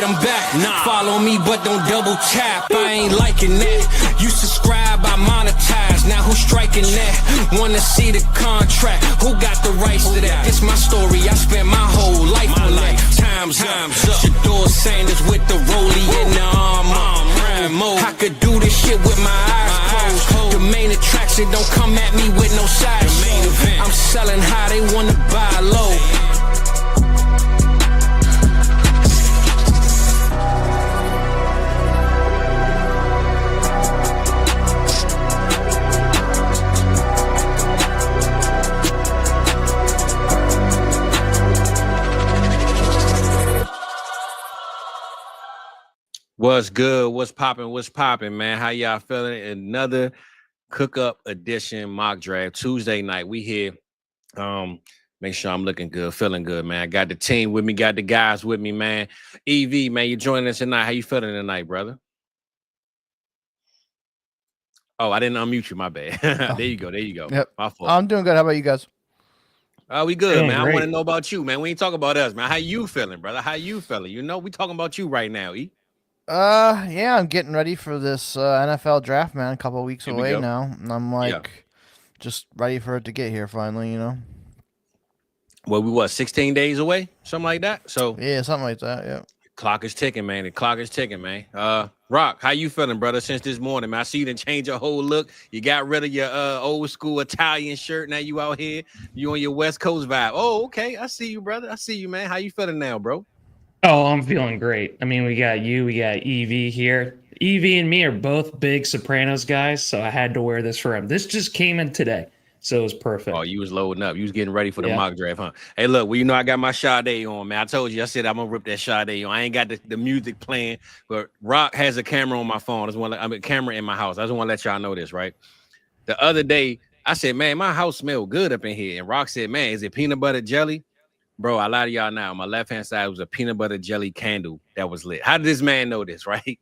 I'm back. Nah. Follow me, but don't double tap. I ain't liking that. You subscribe, I monetize. Now who's striking that? Wanna see the contract? Who got the rights to that? It's my story. I spent my whole life on that. Time's up. Shador Sanders with the rollie in the armor. I could do this shit with my eyes closed. The main attraction don't come at me with no side show. I'm selling high, they wanna buy low. What's good? What's popping, man? How y'all feeling? Another cook-up edition mock draft. Tuesday night. We here. Make sure I'm looking good, feeling good, man. I got the team with me, got the guys with me, man. EV, man, you joining us tonight. How you feeling tonight, brother? Oh, I didn't unmute you, my bad. There you go. Yep. My fault. I'm doing good. How about you guys? We good, Doing man. great. I want to know about you, man. We ain't talking about us, man. How you feeling, brother? How you feeling? You know, we talking about you right now, E. Yeah, I'm getting ready for this NFL draft, man. A couple of weeks Here we away go. now. And I'm like, just ready for it to get here finally, you know? Well, we 16 days away? Something like that? So Yeah, something like that, yeah. clock is ticking, man. The clock is ticking, man. Rock, how you feeling, brother, since this morning, man? I see you done change your whole look. You got rid of your old school Italian shirt. Now you out here. You on your West Coast vibe. Oh, okay. I see you, brother. I see you, man. How you feeling now, bro? Oh, I'm feeling great. I mean, we got EV here. EV and me are both big Sopranos guys, so I had to wear this for him. This just came in today, so it was perfect. Oh, you was loading up. You was getting ready for the mock draft, huh? Hey, look, well, you know I got my Sade on, man. I told you, I said I'm going to rip that Sade on. I ain't got the music playing, but Rock has a camera on my phone. A camera in my house. I just want to let y'all know this, right? The other day, I said, man, my house smelled good up in here. And Rock said, man, is it peanut butter jelly? Bro, I lie to y'all now. My left-hand side was a peanut butter jelly candle that was lit. How did this man know this, right?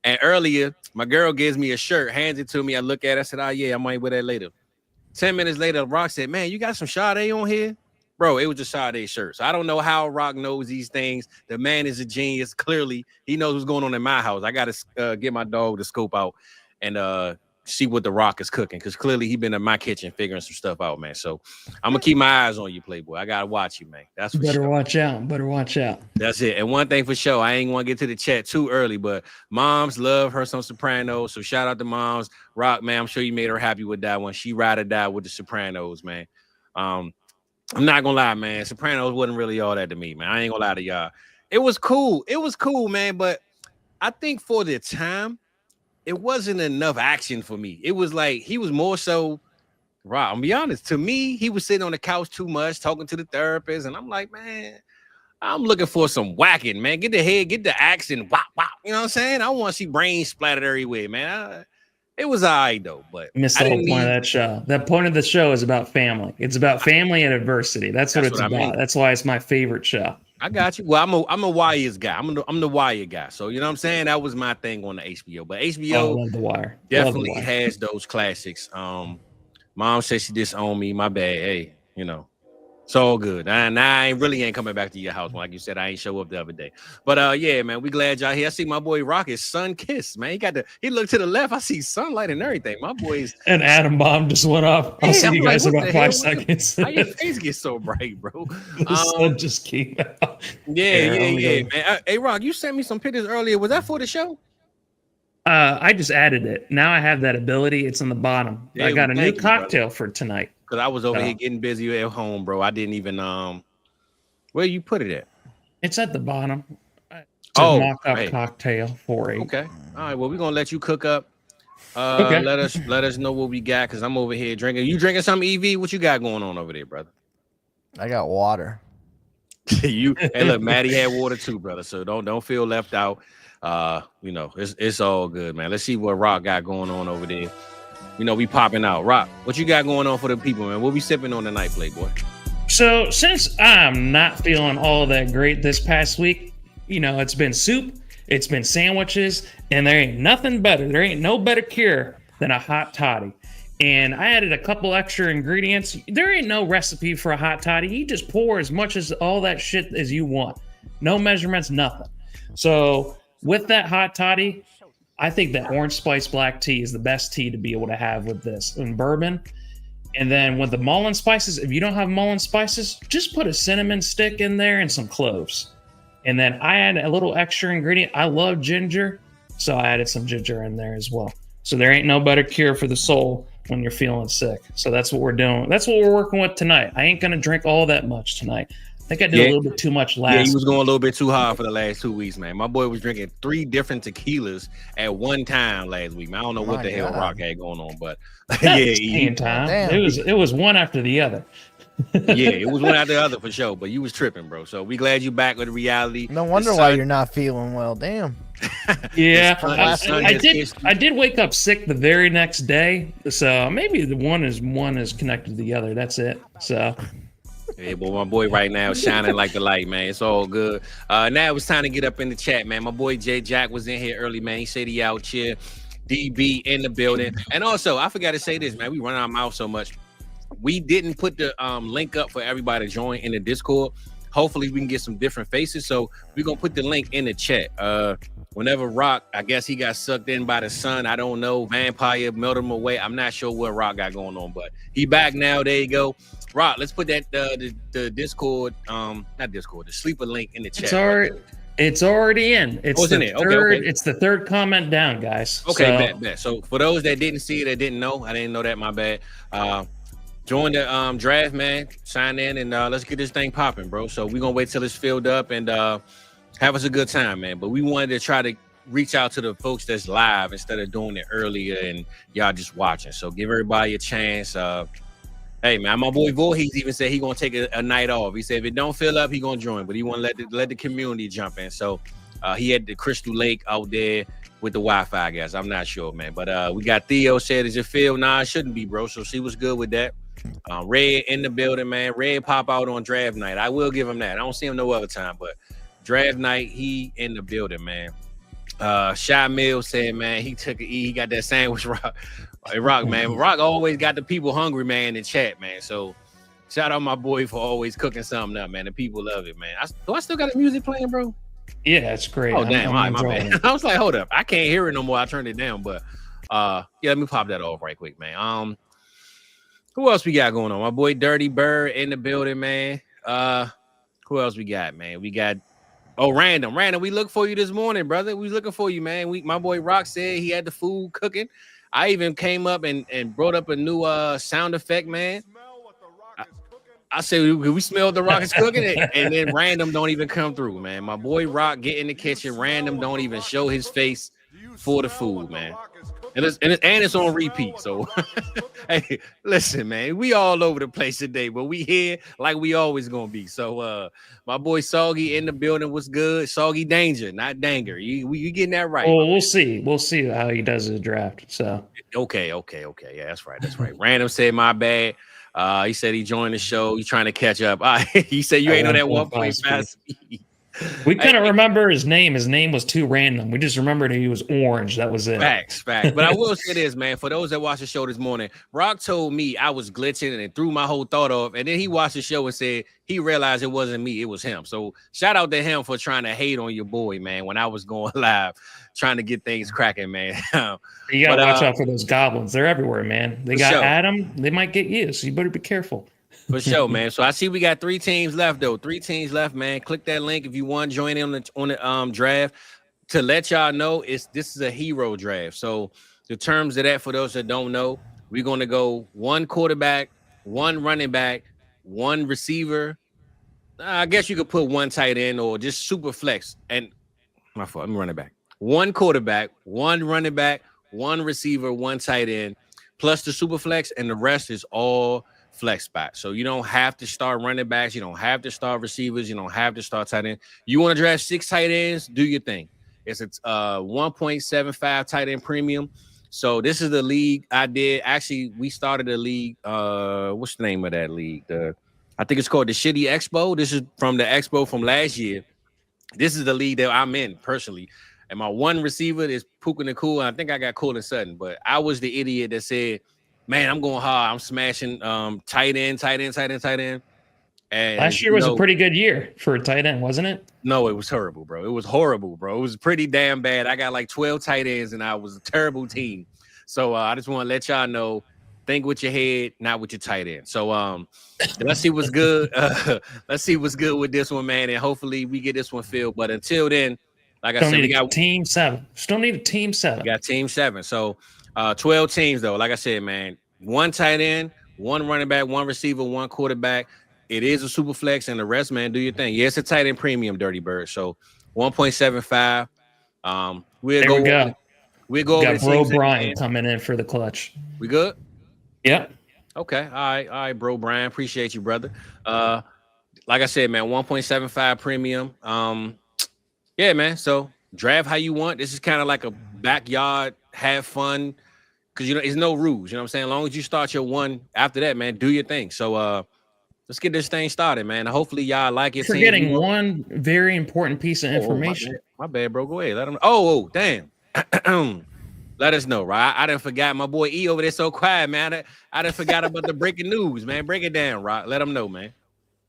And earlier, my girl gives me a shirt, hands it to me. I look at it. I said, oh, yeah, I might wear that later. 10 minutes later, Rock said, man, you got some Sade on here? Bro, it was just Sade shirt. So I don't know how Rock knows these things. The man is a genius. Clearly, he knows what's going on in my house. I got to get my dog to scope out and see what the Rock is cooking, because clearly he been in my kitchen figuring some stuff out, man. So I'm gonna keep my eyes on you, Playboy. I gotta watch you, man. That's for Better sure. watch out. Better watch out. That's it. And one thing for sure, I ain't want to get to the chat too early, but moms love her some Sopranos. So shout out to moms. Rock, man, I'm sure you made her happy with that one. She ride or die with the Sopranos, man. I'm not gonna lie, man. Sopranos wasn't really all that to me, man. I ain't gonna lie to y'all. It was cool. It was cool, man. But I think for the time, it wasn't enough action for me. It was like he was more so, Rob, I'll be honest, to me, he was sitting on the couch too much, talking to the therapist, and I'm like, man, I'm looking for some whacking, man. Get the head, get the action, wop, wop. You know what I'm saying? I want to see brains splattered everywhere, man. It was all right, though, but Missed the whole point of that show. That point of the show is about family. It's about family and adversity. That's what it's about. mean. That's why it's my favorite show. I got you. Well, I'm a Wires guy. I'm the Wire guy. So you know what I'm saying? That was my thing on the HBO. But HBO love the Wire. definitely has those classics. Mom said she disowned me. My bad. Hey, you know, it's all good. I really ain't coming back to your house. Like you said, I ain't show up the other day. But yeah, man, we glad y'all here. I see my boy Rocket's sun kissed, man. He looked to the left. I see sunlight and everything. My boy's An atom bomb just went off. I'll see you guys in about 5 seconds. How your face get so bright, bro? The sun just came out. Yeah, man. Hey, Rock, you sent me some pictures earlier. Was that for the show? I just added it. Now I have that ability. It's on the bottom. Yeah, I got a new thank you, cocktail brother. for tonight. Because I was over here getting busy at home, bro. I didn't even where you put it at? It's at the bottom. It's a mock-up cocktail for a. Okay. All right. Well, we're gonna let you cook up. Okay. Let us know what we got, because I'm over here drinking. You drinking something, EV? What you got going on over there, brother? I got water. Hey, look, Maddie had water too, brother. So don't feel left out. You know, it's all good, man. Let's see what Rock got going on over there. You know, we popping out. Rock, what you got going on for the people, man? What we sipping on tonight, Playboy? So since I'm not feeling all that great this past week, you know, it's been soup, it's been sandwiches, and there ain't nothing better. There ain't no better cure than a hot toddy. And I added a couple extra ingredients. There ain't no recipe for a hot toddy. You just pour as much as all that shit as you want. No measurements, nothing. So with that hot toddy, I think that orange spice black tea is the best tea to be able to have with this and bourbon. And then with the Mullen spices, if you don't have Mullen spices, just put a cinnamon stick in there and some cloves. And then I add a little extra ingredient. I love ginger, so I added some ginger in there as well. So there ain't no better cure for the soul when you're feeling sick. So that's what we're doing. That's what we're working with tonight. I ain't going to drink all that much tonight. I think I did a little bit too much last. Yeah, he was going a little bit too hard for the last 2 weeks, man. My boy was drinking 3 different tequilas at one time last week, man. I don't know what the hell Rock had going on, but same time. It was one after the other. Yeah, it was one after the other for sure. But you was tripping, bro. So we glad you back with reality. No wonder why you're not feeling well. Damn. Yeah, I did wake up sick the very next day. So maybe the one is connected to the other. That's it. So. Yeah, but my boy right now is shining like the light, man. It's all good. Now it's time to get up in the chat, man. My boy J Jack was in here early, man. He said he out here. DB in the building. And also, I forgot to say this, man. We run our mouth so much. We didn't put the link up for everybody to join in the Discord. Hopefully, we can get some different faces. So we're going to put the link in the chat. Whenever Rock, I guess he got sucked in by the sun. I don't know. Vampire melted him away. I'm not sure what Rock got going on, but he back now. There you go. Rock, let's put that the Discord, not Discord, the sleeper link in the chat. It's already in. It's in it? Okay. It's the third comment down, guys. Okay, bet. So for those that didn't see it, that didn't know, I didn't know that. My bad. Join the draft, man. Sign in and let's get this thing popping, bro. So we're gonna wait till it's filled up and have us a good time, man. But we wanted to try to reach out to the folks that's live instead of doing it earlier and y'all just watching. So give everybody a chance. Hey man, my boy Voorhees even said he gonna take a night off. He said if it don't fill up, he gonna join, but he want to let the community jump in. So he had the Crystal Lake out there with the Wi-Fi, I guess. I'm not sure, man. But we got Theo said, is it filled? Nah, it shouldn't be, bro. So she was good with that. Red in the building, man. Red pop out on draft night. I will give him that. I don't see him no other time, but draft night, he in the building, man. Shy Mill said, man, he got that sandwich rock. Rock, man. Rock always got the people hungry, man, in chat, man. So shout out my boy for always cooking something up, man. The people love it, man. Do I still got the music playing, bro? Yeah, it's great. Oh, damn. My bad. I was like, hold up. I can't hear it no more. I turned it down, but yeah, let me pop that off right quick, man. Who else we got going on? My boy Dirty Bird in the building, man. Who else we got, man? We got Random. We look for you this morning, brother. We looking for you, man. My boy Rock said he had the food cooking. I even came up and brought up a new sound effect, man. I said we smelled the Rock is cooking it, and then Random don't even come through, man. My boy Rock get in the kitchen. Random don't even show his face for the food, man. And it's on repeat. So, hey, listen, man, we all over the place today, but we here like we always gonna be. So, my boy Soggy in the building was good. Soggy Danger, not Danger. You getting that right? Well, we'll see. We'll see how he does his draft. So, okay. Yeah, that's right. Random said my bad. He said he joined the show. He's trying to catch up. He said you ain't on that 1.5 speed. We couldn't remember his name. His name was too random. We just remembered he was orange. That was it. Facts. But I will say this, man. For those that watched the show this morning, Rock told me I was glitching and it threw my whole thought off. And then he watched the show and said he realized it wasn't me, it was him. So shout out to him for trying to hate on your boy, man, when I was going live, trying to get things cracking, man. You gotta watch out for those goblins. They're everywhere, man. They got Adam. They might get you, so you better be careful. For sure, man. So I see we got 3 teams left, though. 3 teams left, man. Click that link if you want to join in on the draft. To let y'all know, this is a hero draft. So the terms of that, for those that don't know, we're going to go 1 quarterback, 1 running back, 1 receiver. I guess you could put 1 tight end or just super flex. And my fault, I'm running back. 1 quarterback, 1 running back, 1 receiver, 1 tight end, plus the super flex, and the rest is all flex spot. So you don't have to start running backs. You don't have to start receivers. You don't have to start tight end. You want to draft 6 tight ends? Do your thing. It's a 1.75 tight end premium. So this is the league I did. Actually, we started a league. What's the name of that league? I think it's called the Shitty Expo. This is from the Expo from last year. This is the league that I'm in personally. And my 1 receiver is Puka Nakua. I think I got Coolin Sutton, but I was the idiot that said, man, I'm going hard. I'm smashing tight end. And last year was a pretty good year for a tight end, wasn't it? No, it was horrible, bro. It was horrible, bro. It was pretty damn bad. I got like 12 tight ends, and I was a terrible team. So I just want to let y'all know, think with your head, not with your tight end. So let's see what's good. Let's see what's good with this one, man, and hopefully we get this one filled. But until then, like I said, we got team 7. Still need a team 7. We got team 7. So 12 teams though. Like I said, man, 1 tight end, 1 running back, 1 receiver, 1 quarterback. It is a SuperFlex, and the rest, man, do your thing. Yeah, it's a tight end premium, Dirty Bird. So 1.75. We'll go. We got Bro Brian coming in for the clutch. We good? Yep. Okay. All right, Bro Brian. Appreciate you, brother. Like I said, man, 1.75 premium. Yeah, man. So draft how you want. This is kind of like a backyard, have fun, because it's no rules. You know what I'm saying? As long as you start your one, after that, man, do your thing. So let's get this thing started, man. Hopefully y'all like it. Forgetting one very important piece of information. My bad, bro. Go ahead. Let them. Oh, damn. Let us know, right? I done forgot. My boy E over there so quiet, man. I done forgot about the breaking news, man. Break it down, Rock. Let them know, man.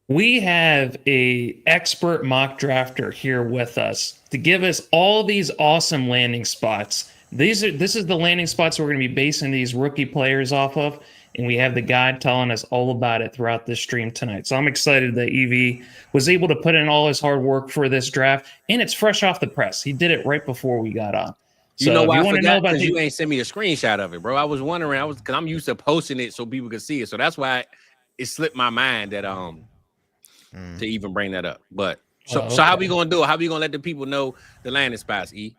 We have a expert mock drafter here with us to give us all these awesome landing spots. This is the landing spots we're going to be basing these rookie players off of, and we have the guy telling us all about it throughout this stream tonight. So I'm excited that EV was able to put in all his hard work for this draft, and it's fresh off the press. He did it right before we got on. So you know why I forgot? Because you ain't sent me a screenshot of it, bro. I was wondering. Because I'm used to posting it so people could see it. So that's why it slipped my mind that to even bring that up. But so how we gonna do it? How we gonna let the people know the landing spots? E,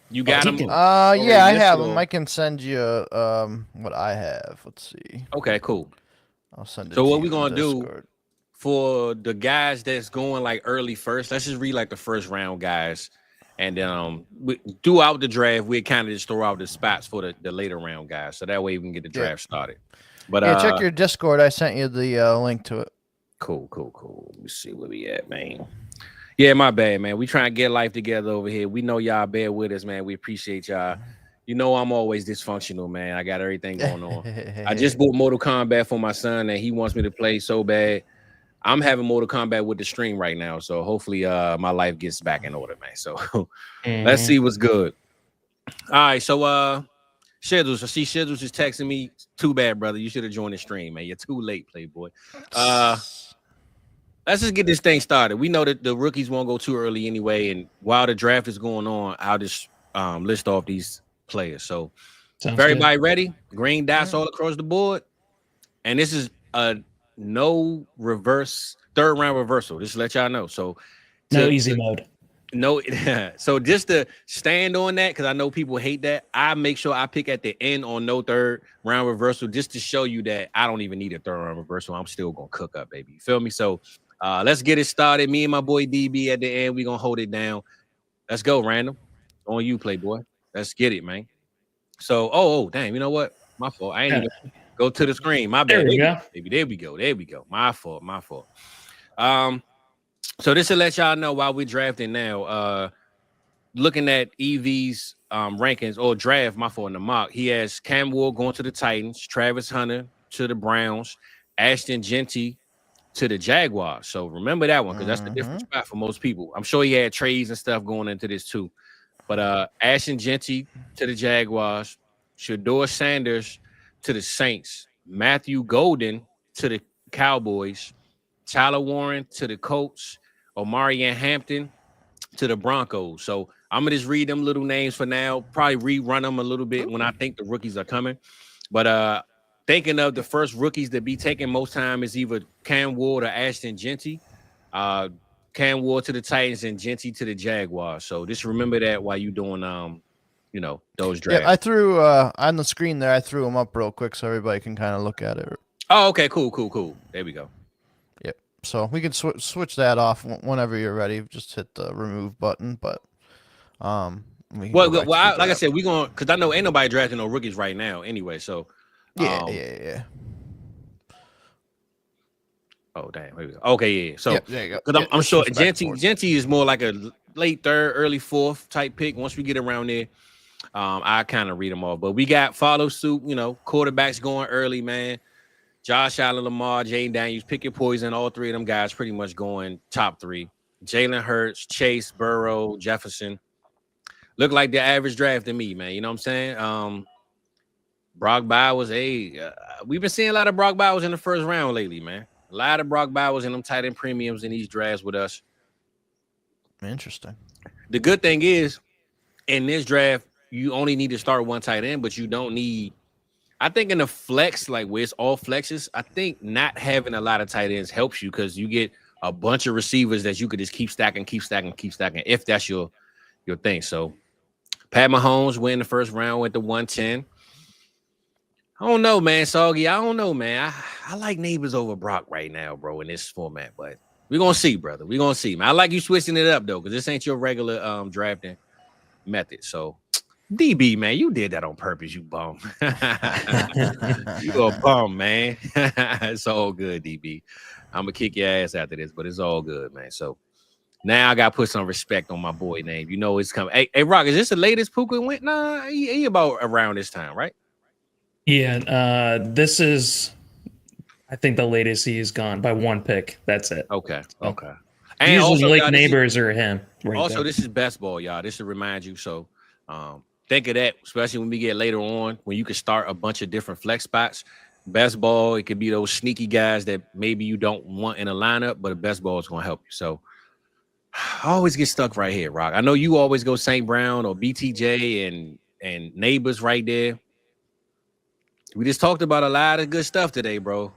you got them? Yeah, I have them. I can send you what I have. Let's see. Okay, cool. I'll send it. So what we gonna do for the guys that's going like early first? Let's just read like the first round guys, and then throughout the draft we kind of just throw out the spots for the later round guys, so that way we can get the draft started. But check your Discord. I sent you the link to it. Cool. Let me see where we at, man. Yeah, my bad, man. We trying to get life together over here. We know y'all bear with us, man. We appreciate y'all. You know I'm always dysfunctional, man. I got everything going on. I just bought Mortal Kombat for my son, and he wants me to play so bad. I'm having Mortal Kombat with the stream right now, so hopefully my life gets back in order, man. So let's see what's good. All right, so Shizzles. I see Shizzles is texting me. Too bad, brother. You should have joined the stream, man. You're too late, Playboy. Let's just get this thing started. We know that the rookies won't go too early anyway, and while the draft is going on, I'll just list off these players. So if everybody ready? Green dots all across the board. And this is a no reverse, 3rd round reversal. Just to let y'all know. So no easy mode. No, so just to stand on that, because I know people hate that, I make sure I pick at the end on no 3rd round reversal just to show you that I don't even need a 3rd round reversal. I'm still gonna cook up, baby. You feel me? So let's get it started. Me and my boy DB at the end, we gonna hold it down. Let's go, Random. On you, Playboy. Let's get it, man. So, damn, you know what? My fault. I ain't even go to the screen. My bad. There we go. My fault. So this will let y'all know while we're drafting now. Looking at EV's rankings or draft, my fault, in the mock, he has Cam Ward going to the Titans, Travis Hunter to the Browns, Ashton Genty to the Jaguars. So remember that one, because that's the different spot for most people. I'm sure he had trades and stuff going into this too. But Ashton Genty to the Jaguars, Shador Sanders to the Saints, Matthew Golden to the Cowboys, Tyler Warren to the Colts, Omarion Hampton to the Broncos. So I'm gonna just read them little names for now, probably rerun them a little bit when I think the rookies are coming. But thinking of the first rookies that be taking most time is either Cam Ward or Ashton Genty. Cam Ward to the Titans and Genty to the Jaguars. So just remember that while you doing those drafts. Yeah, I threw on the screen there. I threw them up real quick so everybody can kind of look at it. Oh, okay, cool. There we go. Yep. So we can switch that off whenever you're ready. Just hit the remove button. But like I said, we going because I know ain't nobody drafting no rookies right now anyway. So yeah. Oh damn! Here we go. Okay, yeah. So there you go. Because I'm sure Genty is more like a late 3rd, early 4th type pick. Once we get around there, I kind of read them all. But we got follow suit. Quarterbacks going early, man. Josh Allen, Lamar, Jaden Daniels, pick your poison. All three of them guys pretty much going top 3. Jalen Hurts, Chase, Burrow, Jefferson. Look like the average draft to me, man. You know what I'm saying? Brock Bowers, we've been seeing a lot of Brock Bowers in the first round lately, man. A lot of Brock Bowers and them tight end premiums in these drafts with us. Interesting. The good thing is, in this draft, you only need to start one tight end, but you don't need. I think in the flex, like where it's all flexes, I think not having a lot of tight ends helps you because you get a bunch of receivers that you could just keep stacking if that's your thing. So Pat Mahomes win the first round with the 110. I don't know, man. Soggy, I don't know, man. I like Neighbors over Brock right now, bro, in this format. But we're going to see, brother. We're going to see, man. I like you switching it up, though, because this ain't your regular drafting method. So, DB, man, you did that on purpose, you bum. You a bum, man. It's all good, DB. I'm going to kick your ass after this, but it's all good, man. So, now I got to put some respect on my boy name. You know it's coming. Hey, Rock, is this the latest Puka went? Nah, he about around this time, right? Yeah, this is, I think the latest he is gone by 1 pick. That's it. Okay. And usually also, like y'all, Neighbors or him. This is BestBall, y'all. This should remind you. So think of that, especially when we get later on, when you can start a bunch of different flex spots. BestBall, it could be those sneaky guys that maybe you don't want in a lineup, but a BestBall is going to help you. So I always get stuck right here, Rock. I know you always go St. Brown or BTJ and Neighbors right there. We just talked about a lot of good stuff today, bro.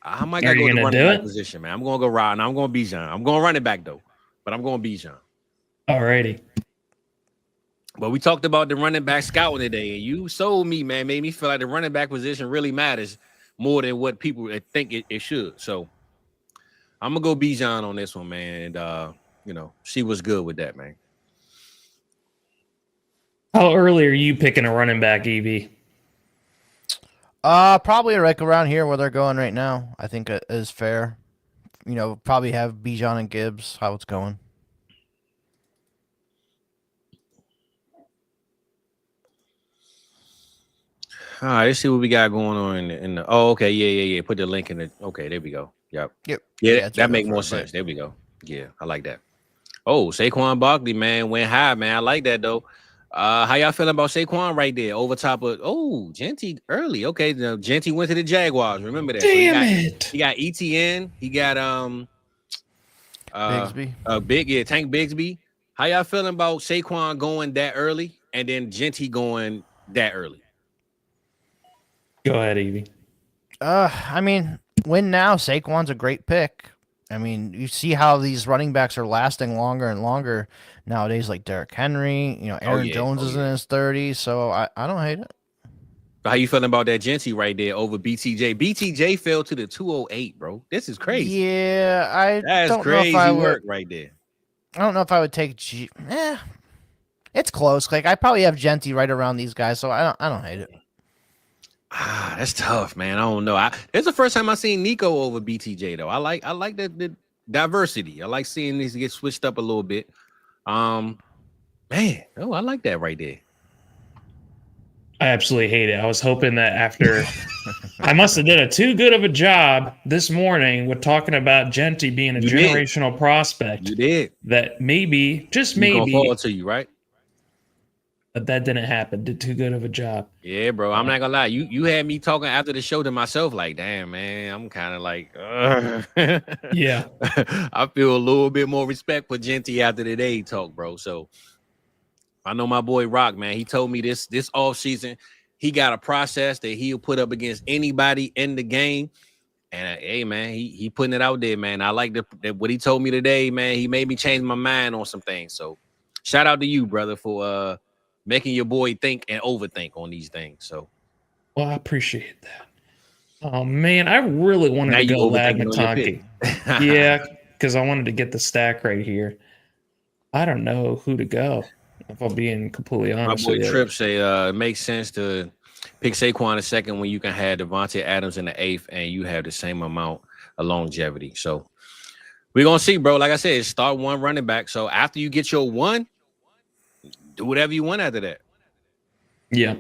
I might go to the running back position, man. I'm going to go Rod, and I'm going to Bijan. I'm going running back, though, but I'm going Bijan. Alrighty. But we talked about the running back scouting today, and you sold me, man. Made me feel like the running back position really matters more than what people think it should. So I'm going to go Bijan on this one, man, and, see what's good with that, man. How early are you picking a running back, EV? Probably like around here where they're going right now. I think it is fair. Probably have Bijan and Gibbs. How it's going. All right, let's see what we got going on in the. Oh, okay, yeah. Put the link in the. Okay, there we go. Yep. Yeah, that make more sense. There we go. Yeah, I like that. Oh, Saquon Barkley, man, went high, man. I like that though. How y'all feeling about Saquon right there over top of Genty early? Okay, Genty went to the Jaguars. Remember that? Damn it! He got ETN. He got Bigsby. Tank Bigsby. How y'all feeling about Saquon going that early and then Genty going that early? Go ahead, Evie. I mean, win now. Saquon's a great pick. I mean, you see how these running backs are lasting longer and longer nowadays, like Derrick Henry. Aaron Jones is in his 30s, so I don't hate it. How you feeling about that Genty right there over BTJ? BTJ fell to the 208, bro. This is crazy. Yeah, that's don't crazy know if I work right there. I don't know if I would take it's close. Like I probably have Genty right around these guys, so I don't hate it. That's tough, man. I don't know. It's the first time I seen Nico over BTJ though. I like the diversity. I like seeing these get switched up a little bit. I like that right there. I absolutely hate it. I was hoping that after I must have did a too good of a job this morning with talking about Genty being a generational prospect. You did. That maybe, just maybe, gonna fall to you, right? But that didn't happen. Did too good of a job. Yeah, bro. I'm not gonna lie. You had me talking after the show to myself, like, damn, man, I'm kind of like, yeah. I feel a little bit more respect for Genty after the day talk, bro. So I know my boy Rock, man. He told me this off season, he got a process that he'll put up against anybody in the game. And hey, man, he putting it out there, man. I like what he told me today, man. He made me change my mind on some things. So shout out to you, brother, for making your boy think and overthink on these things. So, well, I appreciate that. Oh man, I really wanted to go Lad McConkey. Yeah, because I wanted to get the stack right here. I don't know who to go. If I'm being completely honest, my boy Tripp say it makes sense to pick Saquon a second when you can have Devontae Adams in the 8th and you have the same amount of longevity. So we're gonna see, bro. Like I said, start one running back. So after you get your one, do whatever you want after that. Yeah.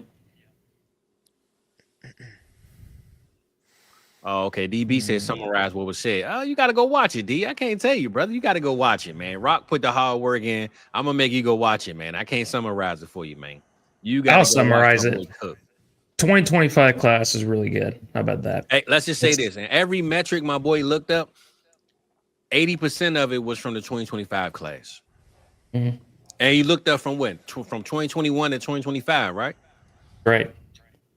Oh, okay. DB said summarize what was said. Oh, you got to go watch it, D. I can't tell you, brother. You got to go watch it, man. Rock put the hard work in. I'm gonna make you go watch it, man. I can't summarize it for you, man. You got to summarize it. 2025 class is really good. How about that? Hey, let's just say this. And every metric my boy looked up, 80% of it was from the 2025 class. Mm-hmm. And you looked up from when? From 2021 to 2025, right? Right.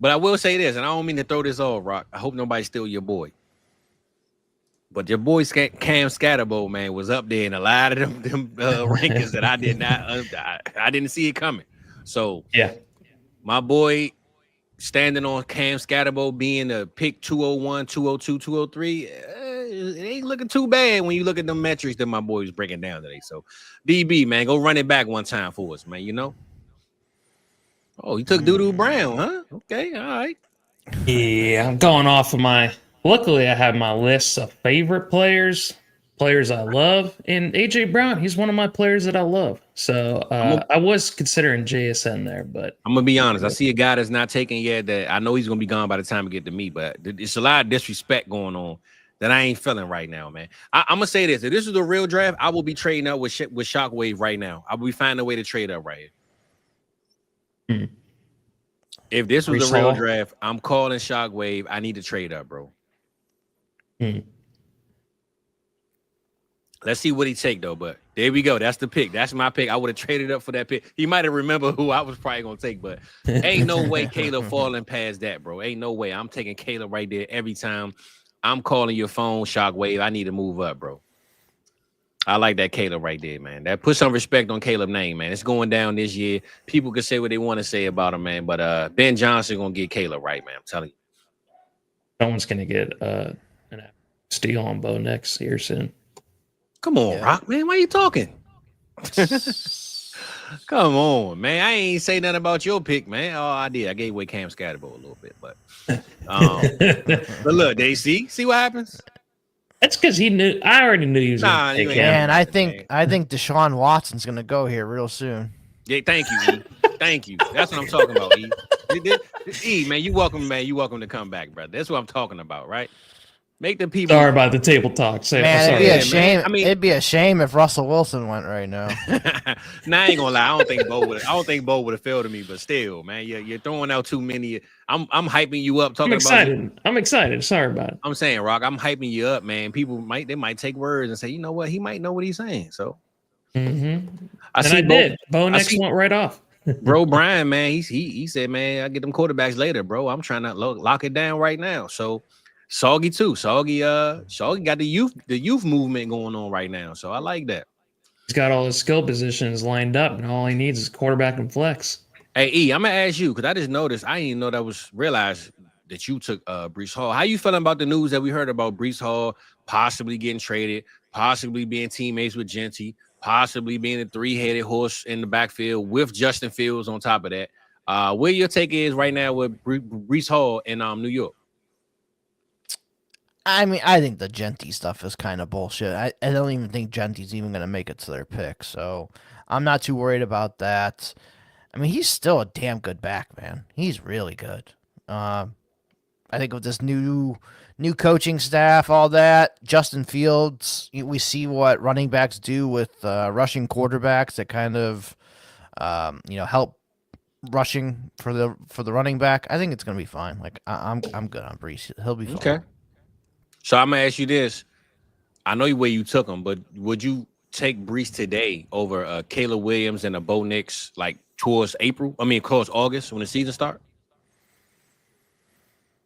But I will say this, and I don't mean to throw this off, Rock. I hope nobody steal your boy. But your boy Cam Scatterbo, man, was up there in a lot of them rankings that I did not, I didn't see it coming. So yeah, my boy standing on Cam Scatterbo being a pick 201, 202, 203, it ain't looking too bad when you look at the metrics that my boy was breaking down today. So DB, man, go run it back one time for us, man. You know. Oh, he took Doodoo Brown, huh? Okay, all right. Yeah, I'm going off of my. Luckily, I have my list of favorite players I love, and AJ Brown. He's one of my players that I love. So I was considering JSN there, but I'm gonna be honest. I see a guy that's not taken yet. That I know he's gonna be gone by the time we get to me, but it's a lot of disrespect going on that I ain't feeling right now, man. I'm gonna say this: if this is the real draft, I will be trading up with Shockwave right now. I will be finding a way to trade up right here. If this was a real draft, I'm calling Shockwave. I need to trade up, bro. Let's see what he take though. But there we go. That's the pick. That's my pick. I would have traded up for that pick. He might have remembered who I was probably gonna take, but ain't no way Caleb falling past that, bro. Ain't no way. I'm taking Caleb right there every time. I'm calling your phone, Shockwave. I need to move up, bro. I like that Caleb right there, man. That put some respect on Caleb's name, man. It's going down this year. People can say what they want to say about him, man. But Ben Johnson gonna get Caleb right, man. I'm telling you. Someone's gonna get an steal on Bo next here soon. Come on, Rock, man. Why you talking? Come on, man. I ain't say nothing about your pick, man. Oh, I did. I gave away Cam Scatterbo a little bit, but but look, they see what happens. That's because he knew. I already knew he was going to take him. Man, I think Deshaun Watson's going to go here real soon. Yeah, thank you, E. Thank you. That's what I'm talking about, E. E, man, you welcome, man. You welcome to come back, brother. That's what I'm talking about, right? Make the people. Sorry about the table talk. It'd be a shame. Man. I mean, it'd be a shame if Russell Wilson went right now. Nah, I ain't gonna lie. I don't think Bo would have failed to me, but still, man, you're throwing out too many. I'm hyping you up. I'm excited. Sorry about it. I'm saying, Rock, I'm hyping you up, man. People might take words and say, you know what, he might know what he's saying. So, I did. Bo next went right off. Bro, Brian, man, he said, man, I get them quarterbacks later, bro. I'm trying to lock it down right now. So. Soggy too. Soggy got the youth movement going on right now. So I like that. He's got all his skill positions lined up, and all he needs is quarterback and flex. Hey E, I'm gonna ask you because I just noticed. I didn't even know that was realized that you took Breece Hall. How you feeling about the news that we heard about Breece Hall possibly getting traded, possibly being teammates with Genty, possibly being a three-headed horse in the backfield with Justin Fields on top of that? Where your take is right now with Breece Hall in New York? I mean, I think the Genty stuff is kind of bullshit. I don't even think Genty's even going to make it to their pick, so I'm not too worried about that. I mean, he's still a damn good back, man. He's really good. I think with this new coaching staff, all that, Justin Fields, we see what running backs do with rushing quarterbacks that kind of, help rushing for the running back. I think it's going to be fine. Like I'm good on Breece. He'll be fine. Okay. So I'm gonna ask you this. I know where you took him, but would you take Breece today over Caleb Williams and a Bo Nix like towards August when the season starts?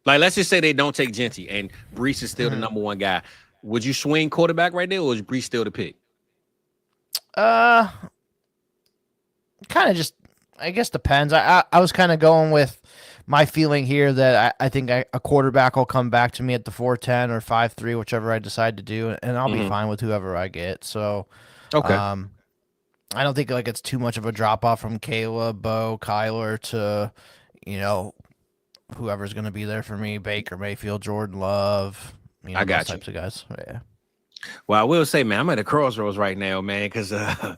Like, let's just say they don't take Genty and Breece is still the number one guy. Would you swing quarterback right there, or is Breece still the pick? Kind of just, I guess, depends. I was kind of going with my feeling here that I think a quarterback will come back to me at the 4.10 or 5.3, whichever I decide to do, and I'll be fine with whoever I get. So, okay. I don't think like it's too much of a drop off from Caleb, Bo, Kyler to, whoever's going to be there for me, Baker Mayfield, Jordan Love. I got those types of guys. Yeah. Well, I will say, man, I'm at a crossroads right now, man, because I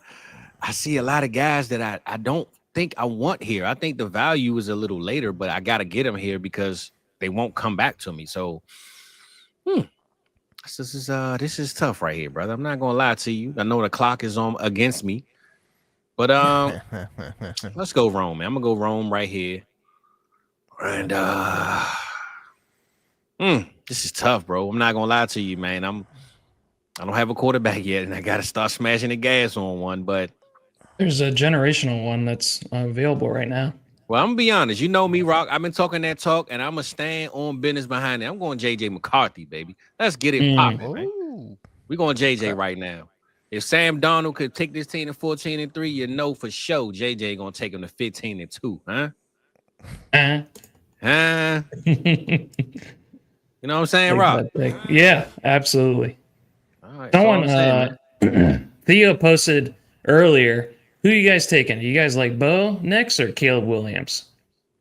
see a lot of guys that I don't think I want here. I think the value is a little later, but I got to get them here because they won't come back to me. So This is tough right here, brother. I'm not gonna lie to you. I know the clock is on against me, but let's go Rome, man. I'm gonna go Rome right here. And this is tough, bro. I'm not gonna lie to you, man. I don't have a quarterback yet, and I gotta start smashing the gas on one. But there's a generational one that's available right now. Well, I'm gonna be honest. You know me, Rock. I've been talking that talk, and I'm gonna stand on business behind it. I'm going JJ McCarthy, baby. Let's get it popping, man. We're going JJ right now. If Sam Darnold could take this team to 14-3, you know for sure JJ gonna take him to 15-2, huh? You know what I'm saying, Rock? Yeah, absolutely. All right, someone, Theo posted earlier. Who are you guys taking? You guys like Bo next or Caleb Williams?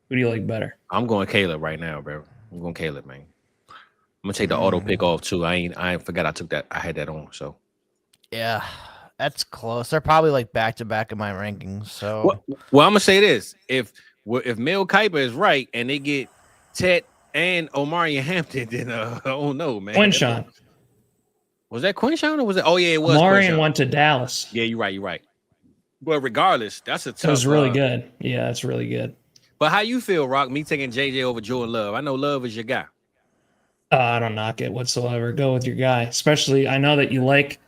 Who do you like better? I'm going Caleb right now, bro. I'm going Caleb, man. I'm gonna take the auto pick off too. I forgot I took that. I had that on. So yeah, that's close. They're probably like back to back in my rankings. So well, I'm gonna say this: if Mel Kiper is right and they get Ted and Omari Hampton, then oh no, man. Quinshawn. Was that Quinshawn or was it? Oh yeah, it was. Omari went to Dallas. Yeah, you're right. You're right. But regardless, that's a tough. It was really good. Yeah, that's really good. But how you feel, Rock? Me taking JJ over Jordan Love. I know Love is your guy. I don't knock it whatsoever. Go with your guy. Especially, I know that you like,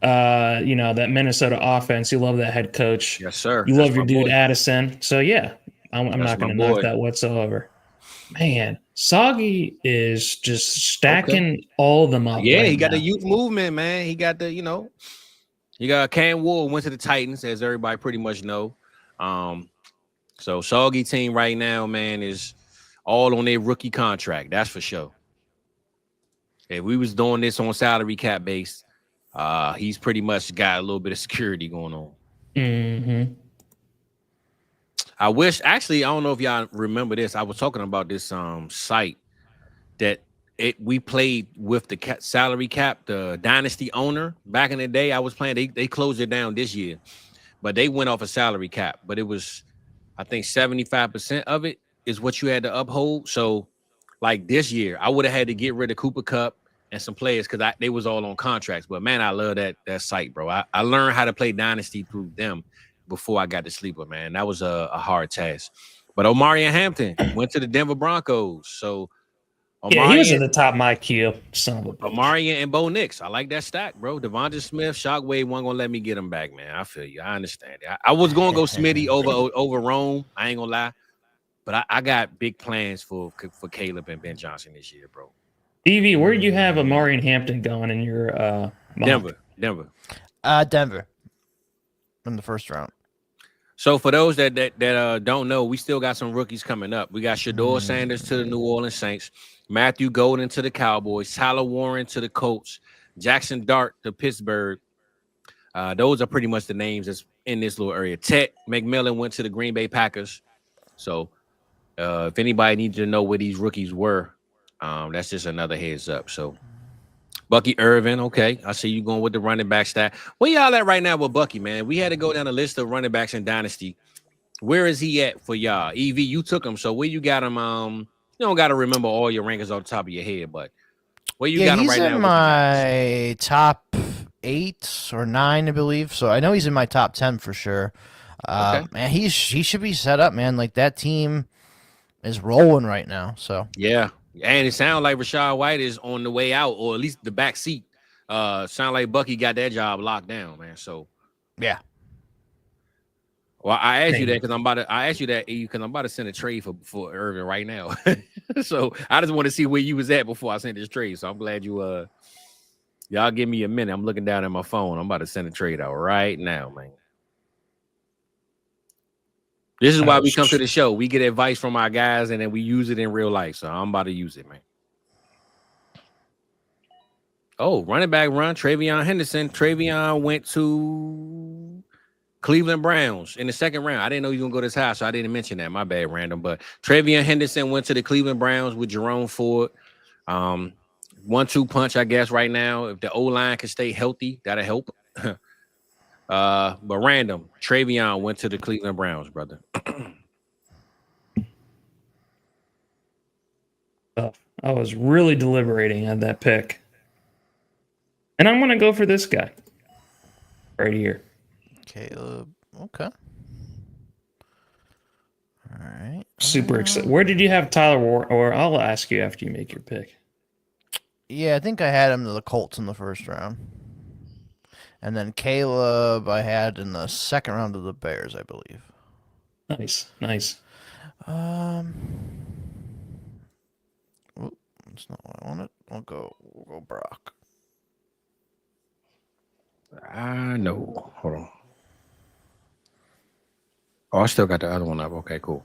that Minnesota offense. You love that head coach. Yes, sir. You love your dude Addison. So yeah, I'm not going to knock that whatsoever. Man, Soggy is just stacking all of them up. Yeah, he got the youth movement, man. He got the, you got Cam Ward went to the Titans, as everybody pretty much know. So Soggy team right now, man, is all on their rookie contract. That's for sure. If we was doing this on salary cap base, he's pretty much got a little bit of security going on. Mm-hmm. I wish, actually, I don't know if y'all remember this. I was talking about this site that we played with the salary cap, the Dynasty owner back in the day. I was playing. They closed it down this year, but they went off a salary cap. But it was, I think, 75% of it is what you had to uphold. So, like this year, I would have had to get rid of Cooper Kupp and some players because they was all on contracts. But man, I love that site, bro. I learned how to play Dynasty through them before I got to Sleeper, man. That was a hard task. But Omari and Hampton went to the Denver Broncos. So he was in the top of my queue. Omari and Bo Nix. I like that stack, bro. Devonta Smith, Shockwave wasn't gonna let me get him back, man. I feel you. I understand it. I was gonna go Smitty over Rome. I ain't gonna lie. But I got big plans for Caleb and Ben Johnson this year, bro. EV, where do you have Omari and Hampton going in your Denver. Denver. In the first round. So for those that don't know, we still got some rookies coming up. We got Shador Sanders to the New Orleans Saints, Matthew Golden to the Cowboys, Tyler Warren to the Colts, Jackson Dart to Pittsburgh. Those are pretty much the names that's in this little area. Ted McMillan went to the Green Bay Packers. So if anybody needs to know where these rookies were, that's just another heads up. So Bucky Irvin, okay. I see you going with the running back stat. Where y'all at right now with Bucky, man? We had to go down a list of running backs in Dynasty. Where is he at for y'all? EV, you took him. So where you got him? You don't got to remember all your rankings off the top of your head, but where you got him right now? He's in my top 8 or 9, I believe. So I know he's in my top 10 for sure. Okay. Man, he should be set up, man. Like that team is rolling right now. So yeah. And it sounds like Rachaad White is on the way out, or at least the back seat. Sound like Bucky got that job locked down, man. So, yeah. Well, I asked you that because I'm about to send a trade for Irvin right now. So I just want to see where you was at before I sent this trade. So I'm glad you y'all give me a minute. I'm looking down at my phone. I'm about to send a trade out right now, man. This is why we come to the show. We get advice from our guys, and then we use it in real life. So I'm about to use it, man. Oh, running back run, Travion Henderson. Travion went to Cleveland Browns in the second round. I didn't know he was going to go this high, so I didn't mention that. My bad, random. But Travion Henderson went to the Cleveland Browns with Jerome Ford. 1-2 punch, I guess, right now. If the O-line can stay healthy, that'll help. But random, Travion went to the Cleveland Browns, brother. I was really deliberating on that pick. And I'm going to go for this guy right here. Caleb. Okay. All right. Super excited. Where did you have Tyler Ward? Or I'll ask you after you make your pick. Yeah, I think I had him to the Colts in the first round. And then Caleb I had in the second round of the Bears, I believe. Nice. That's not what I wanted. We'll go Brock. No. Hold on. Oh, I still got the other one up. Okay, cool.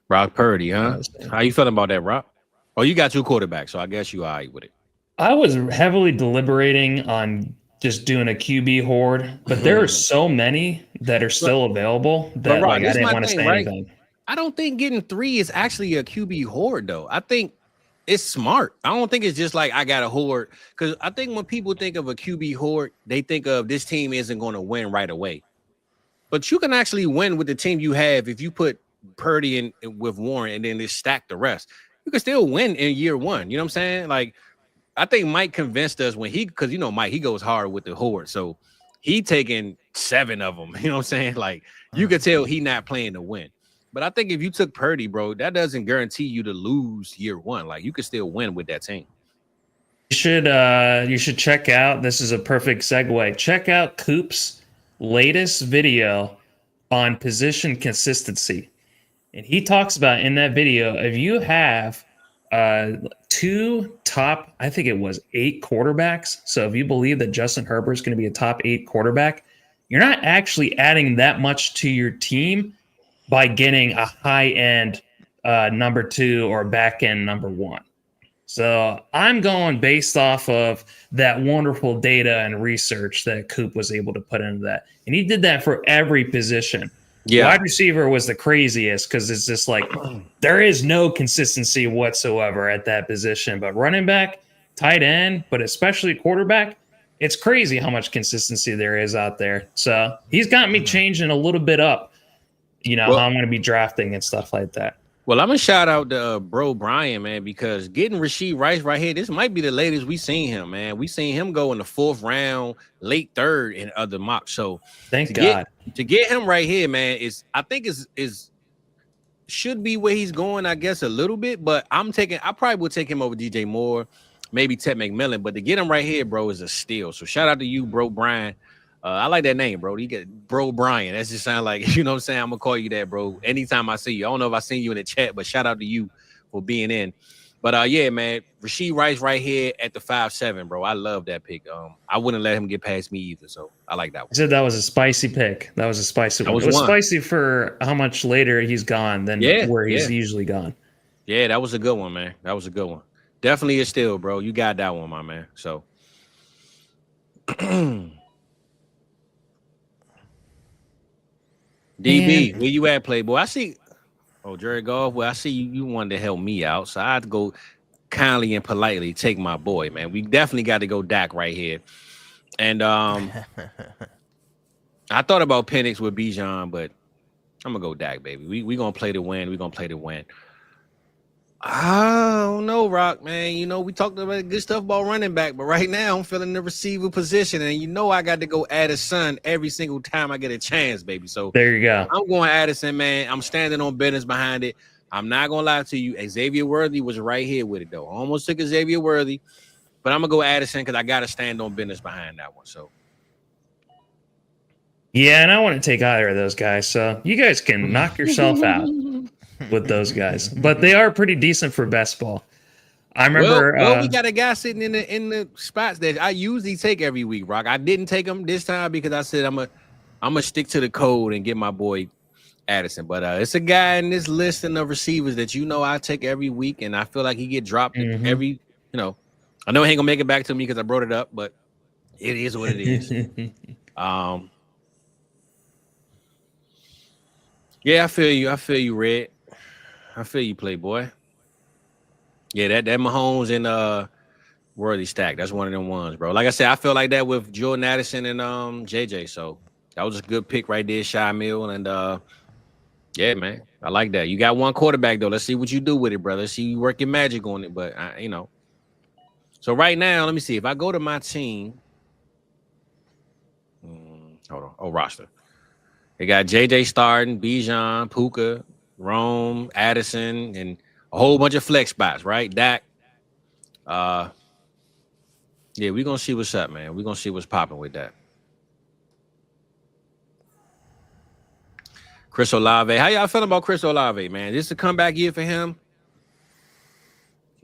Brock Purdy, huh? How you feeling about that, Rock? Oh, you got 2 quarterbacks, so I guess you all right with it. I was heavily deliberating on just doing a QB horde, but there are so many that are still available that Rock, I didn't want to say anything. I don't think getting 3 is actually a QB horde, though. I think it's smart. I don't think it's just like I got a horde, because I think when people think of a QB horde, they think of this team isn't going to win right away. But you can actually win with the team you have if you put Purdy in with Warren and then just stack the rest. You can still win in year 1. You know what I'm saying? Like, I think Mike convinced us because Mike, he goes hard with the horde. So he taking 7 of them. You know what I'm saying? Like, you could tell he not playing to win. But I think if you took Purdy, bro, that doesn't guarantee you to lose year 1. Like, you could still win with that team. You should check out, this is a perfect segue. Check out Coop's latest video on position consistency. And he talks about in that video, if you have 2 top, I think it was 8 quarterbacks. So if you believe that Justin Herbert is going to be a top 8 quarterback, you're not actually adding that much to your team by getting a high-end number 2 or back-end number 1. So I'm going based off of that wonderful data and research that Coop was able to put into that. And he did that for every position. Yeah. Wide receiver was the craziest because it's just like there is no consistency whatsoever at that position. But running back, tight end, but especially quarterback, it's crazy how much consistency there is out there. So he's got me changing a little bit up, how I'm going to be drafting and stuff like that. Well, I'm going to shout out to bro Brian, man, because getting Rashee Rice right here, this might be the latest we seen him, man. We seen him go in the 4th round, late 3rd in other mocks. So thank God. To get him right here, man, I think is should be where he's going, I guess, a little bit. But I probably would take him over DJ Moore, maybe Ted McMillan. But to get him right here, bro, is a steal. So shout out to you, bro Brian. I like that name, bro. You get bro Brian. That just sound like, you know what I'm saying? I'm gonna call you that, bro. Anytime I see you. I don't know if I seen you in the chat, but shout out to you for being in. But yeah, man, Rashee Rice right here at the 5-7, bro. I love that pick. I wouldn't let him get past me either. So I like that one. I said that was a spicy pick. That was a spicy one. It was spicy for how much later he's gone than where he's usually gone. Yeah, that was a good one, man. That was a good one. Definitely a steal, bro. You got that one, my man. So DB, where you at, Playboy? I see. Oh, Jared Goff. Well, I see you wanted to help me out, so I had to go kindly and politely take my boy, man. We definitely got to go Dak right here. And I thought about Penix with Bijan, but I'm gonna go Dak, baby. We gonna play to win. We gonna play to win. I don't know, Rock, man. We talked about good stuff about running back, but right now I'm feeling the receiver position, and I got to go Addison every single time I get a chance, baby. So there you go. I'm going Addison, man. I'm standing on business behind it. I'm not gonna lie to you. Xavier Worthy was right here with it, though. I almost took Xavier Worthy, but I'm gonna go Addison because I gotta stand on business behind that one. So yeah, and I want to take either of those guys. So you guys can knock yourself out with those guys, but they are pretty decent for best ball. I remember. Well, we got a guy sitting in the spots that I usually take every week, Rock. I didn't take him this time because I said I'm gonna stick to the code and get my boy Addison. But it's a guy in this list of receivers that I take every week, and I feel like he get dropped every. I know he ain't gonna make it back to me because I brought it up, but it is what it is. Yeah, I feel you. I feel you, Red. I feel you, Playboy. Yeah, that Mahomes and Worthy stack. That's one of them ones, bro. Like I said, I feel like that with Jordan Addison and JJ. So that was a good pick right there, Shy Mill. And Yeah, man. I like that. You got one quarterback though. Let's see what you do with it, brother. Let's see you working magic on it. But So right now, let me see. If I go to my team, hold on. Oh, roster. They got JJ starting, Bijan, Puka, Rome, Addison, and a whole bunch of flex spots, right? Dak. Yeah, we're gonna see what's up, man. We're gonna see what's popping with that. Chris Olave. How y'all feeling about Chris Olave, man? This is a comeback year for him.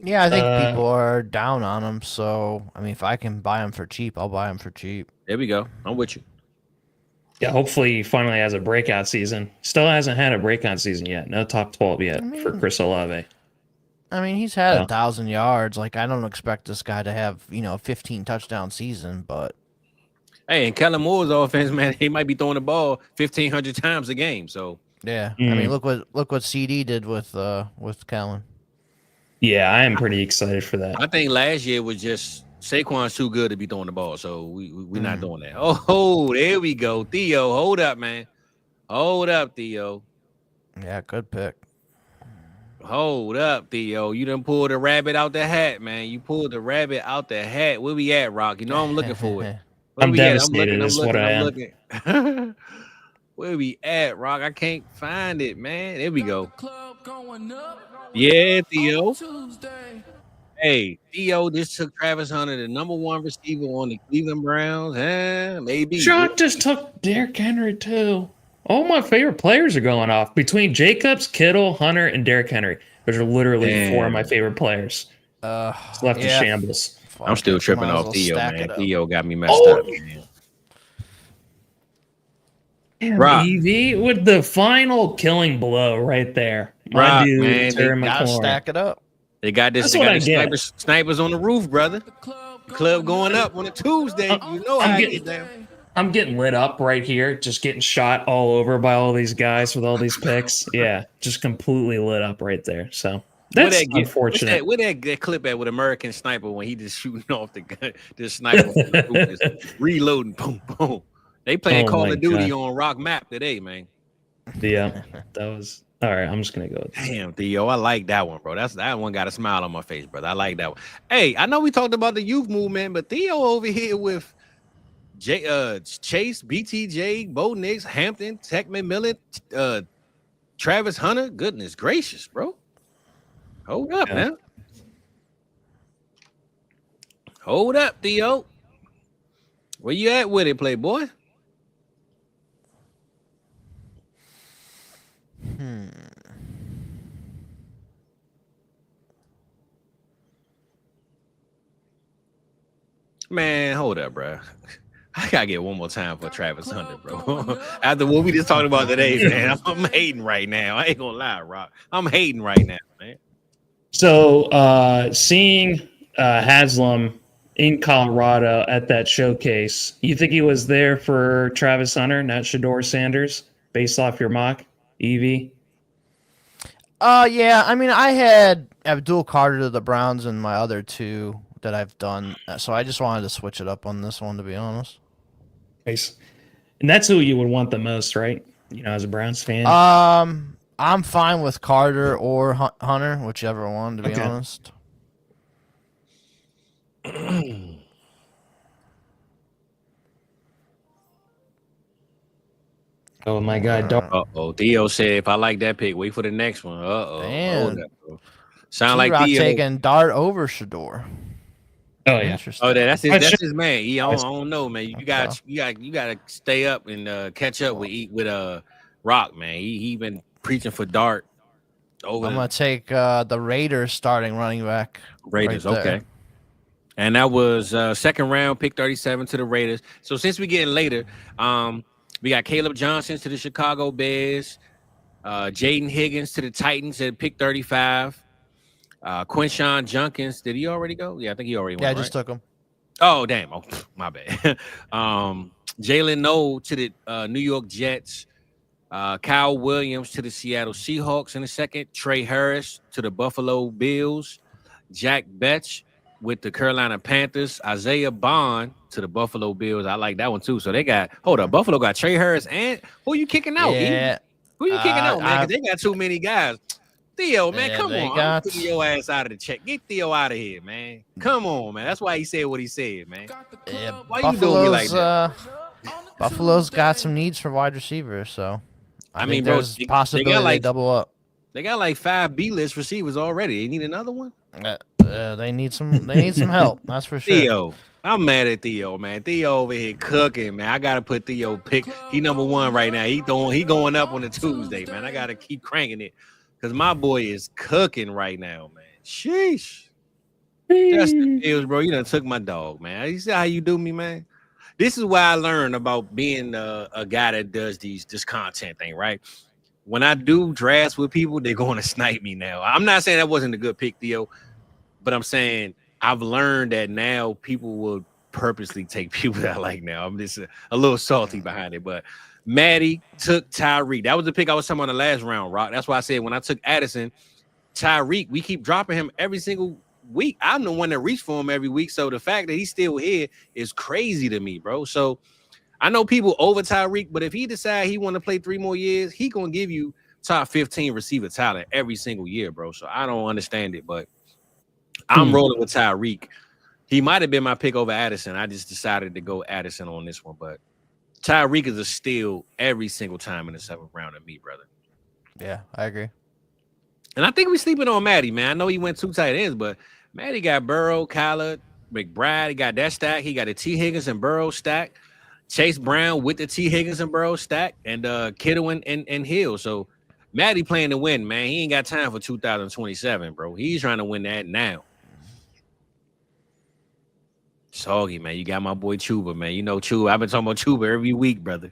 Yeah, I think people are down on him. So, I mean, if I can buy him for cheap, I'll buy him for cheap. There we go. I'm with you. Yeah, hopefully he finally has a breakout season. Still hasn't had a breakout season yet. No top 12 yet for Chris Olave. I mean, he's had 1,000 yards. Like, I don't expect this guy to have, a 15 touchdown season, but. Hey, and Kellen Moore's offense, man, he might be throwing the ball 1,500 times a game. So yeah, I mean, look what CD did with Kellen. Yeah, I am pretty excited for that. I think last year was just Saquon's too good to be throwing the ball, so we're not doing that. Oh, there we go, Theo. Hold up, man. Hold up, Theo. Yeah, good pick. Hold up, Theo. You done pulled the rabbit out the hat, man. You pulled the rabbit out the hat. Where we at, Rock? You know I'm looking for it. I'm devastated. Is what I am. Where we at, Rock? I can't find it, man. There we go. Yeah, Theo. Hey, Theo just took Travis Hunter, the #1 receiver on the Cleveland Browns. Maybe. Sean just took Derrick Henry, too. All my favorite players are going off. Between Jacobs, Kittle, Hunter, and Derrick Henry, which are literally 4 of my favorite players. It's left in shambles. I'm still tripping off Theo, man. Theo got me messed up, man. Damn, EV with the final killing blow right there. My dude, man, they gotta stack it up. They got this. They got snipers on the roof, brother. Club going up on a Tuesday. You know how I get down. I'm getting lit up right here, just getting shot all over by all these guys with all these picks. Yeah, just completely lit up right there. So that's unfortunate. Where that clip at with American Sniper when he just shooting off the gun, this sniper just reloading, boom, boom. They playing Call of Duty on Rock Map today, man. Yeah, that was all right. I'm just gonna go with that. Damn, Theo, I like that one, bro. That one got a smile on my face, brother. I like that one. Hey, I know we talked about the youth movement, but Theo over here with Chase, BTJ, Bo Nix, Hampton, Tech McMillan, Travis Hunter. Goodness gracious, bro. Hold up, man. Hold up, Theo. Where you at with it, Playboy? Man, hold up, bro. I gotta get one more time for Travis Hunter, bro. After what we just talked about today, man, I'm hating right now. I ain't gonna lie, Rock. I'm hating right now, man. So, seeing Haslam in Colorado at that showcase, you think he was there for Travis Hunter, not Shador Sanders, based off your mock, EV? Yeah. I mean, I had Abdul Carter to the Browns and my other 2 that I've done, so I just wanted to switch it up on this one, to be honest. Nice. And that's who you would want the most, right? As a Browns fan. I'm fine with Carter or Hunter, whichever one, to be honest. Oh my God! Theo said if I like that pick, wait for the next one. Damn. Sound like Theo taking Dart over Shador. Oh yeah. Oh, that's his man. I don't know, man. You got to stay up and catch up with Rock, man. He been preaching for Dart. I'm gonna take the Raiders starting running back. Raiders, right okay. And that was second round, pick 37 to the Raiders. So since we're getting later, we got Caleb Johnson to the Chicago Bears, Jaden Higgins to the Titans at pick 35. Quinshawn Junkins, did he already go? Yeah, I think he already went. Yeah, I just took him. Oh, damn. Oh, my bad. Jalen Noel to the New York Jets. Kyle Williams to the Seattle Seahawks in a second. Trey Harris to the Buffalo Bills. Jack Betch with the Carolina Panthers. Isaiah Bond to the Buffalo Bills. I like that one too. So they got Buffalo got Trey Harris and who are you kicking out? Yeah. Who you kicking out, man? Because they got too many guys. Theo, man, come on. I'm kicking your ass out of the check. Get Theo out of here, man. Come on, man. That's why he said what he said, man. Yeah, why you doing me like that? Buffalo's got some needs for wide receivers, so I mean, bro, there's possibility they double up. They got like 5 B-list receivers already. They need another one. They need some help. That's for sure. Theo, I'm mad at Theo, man. Theo over here cooking, man. I gotta put Theo pick. He number 1 right now. He going up on a Tuesday, man. I gotta keep cranking it because my boy is cooking right now, man. Sheesh. Justin Fields, bro. You done took my dog, man. You see how you do me, man. This is why I learned about being a guy that does this content thing, right? When I do drafts with people, they're going to snipe me now. I'm not saying that wasn't a good pick, Theo, but I'm saying I've learned that now people will purposely take people that I like now. I'm just a little salty behind it, but Maddie took Tyreek. That was the pick I was talking about in the last round, Rock. That's why I said when I took Addison, Tyreek, we keep dropping him every single week. I'm the one that reached for him every week. So the fact that he's still here is crazy to me, bro. So I know people over Tyreek, but if he decide he want to play 3 more years, he gonna give you top 15 receiver talent every single year, bro. So I don't understand it, but I'm rolling with Tyreek. He might have been my pick over Addison. I just decided to go Addison on this one, but Tyreek is a steal every single time in the 7th round of me, brother. Yeah, I agree. And I think we're sleeping on Matty, man. I know he went 2 tight ends, but Matty got Burrow, Kyler, McBride. He got that stack. He got a T. Higgins and Burrow stack. Chase Brown with the T. Higgins and Burrow stack, and Kittle and Hill. So Matty playing to win, man. He ain't got time for 2027, bro. He's trying to win that now. Soggy, man. You got my boy Chuba, man. You know Chuba. I've been talking about Chuba every week, brother.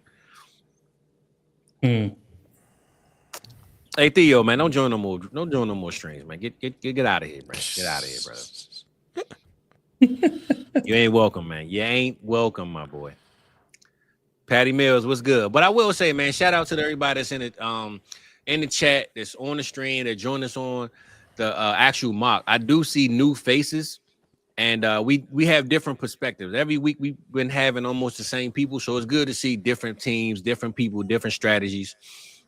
Hey Theo, man, don't join no more streams, man. Get out of here, man. Get out of here, brother. You ain't welcome, man. You ain't welcome, my boy. Patty Mills, what's good? But I will say, man, shout out to everybody that's in the chat, that's on the stream, that joined us on the actual mock. I do see new faces, and we have different perspectives. Every week we've been having almost the same people, so it's good to see different teams, different people, different strategies.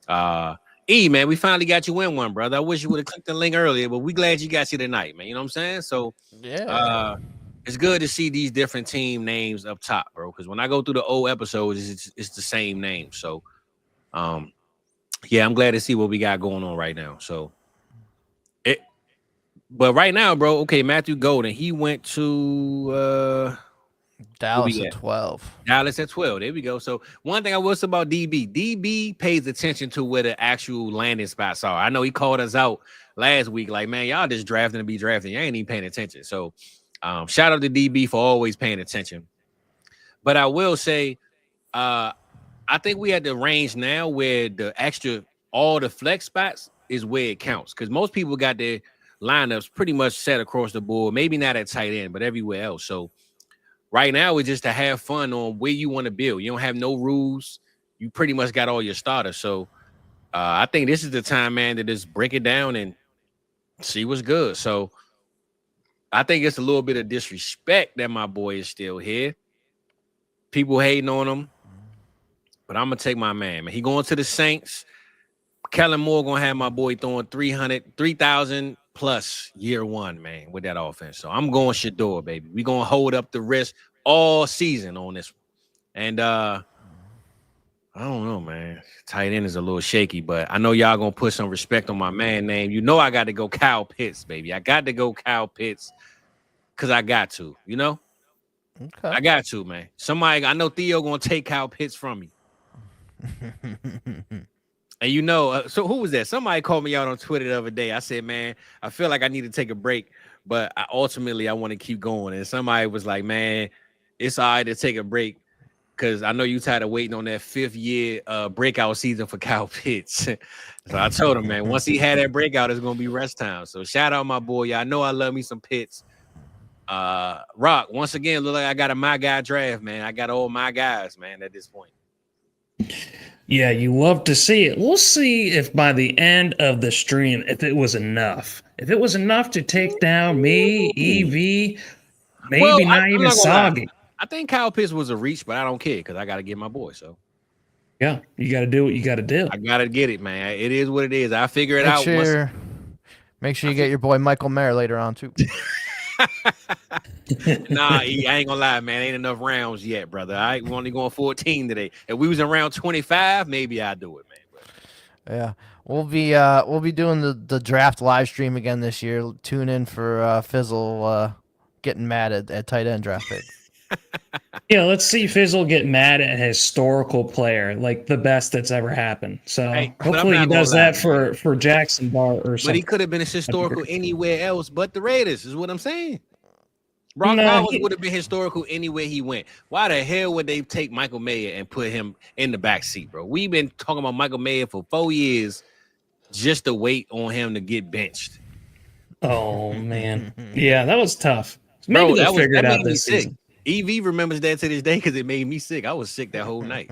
Man, we finally got you in one, brother. I wish you would have clicked the link earlier, but we glad you got you tonight, man. You know what I'm saying? So yeah. It's good to see these different team names up top, bro. Because when I go through the old episodes, it's the same name. So, yeah, I'm glad to see what we got going on right now. So, but right now, bro. Okay, Matthew Golden, he went to Dallas at 12. Dallas at 12. There we go. So one thing I will say about DB pays attention to where the actual landing spots are. I know he called us out last week, like, man, y'all just drafting to be drafting. You ain't even paying attention. So. Shout out to DB for always paying attention. But I will say, I think we at the range now where all the flex spots is where it counts. Because most people got their lineups pretty much set across the board. Maybe not at tight end, but everywhere else. So right now it's just to have fun on where you want to build. You don't have no rules. You pretty much got all your starters. So I think this is the time, man, to just break it down and see what's good. So I think it's a little bit of disrespect that my boy is still here. People hating on him, but I'm gonna take my man. He going to the Saints. Kellen Moore gonna have my boy throwing 3,000 plus year 1, man, with that offense. So I'm going Shador, baby. We gonna hold up the rest all season on this one. And I don't know, man. Tight end is a little shaky, but I know y'all gonna put some respect on my man name. You know I got to go Kyle Pitts, baby. I got to go Kyle Pitts because I got to, you know? Okay. I got to, man. I know Theo gonna take Kyle Pitts from me. And you know, so who was that? Somebody called me out on Twitter the other day. I said, man, I feel like I need to take a break, but I want to keep going. And somebody was like, man, it's all right to take a break, because I know you tired of waiting on that 5th year breakout season for Kyle Pitts. So I told him, man, once he had that breakout, it's going to be rest time. So shout out my boy. Y'all know I love me some Pitts. Rock, once again, look like I got a my guy draft, man. I got all my guys, man, at this point. Yeah, you love to see it. We'll see if by the end of the stream, if it was enough. If it was enough to take down me, EV, maybe not even Soggy. I think Kyle Pitts was a reach, but I don't care because I got to get my boy. So Yeah, you got to do what you got to do. I gotta get it, man. It is what it is. I figure it out. Make sure you get your boy Michael Mayer later on too. Nah, I ain't gonna lie, man. Ain't enough rounds yet, brother. All right, we're only going 14 today. If we was in round 25, maybe I'd do it, man. But... Yeah, we'll be doing the draft live stream again this year. Tune in for Fizzle getting mad at tight end draft pick. Yeah, let's see Fizzle get mad at a historical player, like the best that's ever happened. So hopefully he does that for Jackson Dart or something. But he could have been historical anywhere else but the Raiders, is what I'm saying. Brock Bowers would have been historical anywhere he went. Why the hell would they take Michael Mayer and put him in the back seat, bro? We've been talking about Michael Mayer for 4 years just to wait on him to get benched. Oh, man. Yeah, that was tough. Maybe they'll figure it out this season. EV remembers that to this day because it made me sick. I was sick that whole night.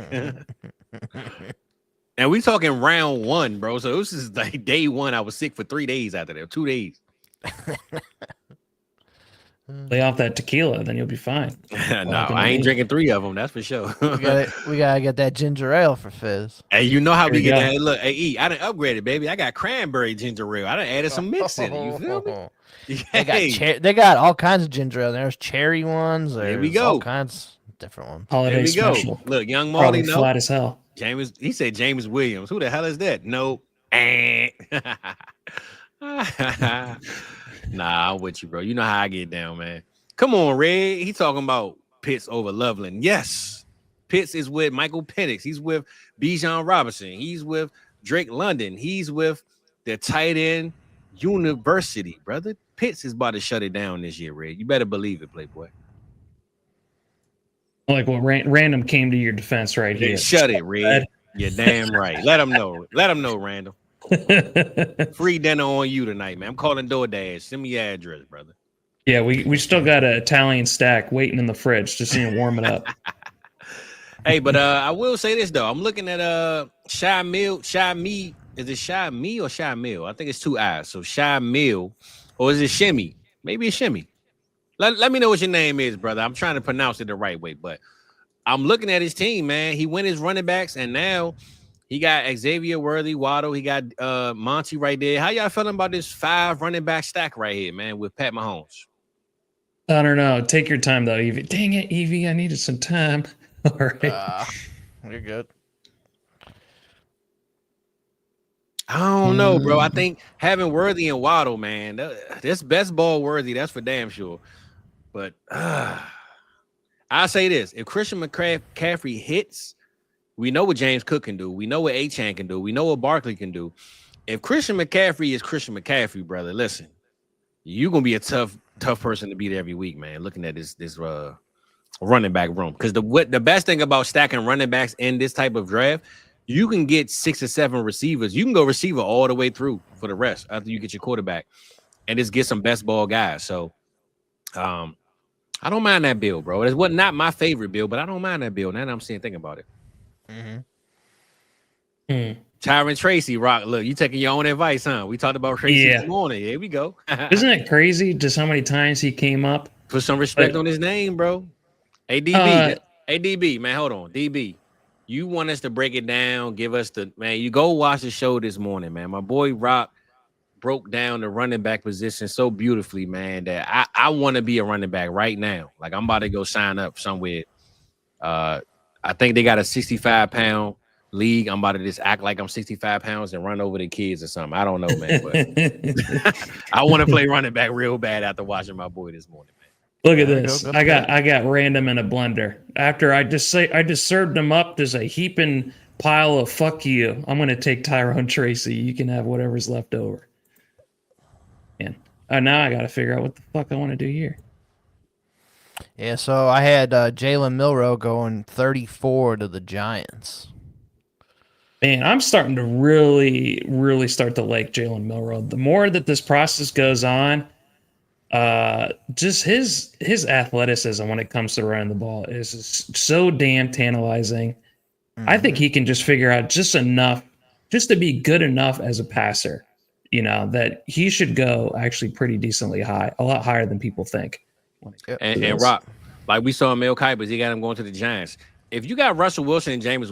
And we talking round 1, bro. So this is like day 1. I was sick for 3 days after that, 2 days. Lay off that tequila, then you'll be fine. No, I ain't drinking 3 of them. That's for sure. we gotta get that ginger ale for Fizz. Hey, you know how we get that? Hey, look, hey, E, I done upgraded, baby. I got cranberry ginger ale. I done added some mix in it. You feel me? They got all kinds of ginger ale. There's cherry ones. There we go. All kinds of different ones. Holiday special. Go. Look, young Marty, no. Flat as hell. He said James Williams. Who the hell is that? No. Nah, I'm with you, bro. You know how I get down, man. Come on, Red. He talking about Pitts over Loveland. Yes. Pitts is with Michael Penix. He's with Bijan Robinson. He's with Drake London. He's with the tight end University, brother. Pitts is about to shut it down this year, Red. You better believe it, Playboy. Like what random came to your defense right here. Shut it, Red. You're damn right. Let him know. Let him know, Randall. Free dinner on you tonight, man. I'm calling DoorDash. Send me your address, brother. Yeah, we still got an Italian stack waiting in the fridge just to warm it up. Hey, but I will say this though. I'm looking at Shy Mill. Is it Shy Me or Shy Mill? I think it's 2 I's. So Shy Mill, or is it Shimmy? Maybe it's Shimmy. Let me know what your name is, brother. I'm trying to pronounce it the right way, but I'm looking at his team, man. He went his running backs, and now he got Xavier Worthy, Waddle. He got Monty right there. How y'all feeling about this 5 running back stack right here, man, with Pat Mahomes? I don't know. Take your time, though, Evie. Dang it, Evie. I needed some time. All right. You're good. I don't know, bro. I think having Worthy and Waddle, man, this best ball Worthy, that's for damn sure. But I'll say this. If Christian McCaffrey hits, we know what James Cook can do. We know what Achane can do. We know what Barkley can do. If Christian McCaffrey is Christian McCaffrey, brother, listen, you're going to be a tough person to beat every week, man, looking at this running back room. Because the best thing about stacking running backs in this type of draft, you can get 6 or 7 receivers. You can go receiver all the way through for the rest after you get your quarterback and just get some best ball guys. So I don't mind that build, bro. It was not my favorite build, but I don't mind that build. Now that I'm thinking about it. Tyron Tracy, Rock. Look, you taking your own advice, huh? We talked about Tracy this morning. Here we go. Isn't it crazy just how many times he came up? Put some respect on his name, bro. Hey, DB. Hey, DB, man, hold on. DB, you want us to break it down, give us man, you go watch the show this morning, man. My boy Rock broke down the running back position so beautifully, man, that I want to be a running back right now. Like, I'm about to go sign up somewhere. I think they got a 65-pound league. I'm about to just act like I'm 65 pounds and run over the kids or something. I don't know, man. But I want to play running back real bad after watching my boy this morning, man. Look at this. I got random in a blender. After I just served him up. There's a heaping pile of fuck you. I'm gonna take Tyrone Tracy. You can have whatever's left over. And now I got to figure out what the fuck I want to do here. Yeah, so I had Jalen Milroe going 34 to the Giants. Man, I'm starting to really, really start to like Jalen Milroe. The more that this process goes on, just his athleticism when it comes to running the ball is so damn tantalizing. I think he can just figure out just enough, just to be good enough as a passer, that he should go actually pretty decently high, a lot higher than people think. And Rock, like we saw in Mel Kiper's, he got him going to the Giants. If you got Russell Wilson and Jameis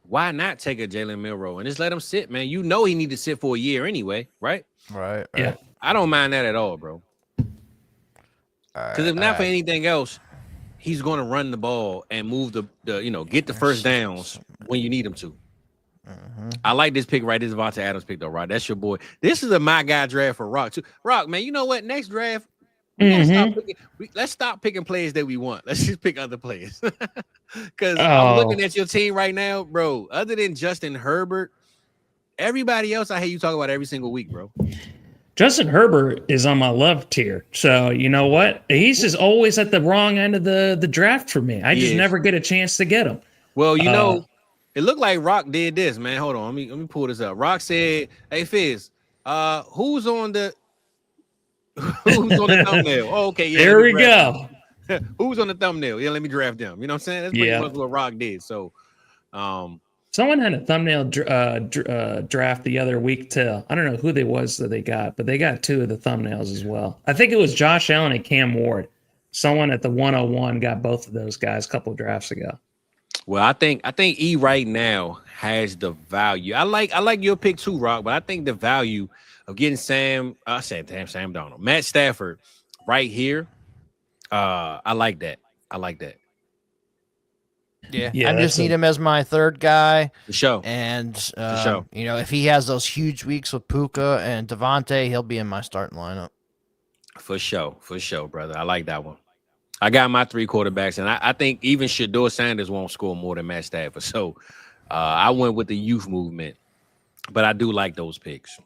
why not take a Jalen Milroe and just let him sit, man? You know he need to sit for a year anyway, right? Right. Yeah. I don't mind that at all, bro. Because if not for anything else, he's going to run the ball and move the get the first downs when you need him to. I like this pick, right? This is Devontae Adams pick, though, right? That's your boy. This is a my guy draft for Rock, too. Rock, man, you know what? Next draft, let's stop picking players that we want. Let's just pick other players. Because I'm looking at your team right now, bro. Other than Justin Herbert, everybody else I hear you talk about every single week, bro. Justin Herbert is on my love tier. So you know what? He's just always at the wrong end of the draft for me. I just never get a chance to get him. Well, you know, it looked like Rock did this, man. Hold on, let me pull this up. Rock said, "Hey Fizz, who's on the thumbnail?" Oh, okay, yeah. There we go. Who's on the thumbnail? Yeah, let me draft them. You know what I'm saying? That's pretty much what Rock did. So, someone had a thumbnail draft the other week too. I don't know who they was that they got, but they got 2 of the thumbnails as well. I think it was Josh Allen and Cam Ward. Someone at the 101 got both of those guys a couple of drafts ago. Well, I think E right now has the value. I like your pick too, Rock, but I think the value of getting Sam Darnold, Matt Stafford right here. I like that. Yeah, I just need him as my third guy. For sure. And if he has those huge weeks with Puka and Devontae, he'll be in my starting lineup. For sure, brother. I like that one. I got my 3 quarterbacks, and I think even Shedeur Sanders won't score more than Matt Stafford. So I went with the youth movement, but I do like those picks.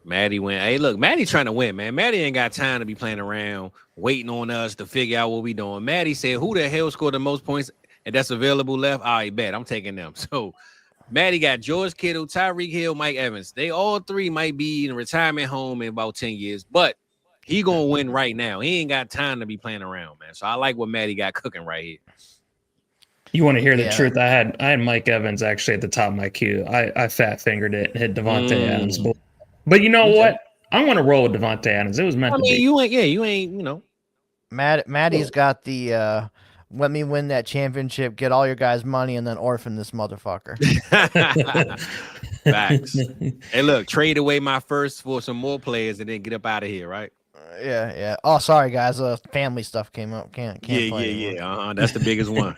Maddie went. Hey, look, Maddie trying to win, man. Maddie ain't got time to be playing around, waiting on us to figure out what we doing. Maddie said, "Who the hell scored the most points and that's available left?" I bet I'm taking them. So Maddie got George Kittle, Tyreek Hill, Mike Evans. They all 3 might be in a retirement home in about 10 years, but he gonna win right now. He ain't got time to be playing around, man. So I like what Maddie got cooking right here. You want to hear the truth? I had Mike Evans actually at the top of my queue. I fat fingered it and hit Devontae Adams. But you know what? I'm going to roll with Devontae Adams. It was meant to be. You ain't. Maddie's got the let me win that championship, get all your guys' money, and then orphan this motherfucker. Facts. Hey, look, trade away my first for some more players and then get up out of here, right? Yeah. Oh, sorry, guys. Family stuff came up. Can't play anymore. That's the biggest one.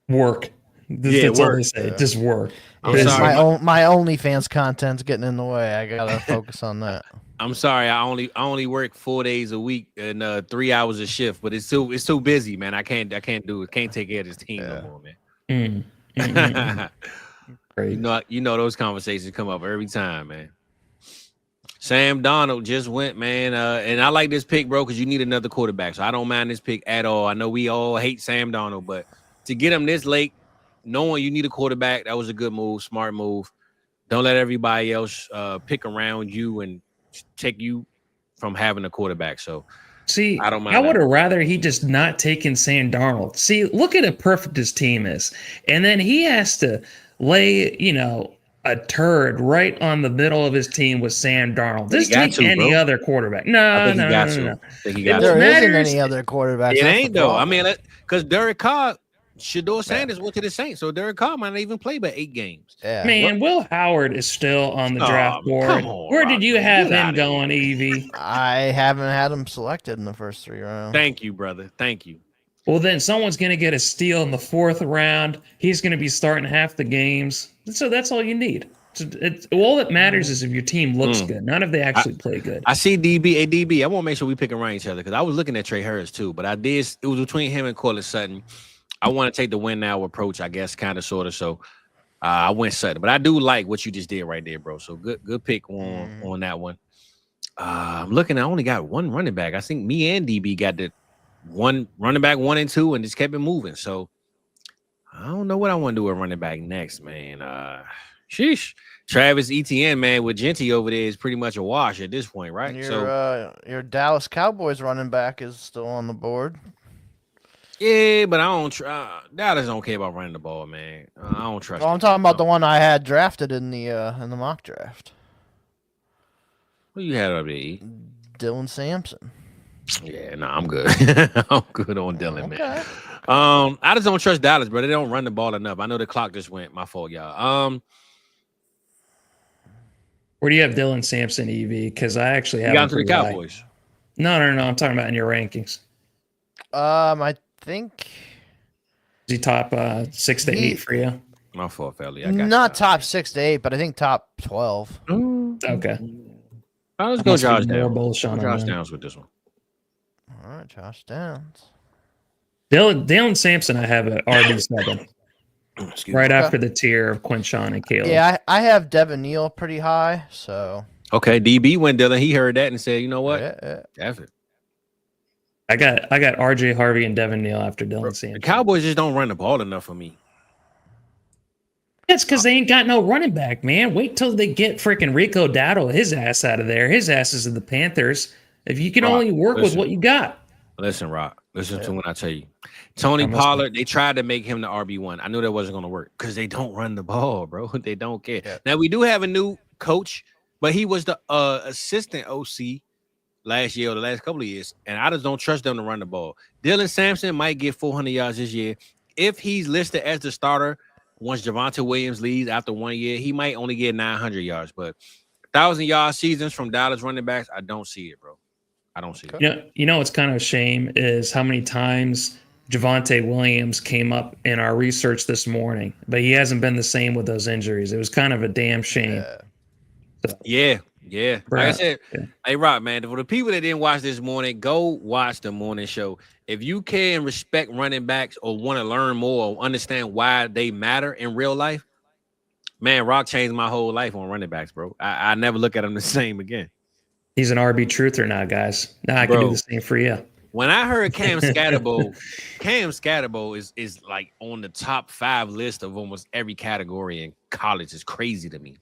Work. That's all they say. Just work. I'm sorry. My OnlyFans content's getting in the way. I gotta focus on that. I'm sorry. I only work 4 days a week and 3 hours a shift, but it's too busy, man. I can't do it. Can't take care of this team no more, man. Great. You know those conversations come up every time, man. Sam Darnold just went, man, and I like this pick, bro, because you need another quarterback. So I don't mind this pick at all. I know we all hate Sam Darnold, but to get him this late, knowing you need a quarterback, that was a good move, smart move. Don't let everybody else pick around you and take you from having a quarterback. So, see, I don't mind. I would have rather he just not taken Sam Darnold. See, look at how perfect his team is, and then he has to lay, a turd right on the middle of his team with Sam Darnold. This take any other quarterback. No. There isn't any other quarterback. It ain't though. I mean, because Derek Carr. Shedeur Sanders went to the Saints, so Derek Carr might not even play but 8 games. Yeah. Man, Will Howard is still on the draft board. Where did you have him going, Evie? I haven't had him selected in the first 3 rounds. Thank you, brother. Thank you. Well, then someone's going to get a steal in the 4th round. He's going to be starting half the games. So that's all you need. All that matters is if your team looks good, not if they actually play good. I see DB. I want to make sure we pick around each other because I was looking at Trey Harris too, but it was between him and Cortland Sutton. I want to take the win now approach, I guess, kind of, sort of. So I went Sutton, but I do like what you just did right there, bro. So good pick on that one. I'm looking. I only got 1 running back. I think me and DB got the 1 running back 1 and 2, and just kept it moving. So I don't know what I want to do with running back next, man. Sheesh. Travis Etienne, man, with Genty over there is pretty much a wash at this point, right? Your Dallas Cowboys running back is still on the board. Yeah, but I don't Dallas don't care about running the ball, man. I don't trust. Well, I'm talking about the one I had drafted in the mock draft. Who you had up there? Dylan Sampson. Yeah, no, I'm good. I'm good on Dylan, Okay. man. I just don't trust Dallas, bro. They don't run the ball enough. I know the clock just went. My fault, y'all. Where do you have Dylan Sampson, EV? Because I actually have got him him to the pretty high. Cowboys. No. I'm talking about in your rankings. I think Is he top 6 to 8 for you? My fault, Felly. not top 6 to 8, but I think top 12. Okay. Let's go Josh more Downs. bullish on Josh him. Downs with this one. All right, Josh Downs. Dylan Sampson, I have at RB7. Right after the tier of Quinshon and Caleb. Yeah, I have Devin Neal pretty high, so. Okay, DB went Dylan. He heard that and said, you know what? Yeah. F it. I got RJ Harvey and Devin Neal after Dylan Sampson. The Cowboys just don't run the ball enough for me. That's because they ain't got no running back, man. Wait till they get freaking Rico Dowdle, his ass out of there. His ass is in the Panthers. If you can only work with what you got. Listen, Rock. Listen to what I tell you. Tony Pollard, they tried to make him the RB1. I knew that wasn't going to work because they don't run the ball, bro. They don't care. Yeah. Now, we do have a new coach, but he was the assistant OC last year or the last couple of years, and I just don't trust them to run the ball. Dylan Sampson might get 400 yards this year. If he's listed as the starter once Javonte Williams leaves after 1 year, he might only get 900 yards. But 1,000-yard seasons from Dallas running backs, I don't see it, bro. I don't see it. You know what's kind of a shame is how many times Javonte Williams came up in our research this morning, but he hasn't been the same with those injuries. It was kind of a damn shame. Yeah. Like I said, hey, Rob, man, for the people that didn't watch this morning, go watch the morning show. If you care and respect running backs or want to learn more or understand why they matter in real life, man, Rock changed my whole life on running backs, bro. I never look at them the same again. He's an RB truther now, guys. Now I can do the same for you. When I heard Cam Scatterbo, is like on the top 5 list of almost every category in college. It's crazy to me.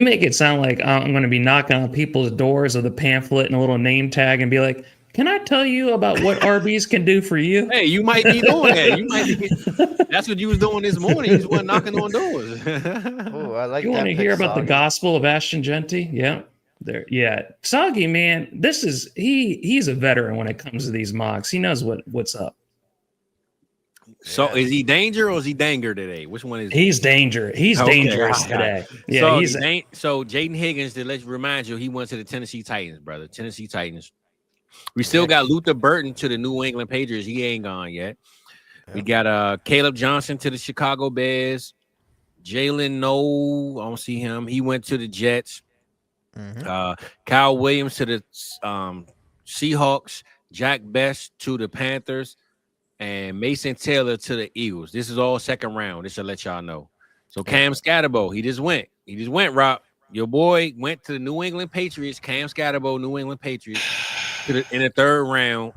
You make it sound like I'm going to be knocking on people's doors with a pamphlet and a little name tag and be like, can I tell you about what RBs can do for you? Hey, you might be doing that. That's what you was doing this morning. You just went knocking on doors. Oh, I like you want to hear about the gospel of Ashton Genty? Yeah. There, yeah, Soggy, man, he's a veteran when it comes to these mocks. He knows what's up. So is he danger or is he danger today? Which one is he? He's danger. He's dangerous today. Yeah, so Jaden Higgins, to let you remind you, he went to the Tennessee Titans, brother. Tennessee Titans. We still got Luther Burton to the New England Patriots. He ain't gone yet. We got Caleb Johnson to the Chicago Bears. Jalen Noel, I don't see him. He went to the Jets. Kyle Williams to the Seahawks, Jack Best to the Panthers, and Mason Taylor to the Eagles. This is all second round. This should let y'all know. So Cam Scatterbo, he just went, Rob. Your boy went to the New England Patriots. Cam Scatterbo, New England Patriots, in the third round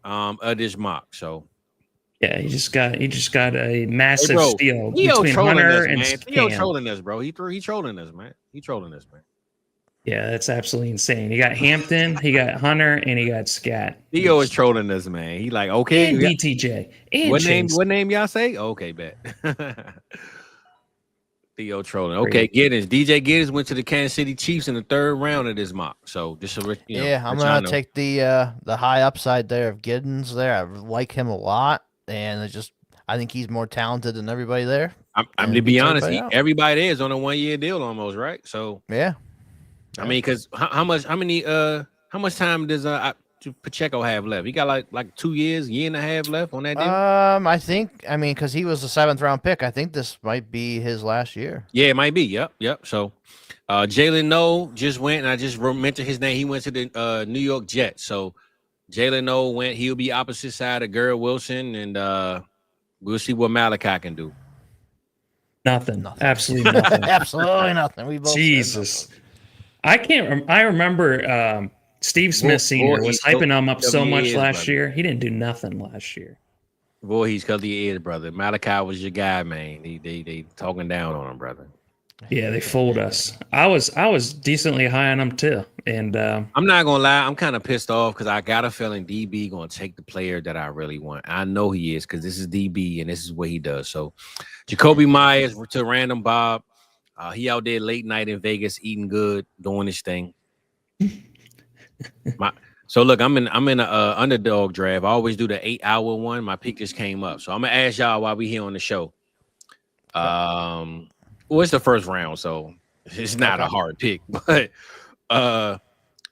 of this mock. So yeah, he just got a massive steal between Hunter and Cam. Theo trolling us, bro. He trolling us, man. He trolling us, man. Yeah, that's absolutely insane. He got Hampton, he got Hunter, and he got Scat. Theo is trolling us, man. He like, okay. And DTJ. And what name y'all say? Okay, bet. Theo trolling. Okay, Giddens. DJ Giddens went to the Kansas City Chiefs in the third round of this mock. So just I'm gonna take the high upside there of Giddens there. I like him a lot, and I think he's more talented than everybody there. I'm to be honest, everybody there is on a 1-year deal almost, right? So yeah. I mean, because how much time does Pacheco have left? He got like 2 years, year and a half left on that deal. Because he was a 7th round pick. I think this might be his last year. Yeah, it might be. Yep. So, Jalen Noel just went, and I just mentioned his name. He went to the New York Jets. So, Jalen Noel went. He'll be opposite side of Garrett Wilson, and we'll see what Malachi can do. Nothing. Absolutely nothing. Absolutely nothing. We both Jesus. I remember Steve Smith Sr. was hyping him up so much last year. He didn't do nothing last year. Boy, he's because he is, brother. Malachi was your guy, man. They talking down on him, brother. Yeah, they fooled us. I was decently high on him too. And I'm not gonna lie, I'm kind of pissed off because I got a feeling DB gonna take the player that I really want. I know he is because this is DB and this is what he does. So Jacoby Myers to Random Bob. He out there late night in Vegas eating good, doing his thing. So look, I'm in a underdog draft. I always do the 8-hour one. My pick just came up, so I'm gonna ask y'all while we here on the show. Well, it's the first round, so it's not a hard pick. But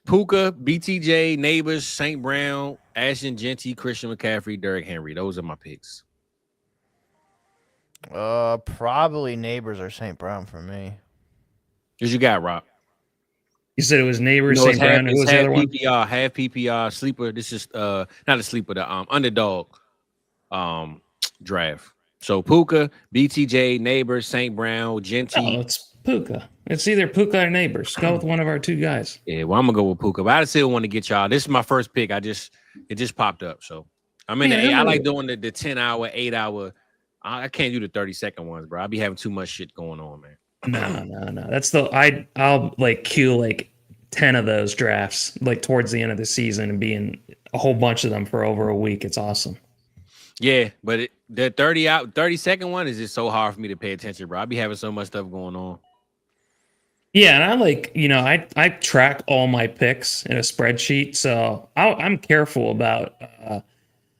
Puka, BTJ, Neighbors, St. Brown, Ashton Genty, Christian McCaffrey, Derrick Henry. Those are my picks. Probably Neighbors or St. Brown for me. Who's you got, Rob? You said it was Neighbors, St. Brown. Who was the other one? Half PPR, sleeper. This is not a sleeper, the underdog draft. So Puka, BTJ, Neighbors, St. Brown, Genty. Oh, it's Puka. It's either Puka or Neighbors. Go with one of our two guys. Yeah, well, I'm gonna go with Puka, but I still want to get y'all. This is my first pick. It just popped up. So I'm in the 8. I like doing the 10-hour, 8-hour. I can't do the 30-second ones, bro. I be having too much shit going on, man. No. That's I'll like queue like 10 of those drafts like towards the end of the season and be in a whole bunch of them for over a week. It's awesome. Yeah, but the 30-second one is just so hard for me to pay attention, bro. I be having so much stuff going on. Yeah, and I like, I track all my picks in a spreadsheet, so I'm careful about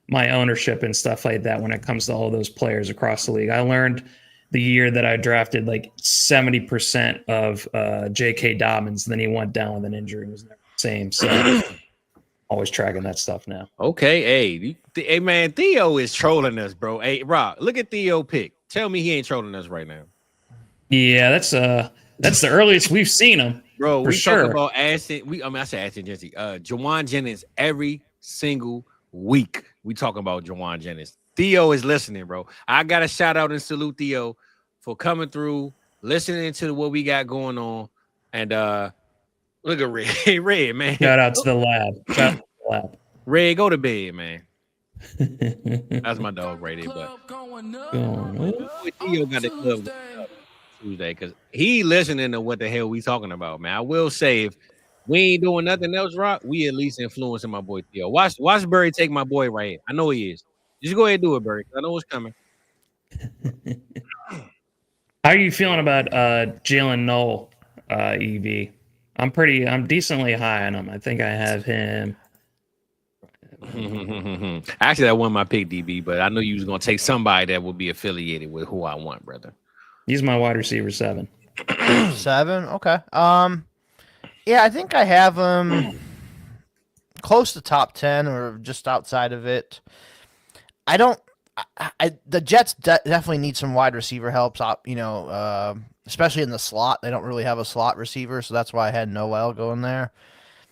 my ownership and stuff like that when it comes to all those players across the league. I learned the year that I drafted like 70% of J.K. Dobbins, then he went down with an injury and was never the same. So always tracking that stuff now. Okay, hey man, Theo is trolling us, bro. Hey, Rob, look at Theo pick. Tell me he ain't trolling us right now. Yeah, that's the earliest we've seen him, bro. We sure. talk about Ashton. I said Ashton Genty. Jawan Jennings every single week. We talking about Jawan Jennings. Theo is listening, bro. I got to shout out and salute Theo for coming through, listening to what we got going on. And look at Red. Hey, Red, man. Shout out to the lab. Red, go to bed, man. That's my dog right there. But Theo got the club Tuesday because he listening to what the hell we talking about, man. I will say if we ain't doing nothing else, Rock, we at least influencing my boy Theo. Watch Burry take my boy right here. I know he is. Just go ahead and do it, Burry. I know what's coming. How are you feeling about Jalen Noel, EV? I'm decently high on him. I think I have him. Actually, that wasn't my pick, DB, but I know you was gonna take somebody that will be affiliated with who I want, brother. He's my wide receiver 7. 7, okay. Yeah, I think I have him close to top 10 or just outside of it. The Jets definitely need some wide receiver help, especially in the slot. They don't really have a slot receiver, so that's why I had Noel going there.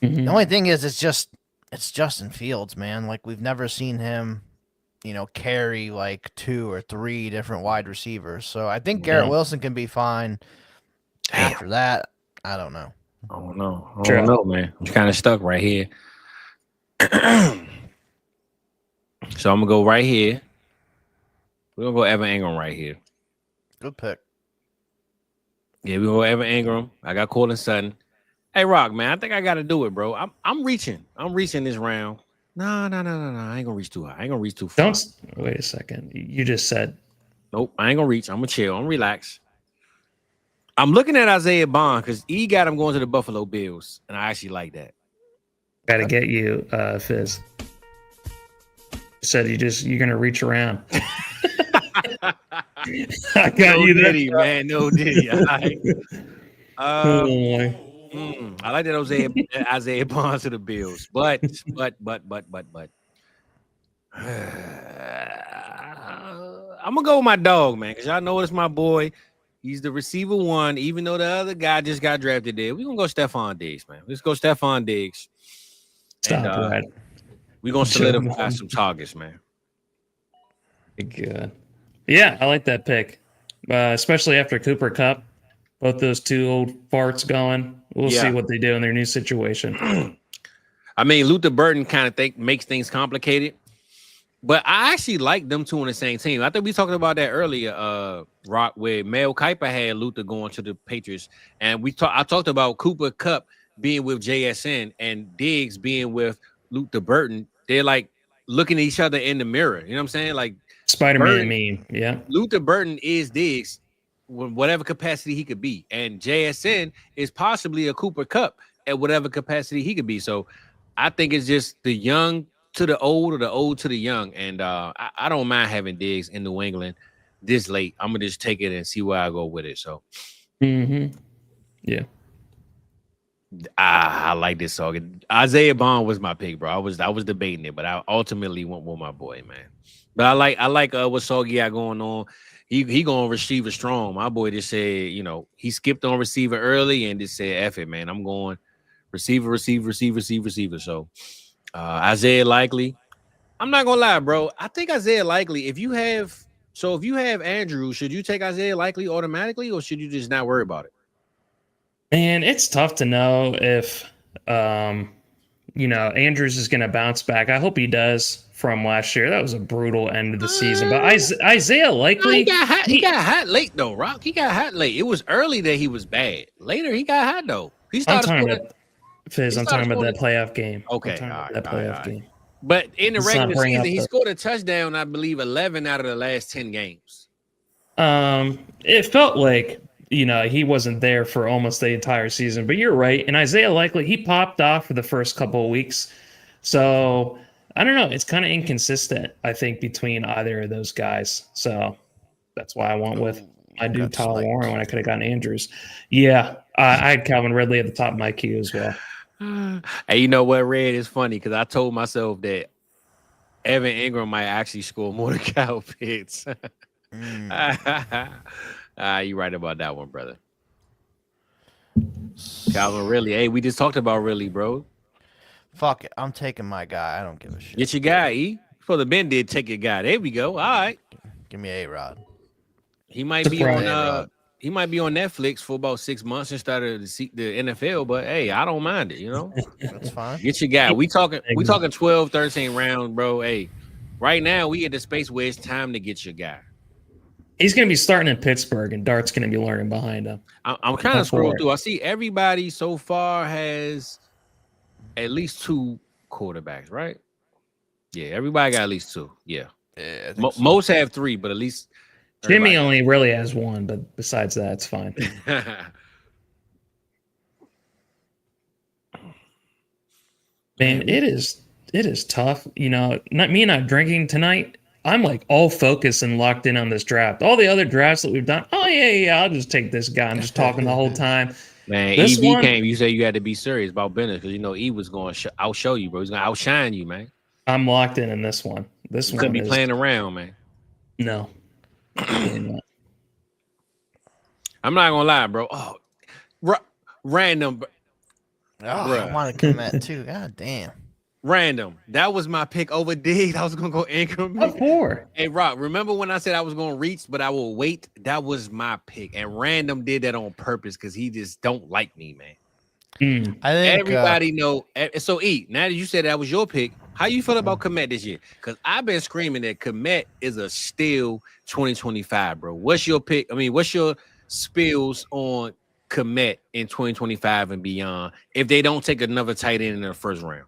Mm-hmm. The only thing is it's Justin Fields, man. Like, we've never seen him, carry like 2 or 3 different wide receivers. So I think Garrett Wilson can be fine. Damn. After that, I don't know. I don't know, man. I'm kind of stuck right here. So I'm gonna go right here. We're gonna go Evan Ingram right here. Good pick. Yeah, we go Evan Ingram. I got Cortland Sutton. Hey, Rock, man, I think I gotta do it, bro. I'm reaching. I'm reaching this round. No. I ain't gonna reach too high. I ain't gonna reach too far. Don't wait a second. You just said. Nope, I ain't gonna reach. I'm gonna chill. I'm relax. I'm looking at Isaiah Bond because he got him going to the Buffalo Bills, and I actually like that. Gotta get you, Fizz. Said you're gonna reach around. I got you there, Diddy, man. No Diddy. Right. I like that Isaiah Bond to the Bills, but I'm gonna go with my dog, man, because y'all know it's my boy. He's the receiver 1, even though the other guy just got drafted there. We're gonna go Stephon Diggs, man. Let's go Stephon Diggs. Stop right. We're gonna solidify some targets, man. Good. Yeah, I like that pick. Especially after Cooper Kupp. Both those 2 old farts going. We'll see what they do in their new situation. I mean, Luther Burton kind of makes things complicated. But I actually like them 2 on the same team. I think we talked about that earlier, Rock, where Mel Kiper had Luther going to the Patriots. And I talked about Cooper Kupp being with JSN and Diggs being with Luther Burton. They're like looking at each other in the mirror. You know what I'm saying? Like Spider-Man meme. Yeah. Luther Burton is Diggs, whatever capacity he could be. And JSN is possibly a Cooper Kupp at whatever capacity he could be. So I think it's just the young to the old or the old to the young. And I don't mind having Diggs in New England this late. I'm gonna just take it and see where I go with it. So yeah. I like this song. Isaiah Bond was my pick, bro. I was debating it, but I ultimately went with my boy, man. But I like what Soggy got going on. He going receiver strong. My boy just said, you know, he skipped on receiver early and just said, F it, man. I'm going receiver. So Isaiah Likely. I'm not gonna lie, bro. I think Isaiah Likely, if you have Andrew, should you take Isaiah Likely automatically, or should you just not worry about it? Man, it's tough to know if Andrews is gonna bounce back. I hope he does from last year. That was a brutal end of the season. But Isaiah Likely, he got hot late though, Rock. He got hot late. It was early that he was bad. Later he got hot though. I'm talking about that playoff game. Okay, that playoff game. But in the regular season, he scored a touchdown, I believe, 11 out of the last 10 games. It felt like, he wasn't there for almost the entire season. But you're right. And Isaiah Likely, he popped off for the first couple of weeks. So, I don't know. It's kind of inconsistent, I think, between either of those guys. So, that's why I went with my dude, Tyler Warren, when I could have gotten Andrews. Yeah, I had Calvin Ridley at the top of my queue as well. Hey, you know what, Red? Is funny because I told myself that Evan Ingram might actually score more than Kyle Pitts. You right about that one, brother. Calvin Ridley. Hey, we just talked about Ridley, bro. Fuck it. I'm taking my guy. I don't give a shit. Get your guy, E. For the Ben did take your guy. There we go. All right. Give me A-Rod. He might be on he might be on Netflix for about 6 months instead of the NFL, but hey, I don't mind it, That's fine. Get your guy. We talking 12, 13 rounds, bro. Hey, right now we at the space where it's time to get your guy. He's going to be starting in Pittsburgh, and Dart's going to be learning behind him. I'm kind of scrolling through. I see everybody so far has at least 2 quarterbacks, right? Yeah, everybody got at least 2. Yeah. Most have 3, but at least Jimmy only really has 1, but besides that, it's fine. Man, it is tough. Not drinking tonight. I'm like all focused and locked in on this draft. All the other drafts that we've done, I'll just take this guy. I'm just talking the whole time. Man, EV came. You say you had to be serious about business because E was going to outshow you, bro. He's going to outshine you, man. I'm locked in this one. This one's going to be playing around, man. No. I'm not gonna lie, bro. Oh, random. I want to commit too. God damn. Random. That was my pick over Diggs. I was gonna go Ingram. What for? Hey, Rock. Remember when I said I was gonna reach, but I will wait? That was my pick, and Random did that on purpose because he just don't like me, man. I think everybody know. So, E. Now that you said that was your pick, how you feel about Komet this year? Because I've been screaming that Komet is a steal 2025, bro. What's your pick? I mean, what's your spills on Komet in 2025 and beyond if they don't take another tight end in the first round?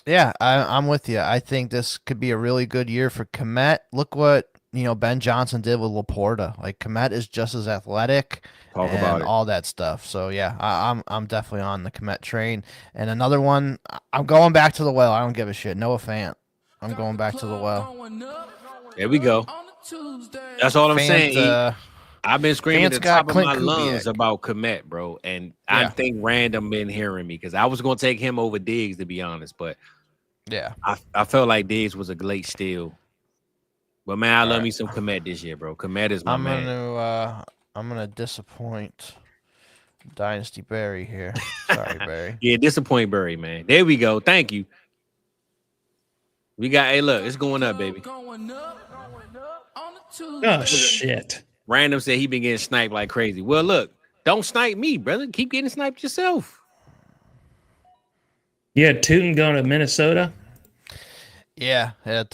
Yeah, I'm with you. I think this could be a really good year for Komet. Look what Ben Johnson did with Laporta. Like Komet is just as athletic. Talk about it. All that stuff. So yeah, I'm definitely on the Komet train. And another one, I'm going back to the well. I don't give a shit. Noah Fant. I'm going back to the well. There we go. That's all I'm saying. I've been screaming at the top of my lungs about Komet, bro. And I think Random been hearing me because I was going to take him over Diggs, to be honest. But yeah, I felt like Diggs was a late steal. But man, I love me some Komet this year, bro. Komet is my man. I'm gonna disappoint Dynasty Barry here. Sorry, Barry. Yeah, disappoint Barry, man. There we go. Thank you. We got. Hey, look, it's going up, baby. Oh shit! Random said he been getting sniped like crazy. Well, look, don't snipe me, brother. Keep getting sniped yourself. Yeah, Tootin going to Minnesota. Yeah, at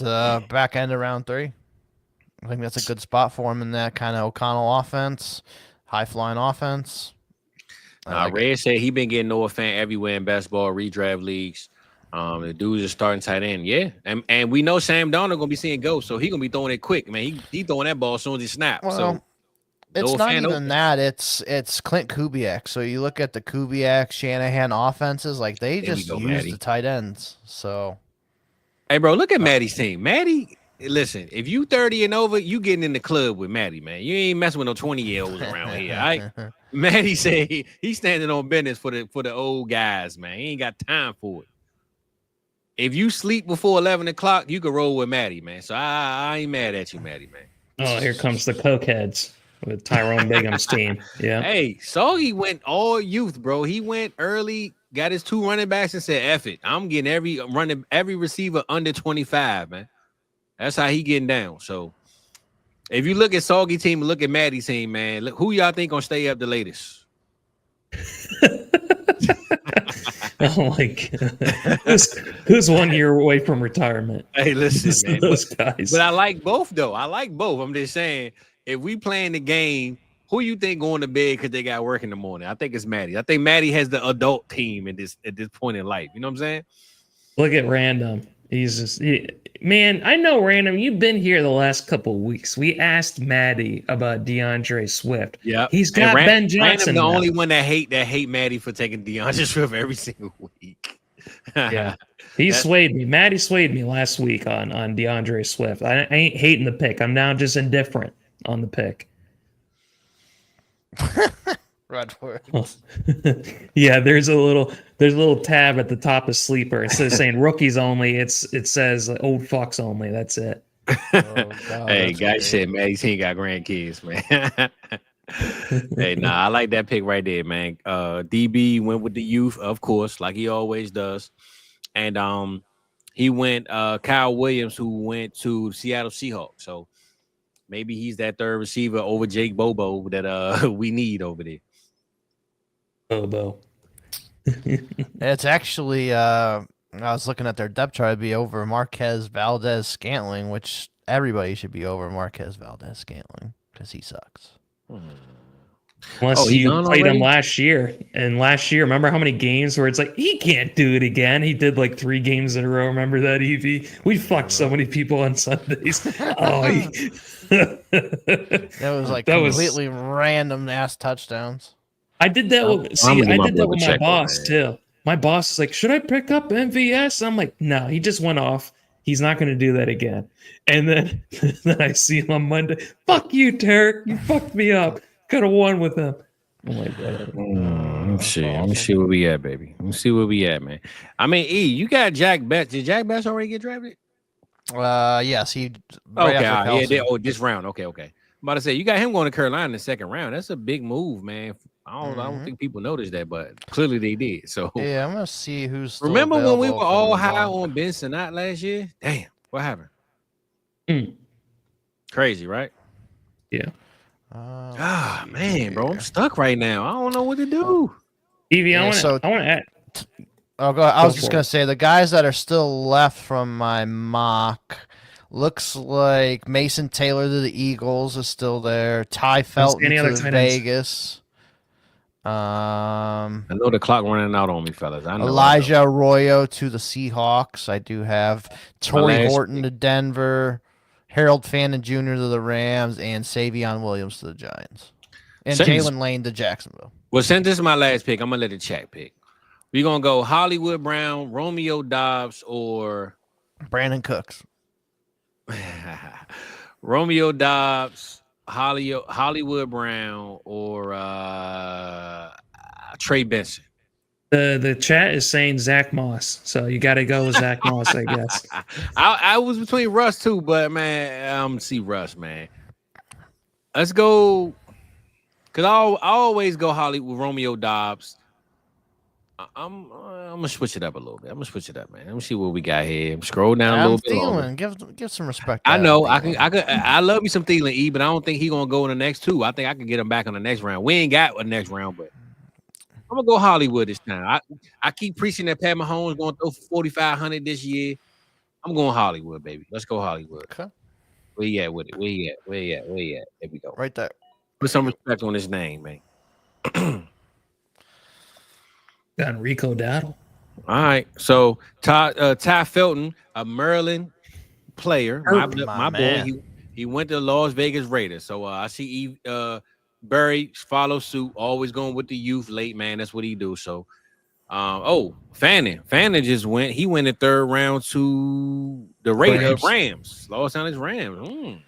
back end of round 3. I think that's a good spot for him in that kind of O'Connell offense, high-flying offense. Red said he been getting Noah Fant everywhere in BestBall redraft leagues. The dudes are starting tight end, yeah. And we know Sam Darnold gonna be seeing ghosts, so he gonna be throwing it quick, man. He throwing that ball as soon as he snaps. Well, so It's not even that. It's Clint Kubiak. So you look at the Kubiak, Shanahan offenses, like they just use the tight ends. So, hey, bro, look at Maddie's team. Maddie, listen, if you 30 and over, you getting in the club with Maddie, man. You ain't messing with no 20-year-olds around here. All right? Maddie said he's standing on business for the old guys, man. He ain't got time for it. If you sleep before 11 o'clock, you can roll with Maddie, man. So I ain't mad at you, Maddie, man. Oh, here comes the cokeheads with Tyrone Bigham's team. Yeah. Hey, Soggy went all youth, bro. He went early, got his 2 running backs and said, F it. I'm getting every receiver under 25, man. That's how he getting down. So if you look at Soggy team and look at Maddie's team, man, look, who y'all think gonna stay up the latest? Oh my god. Who's 1 year away from retirement? Hey, listen, man. Those guys. But I like both, though. I like both. I'm just saying, if we playing the game, who you think going to bed because they got work in the morning? I think it's Maddie. I think Maddie has the adult team at this point in life. You know what I'm saying? Look at Random. He's just man. I know Random. You've been here the last couple of weeks. We asked Maddie about DeAndre Swift. Yeah, he's got Ben Johnson. Random, the only one that hate Maddie for taking DeAndre Swift every single week. Yeah, he swayed me. Maddie swayed me last week on DeAndre Swift. I ain't hating the pick. I'm now just indifferent on the pick. Redford. Yeah, there's a little tab at the top of Sleeper. Instead of saying rookies only, it says old fucks only. That's it. Oh, God, hey, guys said Maddie's team got grandkids, man. Hey, nah, I like that pick right there, man. DB went with the youth, of course, like he always does. And he went Kyle Williams, who went to Seattle Seahawks. So maybe he's that third receiver over Jake Bobo that we need over there. Bobo. It's actually I was looking at their depth chart, it'd be over Marquez Valdez Scantling, which everybody should be over Marquez Valdez Scantling because he sucks. Unless you played him last year. And last year, remember how many games where it's like, he can't do it again? He did like 3 games in a row. Remember that, Evie? We fucked so many people on Sundays. That was like completely random ass touchdowns. I did that with my boss too. My boss is like, should I pick up MVS? I'm like, no, he just went off. He's not going to do that again. And then I see him on Monday. Fuck you, Tarek. You fucked me up. Could have won with him. Oh my god. Let me see where we at, baby. Let me see where we at, man. I mean, you got Jack Betts. Did Jack Betts already get drafted? Yes, he. This round. Okay. I'm about to say you got him going to Carolina in the second round. That's a big move, man. I don't think people noticed that, but clearly they did. So yeah, I'm gonna see who's. Remember when we were all high on Ben Sinnott last year? Damn, what happened? Crazy, right? Yeah. Man, bro, I'm stuck right now. I don't know what to do. Evie, I want to add. Oh, go ahead. I was just gonna say the guys that are still left from my mock. Looks like Mason Taylor to the Eagles is still there. Ty Felton to Vegas. I know the clock running out on me, fellas. I know. Elijah Arroyo to the Seahawks. I do have Torrey Horton to Denver. Harold Fannin Jr. to the Rams, and Savion Williams to the Giants. And Jalen Lane to Jacksonville. Well, since this is my last pick, I'm going to let the chat pick. We're going to go Hollywood Brown, Romeo Dobbs, or... Brandon Cooks. Romeo Dobbs, Hollywood Brown, or Trey Benson. The chat is saying Zach Moss, so you got to go with Zach Moss, I guess. I was between Russ too, but man, I'm gonna see Russ, man. Let's go, cause I always go Hollywood Romeo Dobbs. I'm gonna switch it up a little bit. I'm gonna switch it up, man. Let me see what we got here. Scroll down a little bit. Thielen, give some respect. I know I love me some Thielen, E, but I don't think he's gonna go in the next 2. I think I can get him back in the next round. We ain't got a next round, but I'm gonna go Hollywood this time. I keep preaching that Pat Mahomes going to throw for 4,500 this year. I'm going Hollywood, baby. Let's go Hollywood. Okay. Where you at with it? Where you at? There we go. Right there. Put some respect on his name, man. Got Rico Dowdle. All right. So Ty Felton, a Maryland player, my boy. He went to Las Vegas Raiders. So I see Barry follow suit, always going with the youth late, man. That's what he do. So, Fannin just went. He went in third round to the Rams. Los Angeles Rams. All right.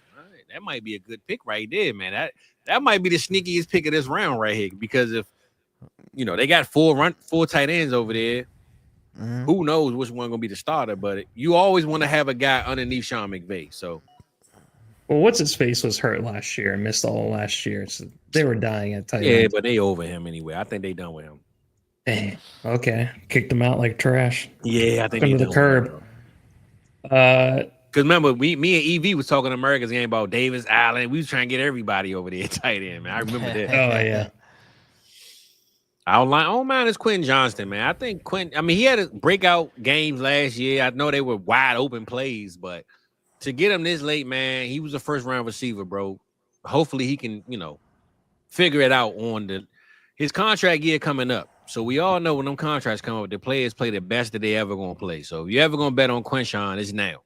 That might be a good pick right there, man. That might be the sneakiest pick of this round right here, because if they got four tight ends over there. Mm-hmm. Who knows which one gonna be the starter? But you always want to have a guy underneath Sean McVay. So, well, what's his face was hurt last year and missed all last year. So they were dying at tight end. Yeah, but they over him anyway. I think they done with him. Dang. Okay, kicked him out like trash. Yeah, I think under the curb. Because remember, me and EV was talking America's game about Davis Allen. We was trying to get everybody over there tight end, man. I remember that. Oh yeah. I don't mind is Quentin Johnston, man. I think Quentin. I mean, he had a breakout games last year. I know they were wide open plays, but to get him this late, man, he was a first round receiver, bro. Hopefully, he can, figure it out on his contract year coming up. So we all know when them contracts come up, the players play the best that they ever gonna play. So if you're ever gonna bet on Quinshawn, it's now.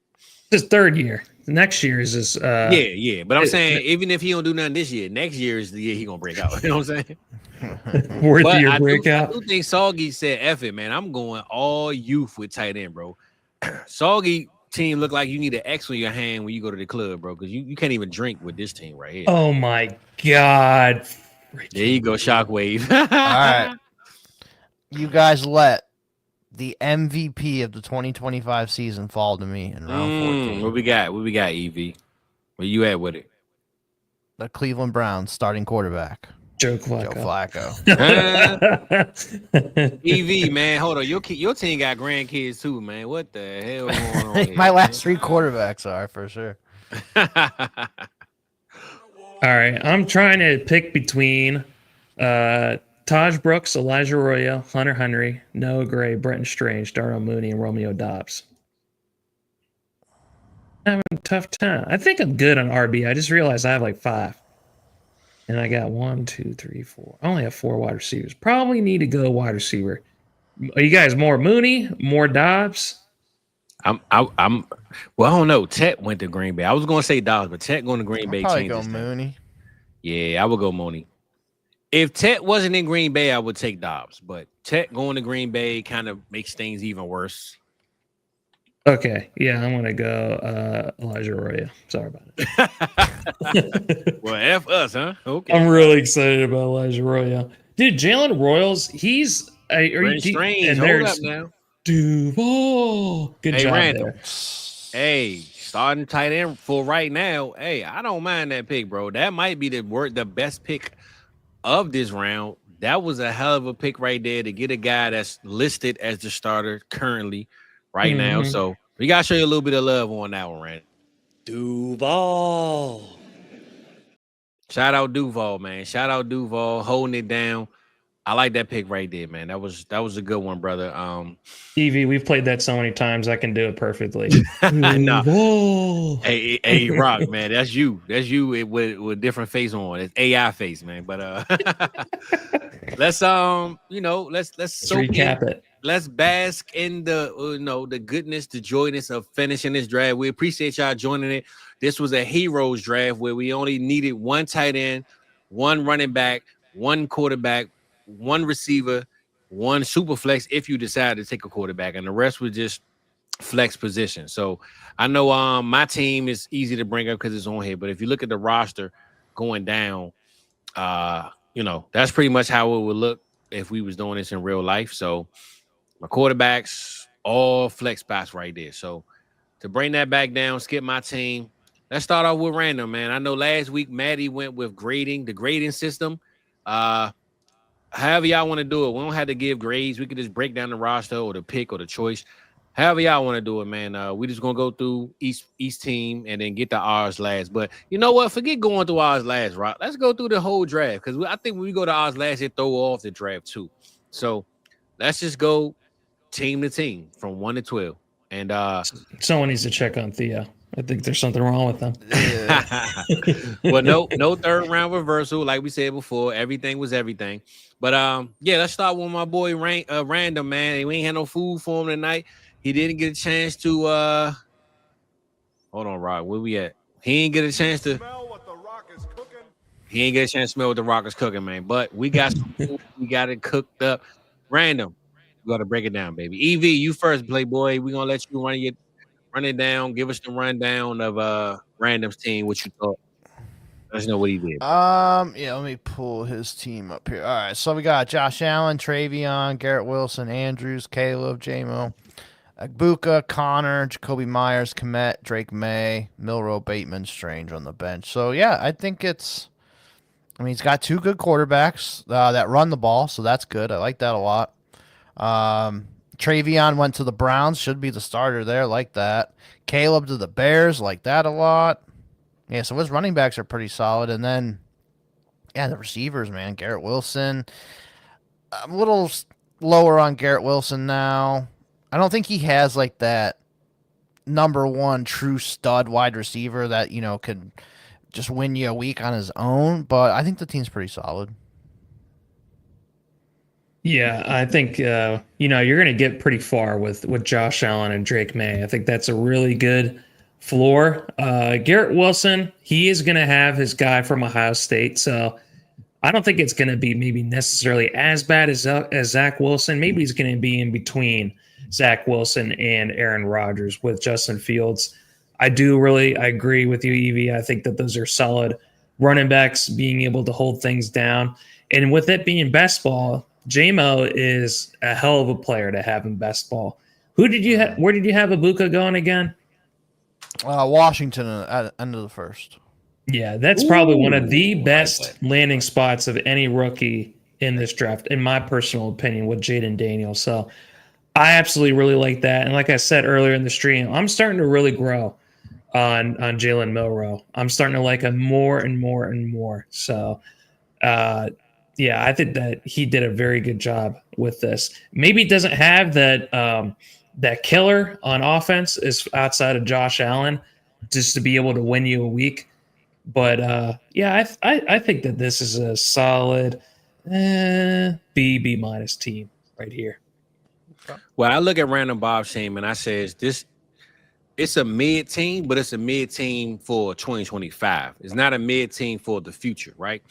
His third year. Next year is his. Yeah. But I'm saying, even if he don't do nothing this year, next year is the year he gonna break out. You know what I'm saying? Worth your breakout. I do think Soggy said, "F it, man. I'm going all youth with tight end, bro." Soggy team look like you need an X on your hand when you go to the club, bro, because you can't even drink with this team right here. Oh my God! There you go, Shockwave. All right, you guys let the MVP of the 2025 season fall to me in round 14. What we got, EV? Where you at with it? The Cleveland Browns starting quarterback. Joe Flacco. EV, man, hold on. Your team got grandkids too, man. What the hell going on here? My last three quarterbacks are for sure. All right, I'm trying to pick between Taj Brooks, Elijah Arroyo, Hunter Henry, Noah Gray, Brenton Strange, Darnell Mooney, and Romeo Dobbs. I'm having a tough time. I think I'm good on RB. I just realized I have like 5. And I got 1, 2, 3, 4. I only have 4 wide receivers. Probably need to go wide receiver. Are you guys more Mooney, more Dobbs? Well, I don't know. Tet went to Green Bay. I was gonna say Dobbs, but Tet going to Green Bay. Probably go Mooney. Yeah, I would go Mooney. If Tet wasn't in Green Bay, I would take Dobbs. But Tet going to Green Bay kind of makes things even worse. Okay, yeah, I'm gonna go Elijah Arroyo. Sorry about it. Well, F us, huh? Okay. I'm really excited about Elijah Arroyo, dude. Jalen Royals, he's strange. And hold up now, Duval. Good job Randall. there. Hey, starting tight end for right now. Hey, I don't mind that pick, bro. That might be the best pick of this round. That was a hell of a pick right there to get a guy that's listed as the starter currently. Right now, so we gotta show you a little bit of love on that one, Rand. Duval. Shout out Duval, man. Shout out Duval, holding it down. I like that pick right there, man. That was a good one, brother. Evie, we've played that so many times. I can do it perfectly. No. Hey, Rock, man. That's you. That's you with different face on. It's AI face, man. But let's recap it. Let's bask in the goodness, the joyness of finishing this draft. We appreciate y'all joining it. This was a heroes draft where we only needed 1 tight end, 1 running back, 1 quarterback, 1 receiver, 1 super flex if you decide to take a quarterback, and the rest was just flex position. So I know my team is easy to bring up because it's on here, but if you look at the roster going down, that's pretty much how it would look if we was doing this in real life. So my quarterbacks, all flex spots right there. So to bring that back down, skip my team. Let's start off with random, man. I know last week Maddie went with the grading system. However y'all want to do it. We don't have to give grades. We could just break down the roster or the pick or the choice. However y'all want to do it, man. We just gonna go through each team and then get the ours last. But you know what? Forget going through ours last, Rock. Let's go through the whole draft because I think when we go to ours last, it throw off the draft too. So let's just go team to team from 1 to 12. And someone needs to check on Theo. I think there's something wrong with them. Well, no third round reversal, like we said before. Everything was everything. But let's start with my boy Random, man. We ain't had no food for him tonight. He didn't get a chance to hold on, Rock. Where we at? He didn't get a chance to. Smell what the Rock is cooking. He ain't get a chance to smell what the Rock is cooking, man. But we got some food. We got it cooked up. Random. We got to break it down, baby. EV, you first, Playboy. We're going to let you run it down. Give us the rundown of Random's team, what you thought. Let us know what he did. Yeah, let me pull his team up here. All right, so we got Josh Allen, Travion, Garrett Wilson, Andrews, Caleb, J-Mo, Agbuka, Connor, Jacoby Myers, Komet, Drake May, Milroe, Bateman, Strange on the bench. So, yeah, I think he's got two good quarterbacks that run the ball, so that's good. I like that a lot. Travion went to the Browns, should be the starter there, like that. Caleb to the Bears, like that a lot. Yeah, so his running backs are pretty solid. And then, yeah, the receivers, man, Garrett Wilson. I'm a little lower on Garrett Wilson now. I don't think he has like that number one true stud wide receiver that, could just win you a week on his own. But I think the team's pretty solid. Yeah, I think you're going to get pretty far with Josh Allen and Drake May. I think that's a really good floor. Garrett Wilson, he is going to have his guy from Ohio State, so I don't think it's going to be maybe necessarily as bad as Zach Wilson. Maybe he's going to be in between Zach Wilson and Aaron Rodgers with Justin Fields. I agree with you, Evie. I think that those are solid running backs being able to hold things down. And with it being best ball, J-Mo is a hell of a player to have in best ball. Where did you have Agbuka going again? Washington at the end of the first. Yeah, that's probably one of the best landing spots of any rookie in this draft, in my personal opinion, with Jaden Daniels. So I absolutely really like that. And like I said earlier in the stream, I'm starting to really grow on Jalen Milroe. I'm starting to like him more and more and more. So, I think that he did a very good job with this. Maybe it doesn't have that killer on offense is outside of Josh Allen, just to be able to win you a week. But I think that this is a solid B minus team right here. Well, I look at Random Bob's team and I says it's a mid team, but it's a mid team for 2025. It's not a mid team for the future, right?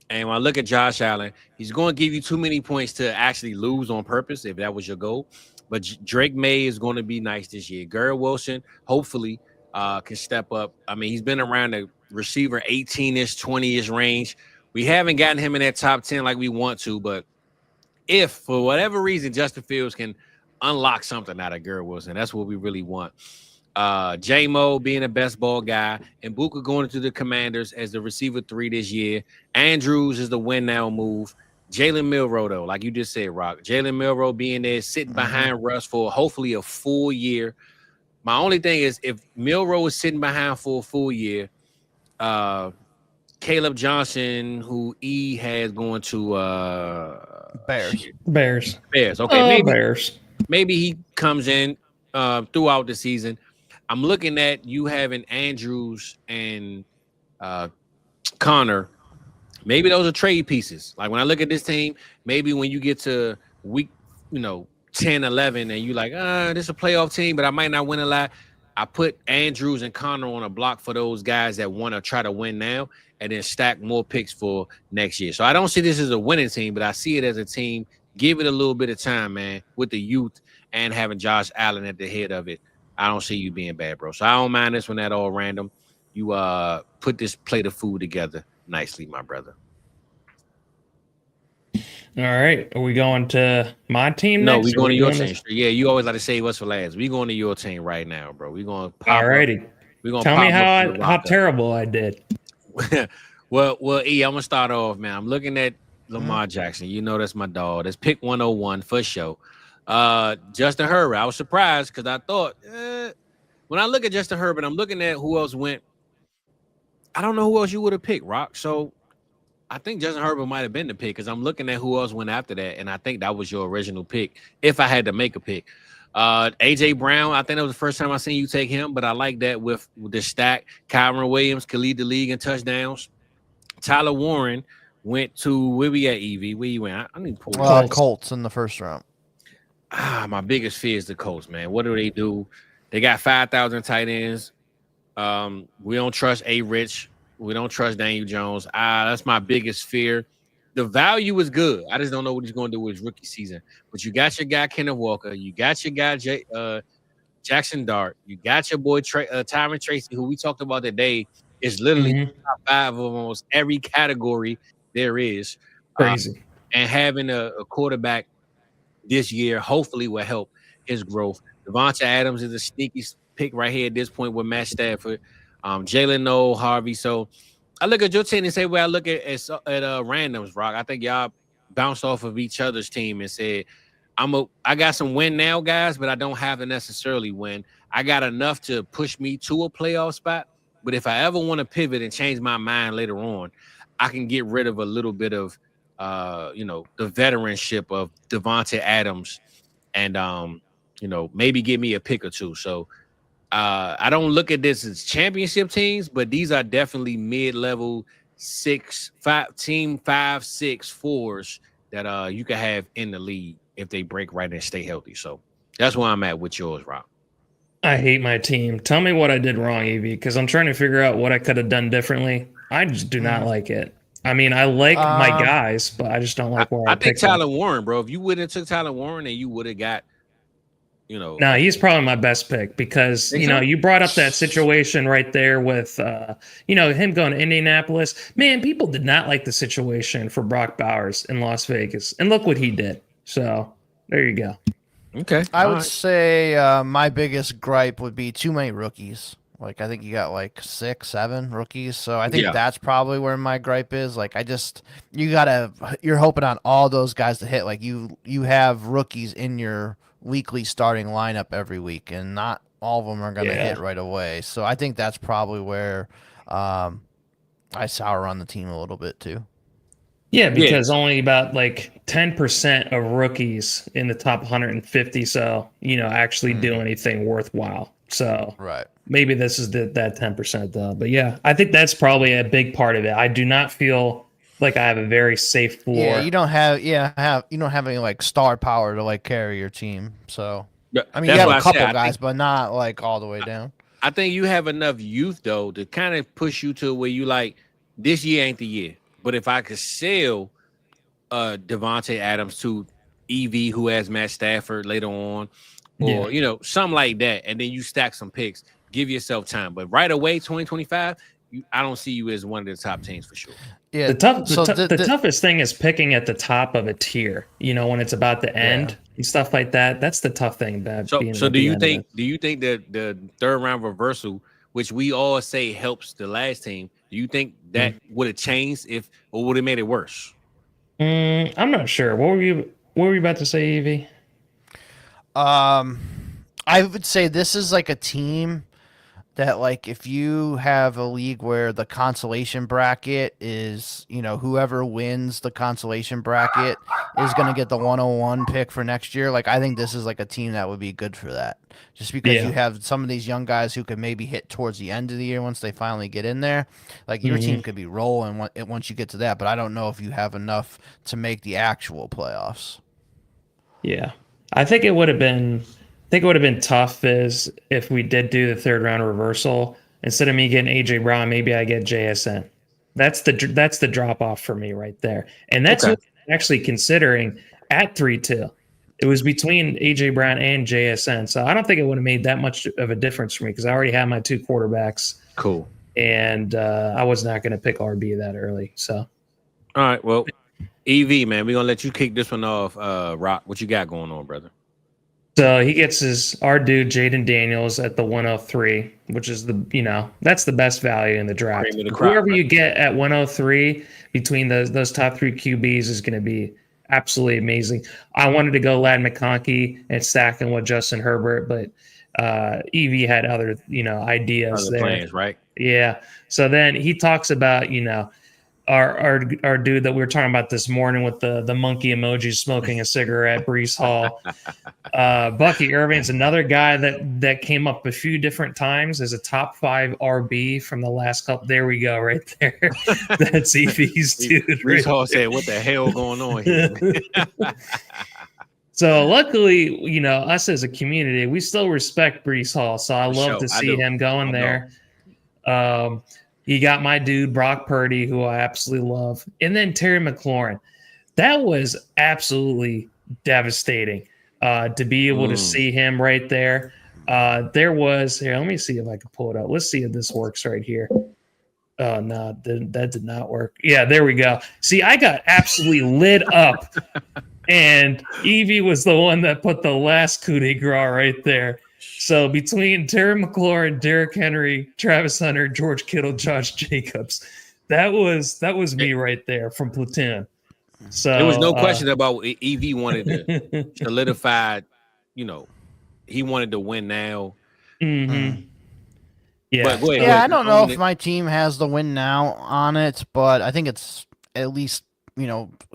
And when I look at Josh Allen, he's going to give you too many points to actually lose on purpose if that was your goal. But Drake May is going to be nice this year. Garrett Wilson, hopefully, can step up. I mean, he's been around the receiver 18-ish, 20-ish range. We haven't gotten him in that top 10 like we want to, but if for whatever reason Justin Fields can unlock something out of Garrett Wilson, that's what we really want. J-Mo being a best ball guy, and Buka going into the Commanders as the receiver 3 this year. Andrews is the win now move. Jalen Milroe, though, like you just said, Rock. Jalen Milroe being there, sitting behind Russ for hopefully a full year. My only thing is if Milroe is sitting behind for a full year, Caleb Johnson, who E has going to Bears. Okay, Bears. Maybe he comes in throughout the season. I'm looking at you having Andrews and Connor. Maybe those are trade pieces. Like when I look at this team, maybe when you get to week, 10, 11, and you like, this is a playoff team, but I might not win a lot. I put Andrews and Connor on a block for those guys that want to try to win now and then stack more picks for next year. So I don't see this as a winning team, but I see it as a team. Give it a little bit of time, man, with the youth and having Josh Allen at the head of it. I don't see you being bad, bro. So I don't mind this one at all random. You put this plate of food together nicely, my brother. All right. Are we going to my team next? No, we're going to your team. Yeah, you always like to save us for last. We're going to your team right now, bro. We're going to pop. All righty. We're going to tell me how terrible I did. well, E, I'm going to start off, man. I'm looking at Lamar Jackson. You know that's my dog. That's pick 101 for sure. Justin Herbert. I was surprised because I thought when I look at Justin Herbert, I'm looking at who else went. I don't know who else you would have picked, Rock. So I think Justin Herbert might have been the pick because I'm looking at who else went after that, and I think that was your original pick if I had to make a pick. AJ Brown, I think that was the first time I seen you take him, but I like that with the stack. Kyron Williams could lead the league in touchdowns. Tyler Warren went to where we at, Evie? Where you went? I need to pull Colts in the first round. My biggest fear is the Colts, man. What do? They got 5,000 tight ends. We don't trust A. Rich. We don't trust Daniel Jones. That's my biggest fear. The value is good. I just don't know what he's going to do with his rookie season. But you got your guy Kenneth Walker. You got your guy Jackson Dart. You got your boy Tyron Tracy, who we talked about today, is literally top 5 of almost every category there is. Crazy. And having a quarterback this year hopefully will help his growth. Devontae Adams is a sneaky pick right here at this point with Matt Stafford. Jalen Noel, Harvey. So I look at your team and say, well, I look at randoms, Rock. I think y'all bounced off of each other's team and said, I got some win now, guys, but I don't have to necessarily win. I got enough to push me to a playoff spot. But if I ever want to pivot and change my mind later on, I can get rid of a little bit of the veteranship of Devontae Adams and maybe give me a pick or two. So I don't look at this as championship teams, but these are definitely mid-level 5, 6, 4s that you can have in the league if they break right and stay healthy. So that's where I'm at with yours, Rob. I hate my team. Tell me what I did wrong, Evie, because I'm trying to figure out what I could have done differently. I just do not like it. I mean, I like my guys, but I just don't like where I think Tyler Warren, bro. If you would have took Tyler Warren, then you would have got, No, he's probably my best pick because, you brought up that situation right there with, him going to Indianapolis. Man, people did not like the situation for Brock Bowers in Las Vegas. And look what he did. So there you go. Okay. I would say my biggest gripe would be too many rookies. Like, I think you got like 6, 7 rookies. So I think that's probably where my gripe is. Like, you're hoping on all those guys to hit. Like, you have rookies in your weekly starting lineup every week, and not all of them are going to hit right away. So I think that's probably where I sour on the team a little bit too. Yeah, because only about like 10% of rookies in the top 150, actually do anything worthwhile. So maybe this is that 10% though. But yeah, I think that's probably a big part of it. I do not feel like I have a very safe floor. Yeah, you don't have any like star power to like carry your team. So I mean, you have a couple guys, but not like all the way down. I think you have enough youth though to kind of push you to where you like this year ain't the year. But if I could sell Devontae Adams to EV, who has Matt Stafford later on, or something like that, and then you stack some picks, give yourself time. But right away, 2025, I don't see you as one of the top teams for sure. Yeah, the toughest thing is picking at the top of a tier. When it's about to end and stuff like that. That's the tough thing. So do you think that the third round reversal, which we all say helps the last team, do you think that would have changed or would have made it worse? I'm not sure. What were you about to say, Evie? I would say this is like a team that, like, if you have a league where the consolation bracket is, whoever wins the consolation bracket is going to get the 101 pick for next year. Like, I think this is like a team that would be good for that. Just because you have some of these young guys who could maybe hit towards the end of the year once they finally get in there. Like, your team could be rolling once you get to that, but I don't know if you have enough to make the actual playoffs. Yeah. I think it would have been tough is if we did do the third round reversal. Instead of me getting AJ Brown, maybe I get JSN. That's the drop off for me right there. And that's what I'm actually considering at 3-2. It was between AJ Brown and JSN. So I don't think it would have made that much of a difference for me because I already have my 2 quarterbacks. Cool. And I was not going to pick RB that early. So. All right. Well, EV, man, we're going to let you kick this one off. Rock, what you got going on, brother? So he gets our dude Jaden Daniels at the 103, which is that's the best value in the draft. Whoever you get at 103 between those top 3 QBs is going to be absolutely amazing. I wanted to go Ladd McConkey and stack him with Justin Herbert, but EV had other ideas there. Plans, right? Yeah. So then he talks about our dude that we were talking about this morning with the monkey emoji smoking a cigarette, Breece Hall. Bucky Irving's another guy that came up a few different times as a top 5 RB from the last couple. There we go, right there. That's EV's dude. Breece Hall said, "What the hell going on here?" So luckily, us as a community, we still respect Breece Hall. So I love to see him going there. You got my dude, Brock Purdy, who I absolutely love. And then Terry McLaurin. That was absolutely devastating to be able to see him right there. There was, here, let me see if I can pull it up. Let's see if this works right here. Oh, no, that did not work. Yeah, there we go. See, I got absolutely lit up. And Evie was the one that put the last coup de grace right there. So between Terry McLaurin, Derrick Henry, Travis Hunter, George Kittle, Josh Jacobs, that was me right there from Platoon. So there was no question about EV wanted to solidify, he wanted to win now. Mm-hmm. Yeah. But go ahead, I don't know if my team has the win now on it, but I think it's at least,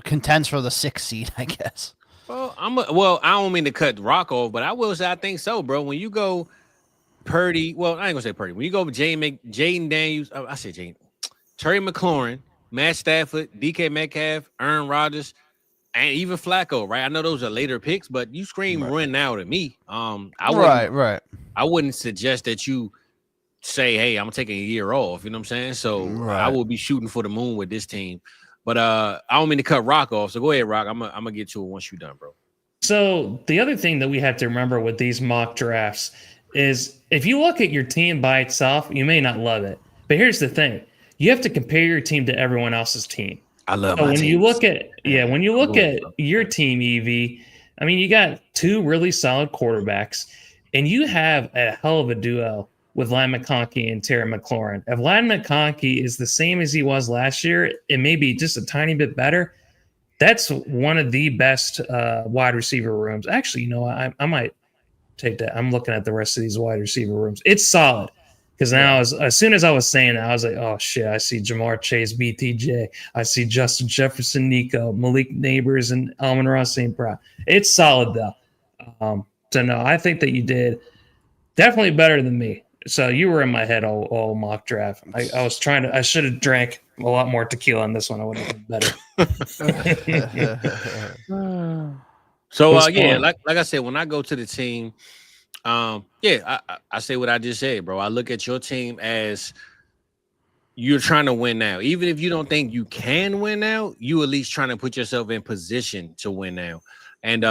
contends for the 6th seed, I guess. Well, I don't mean to cut Rock off, but I will say I think so, bro. When you go Purdy, well, I ain't gonna say Purdy. When you go Jaden Daniels, I said Jaden, Terry McLaurin, Matt Stafford, DK Metcalf, Aaron Rodgers, and even Flacco, right? I know those are later picks, but you scream run now to me. I wouldn't suggest that you say, hey, I'm taking a year off. You know what I'm saying? So I will be shooting for the moon with this team. But I don't mean to cut Rock off. So go ahead, Rock. I'm gonna get to it once you're done, bro. So the other thing that we have to remember with these mock drafts is if you look at your team by itself, you may not love it. But here's the thing. You have to compare your team to everyone else's team. I love when you look at your team, Evie, I mean, you got 2 really solid quarterbacks, and you have a hell of a duo with Ladd McConkey and Terry McLaurin. If Ladd McConkey is the same as he was last year, it may be just a tiny bit better. That's one of the best wide receiver rooms. Actually, I might take that. I'm looking at the rest of these wide receiver rooms. It's solid. Because now, as soon as I was saying that, I was like, oh, shit, I see Jamar Chase, BTJ. I see Justin Jefferson, Nico, Malik Neighbors, and Amon-Ra St. Brown. It's solid, though. So, no, I think that you did definitely better than me. So you were in my head all mock draft. I should have drank a lot more tequila on this one. I would have been better. So, like I said, when I go to the team, I say what I just said, bro. I look at your team as you're trying to win now. Even if you don't think you can win now, you at least trying to put yourself in position to win now. And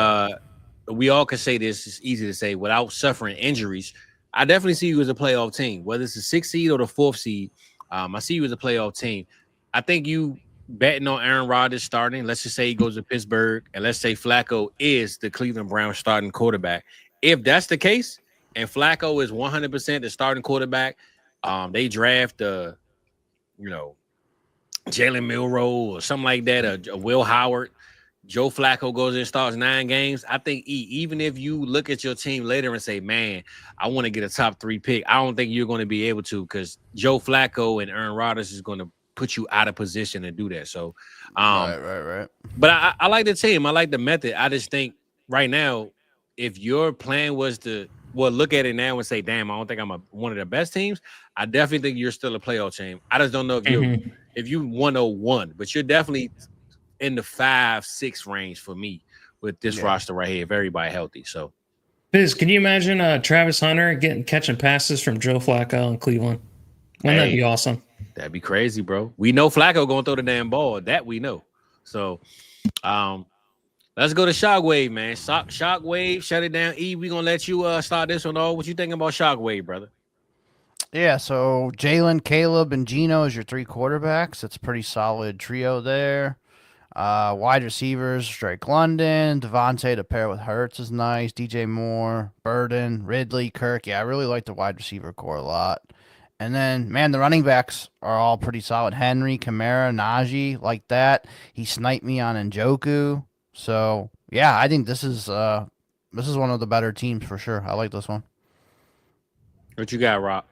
we all can say this. It's easy to say without suffering injuries. I definitely see you as a playoff team, whether it's the 6th seed or the 4th seed. I see you as a playoff team. I think you betting on Aaron Rodgers starting. Let's just say he goes to Pittsburgh, and let's say Flacco is the Cleveland Browns starting quarterback. If that's the case, and Flacco is 100% the starting quarterback, they draft Jalen Milroe or something like that, a Will Howard. Joe Flacco goes in and starts 9 games. I think even if you look at your team later and say, man, I want to get a top 3 pick, I don't think you're going to be able to because Joe Flacco and Aaron Rodgers is going to put you out of position to do that. So, right. But I like the team. I like the method. I just think right now, if your plan was to look at it now and say, damn, I don't think I'm one of the best teams, I definitely think you're still a playoff team. I just don't know if you 101, but you're definitely in the 5-6 range for me with this roster right here, if everybody healthy. So, Fizz, can you imagine Travis Hunter catching passes from Joe Flacco in Cleveland? Wouldn't that be awesome? That'd be crazy, bro. We know Flacco gonna throw the damn ball. That we know. So, let's go to Shockwave, man. Shockwave, shut it down. E, we gonna let you start this one off. What you thinking about Shockwave, brother? Yeah, so Jalen, Caleb, and Geno is your 3 quarterbacks. It's a pretty solid trio there. Wide receivers, Drake London, Devontae to pair with Hurts is nice. DJ Moore, Burden, Ridley, Kirk. Yeah, I really like the wide receiver core a lot. And then, man, the running backs are all pretty solid. Henry, Kamara, Najee, like that. He sniped me on Njoku. So, yeah, I think this is one of the better teams for sure. I like this one. What you got, Rob?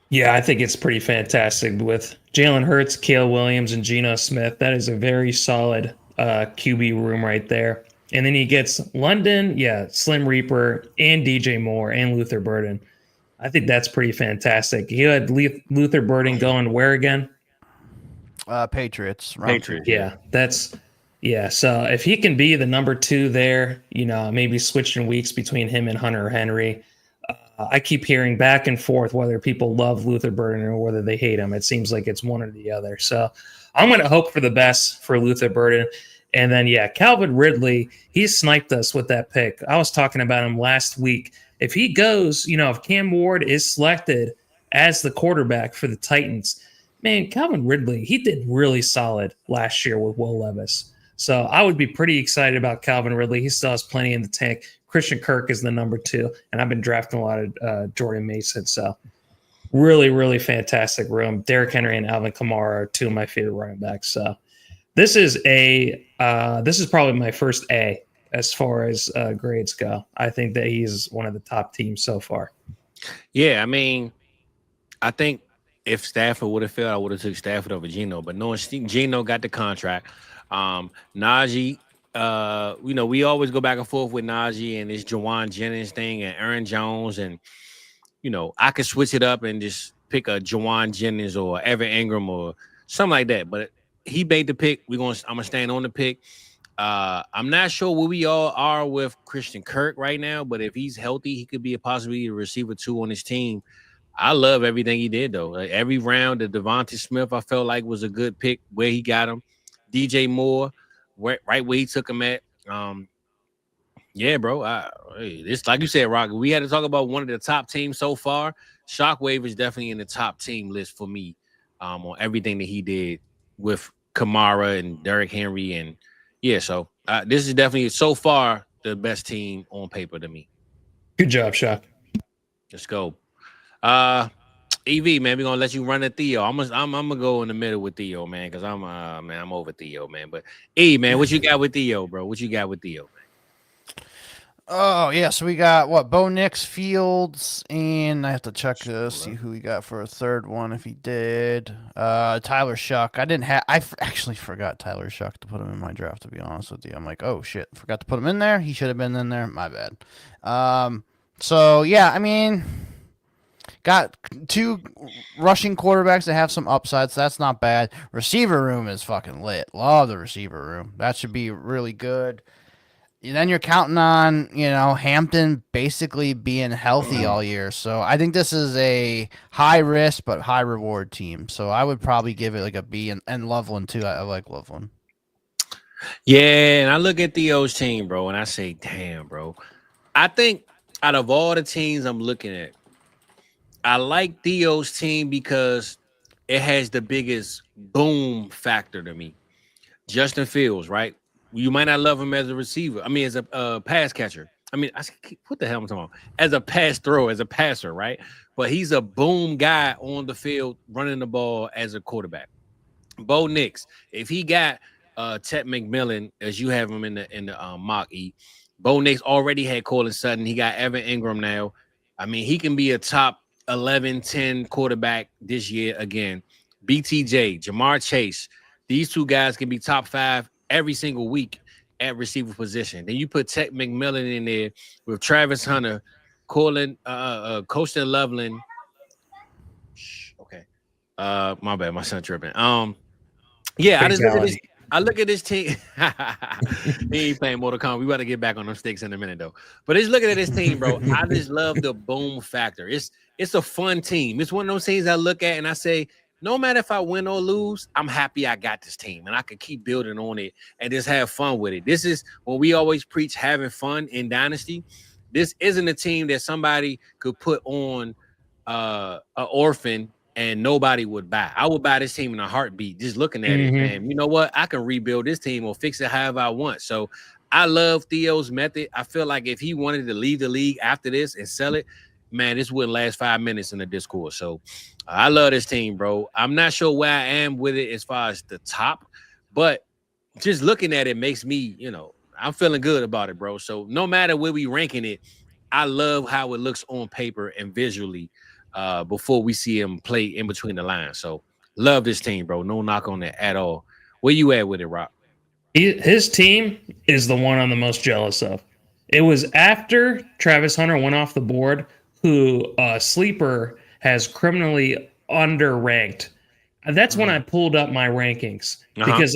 Yeah, I think it's pretty fantastic with Jalen Hurts, Caleb Williams, and Geno Smith. That is a very solid QB room right there. And then he gets London, Slim Reaper, and DJ Moore, and Luther Burden. I think that's pretty fantastic. He had Luther Burden going where again? Patriots. Patriots. Yeah, so if he can be the number 2 there, maybe switching weeks between him and Hunter Henry, I keep hearing back and forth whether people love Luther Burden or whether they hate him. It seems like it's one or the other. So I'm going to hope for the best for Luther Burden. And then, Calvin Ridley, he sniped us with that pick. I was talking about him last week. If he goes, if Cam Ward is selected as the quarterback for the Titans, man, Calvin Ridley, he did really solid last year with Will Levis. So I would be pretty excited about Calvin Ridley. He still has plenty in the tank. Christian Kirk is the number 2, and I've been drafting a lot of Jordan Mason. So really, really fantastic room. Derrick Henry and Alvin Kamara are 2 of my favorite running backs. So this is probably my first A as far as grades go. I think that he's one of the top teams so far. Yeah, I mean, I think if Stafford would have failed, I would have took Stafford over Geno. But knowing Geno got the contract, Najee. We always go back and forth with Najee and this Jawan Jennings thing and Aaron Jones. And, I could switch it up and just pick a Jawan Jennings or Evan Ingram or something like that. But he made the pick. I'm going to stand on the pick. I'm not sure where we all are with Christian Kirk right now, but if he's healthy, he could be a possibility to receiver 2 on his team. I love everything he did, though. Like, every round, the Devontae Smith, I felt like was a good pick where he got him. DJ Moore, right where he took him at. Yeah, bro. It's like you said, Rock. We had to talk about one of the top teams so far. Shockwave is definitely in the top team list for me on everything that he did with Kamara and Derrick Henry. And so this is definitely so far the best team on paper to me. Good job, Shock. Let's go. EV, man, we're gonna let you run at Theo. I'm gonna go in the middle with Theo, man, because I'm over Theo, man. But man, what you got with Theo, bro? What you got with Theo, man? Oh yeah, so we got Bo Nix, Fields, and I have to check to see who we got for a third one if he did. Tyler Shuck. I actually forgot Tyler Shuck to put him in my draft, to be honest with you. I'm like, oh shit, forgot to put him in there. He should have been in there. My bad. So yeah, I mean, got 2 rushing quarterbacks that have some upsides. So that's not bad. Receiver room is fucking lit. Love the receiver room. That should be really good. And then you're counting on, Hampton basically being healthy all year. So I think this is a high risk but high reward team. So I would probably give it like a B, and Loveland too. I like Loveland. Yeah, and I look at Theo's team, bro, and I say, damn, bro. I think out of all the teams I'm looking at, I like Theo's team because it has the biggest boom factor to me. Justin Fields, right? You might not love him as a receiver. I mean, as a pass catcher. I mean, what the hell am I talking about? As a pass thrower, as a passer, right? But he's a boom guy on the field running the ball as a quarterback. Bo Nix, if he got Ted McMillan, as you have him in the mock E, Bo Nix already had Cortland Sutton. He got Evan Ingram now. I mean, he can be a top 11, 10 quarterback this year again. BTJ, Jamar Chase, these 2 guys can be top 5 every single week at receiver position. Then you put Ted McMillan in there with Travis Hunter, Colston Loveland. Okay. My bad, my son tripping. Yeah, I look at this team. He ain't playing Mortal Kombat. We got to get back on them sticks in a minute, though. But just looking at this team, bro, I just love the boom factor. It's a fun team. It's one of those teams I look at and I say, no matter if I win or lose, I'm happy I got this team and I can keep building on it and just have fun with it. This is when we always preach having fun in Dynasty. This isn't a team that somebody could put on an orphan and nobody would buy. I would buy this team in a heartbeat just looking at it, man. You know what? I can rebuild this team or fix it however I want. So I love Theo's method. I feel like if he wanted to leave the league after this and sell it, man, this wouldn't last 5 minutes in the Discord. So I love this team, bro. I'm not sure where I am with it as far as the top, but just looking at it makes me, I'm feeling good about it, bro. So no matter where we ranking it, I love how it looks on paper and visually before we see him play in between the lines. So love this team, bro. No knock on that at all. Where you at with it, Rock? His team is the one I'm the most jealous of. It was after Travis Hunter went off the board, who Sleeper has criminally underranked. That's when I pulled up my rankings because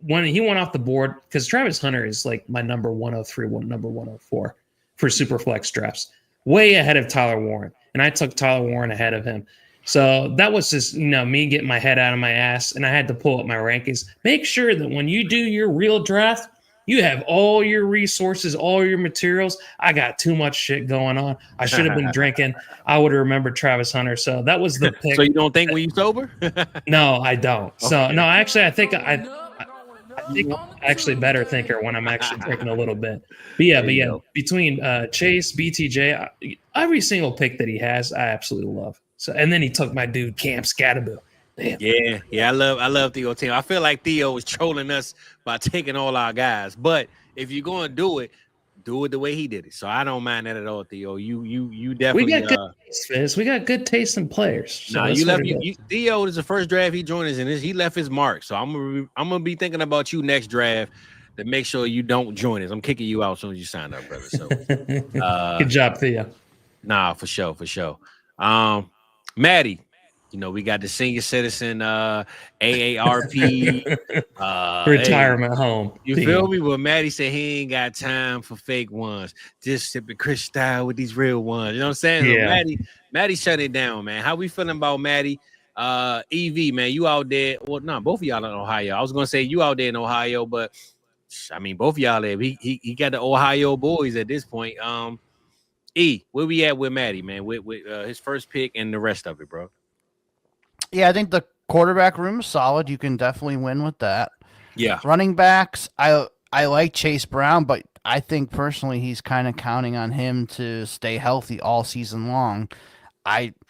when he went off the board, because Travis Hunter is like my number 103, number 104 for SuperFlex drafts. way ahead of Tyler Warren. And I took Tyler Warren ahead of him. So that was just, me getting my head out of my ass, and I had to pull up my rankings. Make sure that when you do your real draft, you have all your resources, all your materials. I got too much shit going on. I should have been drinking. I would have remembered Travis Hunter. So that was the pick. So you don't think when you sober? No, I don't. So no, actually, I think I'm actually better thinker when I'm actually drinking a little bit. But yeah, between Chase, BTJ, every single pick that he has, I absolutely love. So, and then he took my dude Cam Scatterbill. Damn. Yeah. I love Theo team. I feel like Theo is trolling us by taking all our guys. But if you're going to do it the way he did it. So I don't mind that at all, Theo. You definitely. We got good taste, Fizz. We got good taste in players. So you left. Theo is the first draft he joined us in. He left his mark. So I'm gonna be thinking about you next draft to make sure you don't join us. I'm kicking you out as soon as you sign up, brother. So good job, Theo. Nah, for sure. Maddie. We got the senior citizen AARP retirement home. You feel me? But Maddie said he ain't got time for fake ones. Just sipping Chris style with these real ones. You know what I'm saying? Yeah. So Maddie shut it down, man. How we feeling about Maddie? EV, man, you out there. Well, no, both of y'all in Ohio. I was gonna say you out there in Ohio, but I mean both of y'all there. He got the Ohio boys at this point. Where we at with Maddie, man? With his first pick and the rest of it, bro. Yeah, I think the quarterback room is solid. You can definitely win with that. Yeah. Running backs, I like Chase Brown, but I think personally he's kind of counting on him to stay healthy all season long.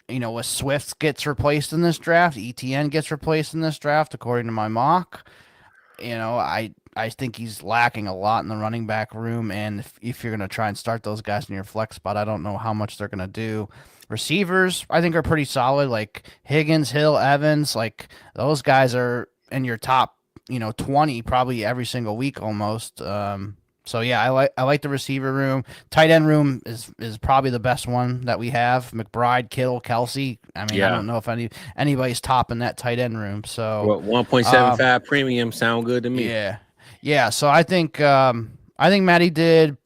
With Swift gets replaced in this draft, ETN gets replaced in this draft, according to my mock. I think he's lacking a lot in the running back room, and if you're going to try and start those guys in your flex spot, I don't know how much they're going to do. Receivers, I think, are pretty solid, like Higgins, Hill, Evans. Like those guys are in your top, 20 probably every single week almost. So yeah, I like the receiver room. Tight end room is probably the best one that we have. McBride, Kittle, Kelsey. I mean, I don't know if anybody's topping that tight end room. So 1.75 premium sound good to me. Yeah. So I think Matty did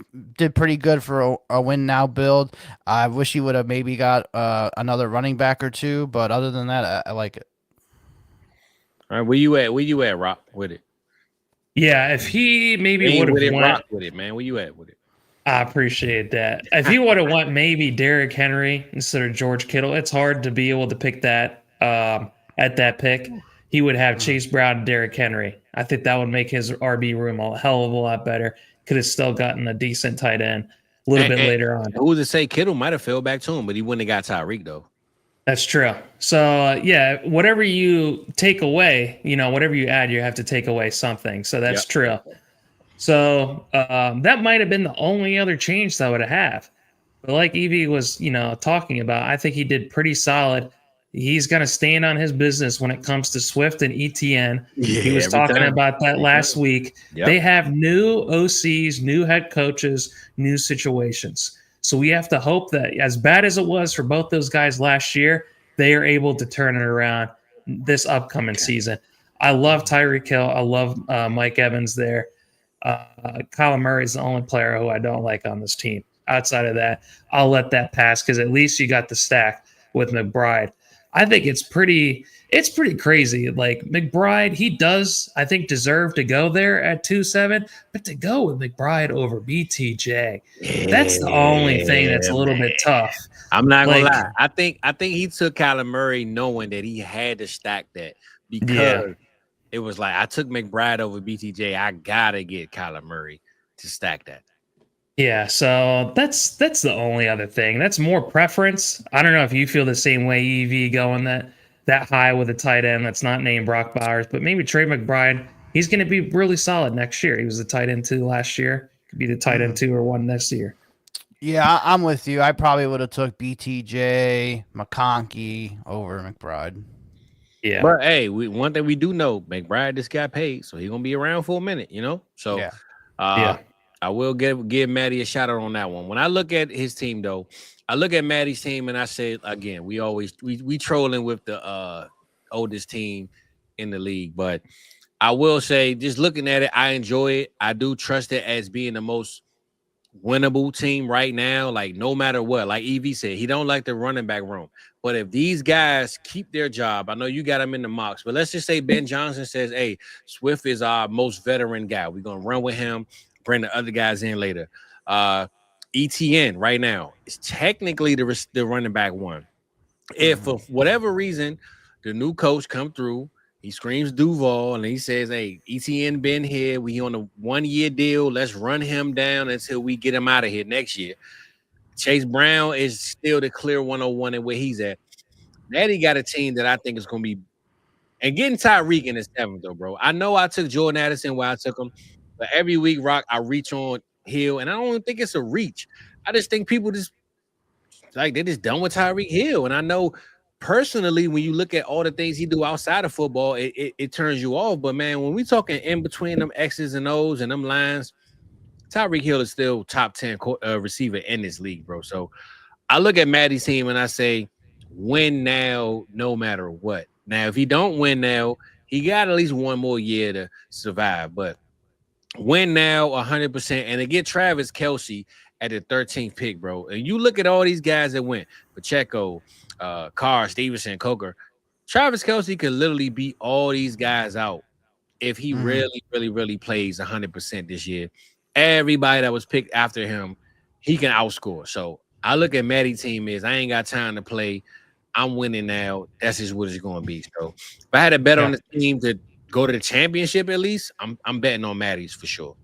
pretty good for a win now build. I wish he would have maybe got another running back or two, but other than that, I like it. All right, where you at, Rock, with it? Yeah, if he maybe would have went Rock with it, man. Where you at with it? I appreciate that. If he would have went maybe Derrick Henry instead of George Kittle, it's hard to be able to pick that at that pick. He would have Chase Brown and Derrick Henry. I think that would make his RB room a hell of a lot better. Could have still gotten a decent tight end a little bit later on. Who's to say Kittle might have fell back to him, but he wouldn't have got Tyreek though. That's true. So yeah, whatever you take away, whatever you add, you have to take away something. So that's true. So that might have been the only other change that I would have. But like Evie was, talking about, I think he did pretty solid. He's going to stand on his business when it comes to Swift and ETN. Yeah, he was talking about that last week. Yep. They have new OCs, new head coaches, new situations. So we have to hope that as bad as it was for both those guys last year, they are able to turn it around this upcoming season. I love Tyreek Hill. I love Mike Evans there. Kyler Murray is the only player who I don't like on this team. Outside of that, I'll let that pass because at least you got the stack with McBride. I think it's pretty crazy. Like McBride, he does, I think, deserve to go there at 2.7, but to go with McBride over BTJ, that's the only thing that's a little bit tough. I'm not gonna lie. I think he took Kyler Murray knowing that he had to stack that because it was like I took McBride over BTJ. I gotta get Kyler Murray to stack that. Yeah, so that's the only other thing. That's more preference. I don't know if you feel the same way, EV, going that high with a tight end that's not named Brock Bowers, but maybe Trey McBride, he's going to be really solid next year. He was the tight end 2 last year. Could be the tight end 2 or 1 next year. Yeah, I'm with you. I probably would have took BTJ, McConkey over McBride. Yeah. But hey, one thing we do know, McBride just got paid, so he's going to be around for a minute, So I will give Maddie a shout out on that one. When I look at his team, though, I look at Maddie's team and I say, again, we trolling with the oldest team in the league. But I will say, just looking at it, I enjoy it. I do trust it as being the most winnable team right now, like no matter what, like EV said, he don't like the running back room. But if these guys keep their job, I know you got them in the mocks, but let's just say Ben Johnson says, hey, Swift is our most veteran guy. We're going to run with him, bring the other guys in later. ETN right now is technically the running back one. If for whatever reason the new coach come through, he screams Duval and he says, hey, ETN been here. We on a 1-year deal. Let's run him down until we get him out of here next year. Chase Brown is still the clear 101 and where he's at. Natty got a team that I think is going to be – and getting Tyreek in the 7th, though, bro. I know I took Jordan Addison where I took him, but every week, Rock, I reach on Hill, and I don't even think it's a reach. I just think people just – like, they're just done with Tyreek Hill. And I know – personally, when you look at all the things he do outside of football, it turns you off. But man, when we talking in between them X's and O's and them lines, Tyreek Hill is still top 10 receiver in this league, bro. So I look at Maddie's team and I say, win now, no matter what. Now, if he don't win now, he got at least one more year to survive. But win now, 100%, and to get Travis Kelce at the 13th pick, bro. And you look at all these guys that went, Pacheco, Carr, Stevenson, Coker. Travis Kelce could literally beat all these guys out if he really plays 100% this year. Everybody that was picked after him, he can outscore. So I look at Maddie's team is I ain't got time to play. I'm winning now. That's just what it's going to be. So if I had a bet on the team to go to the championship at least, I'm betting on Maddie's for sure.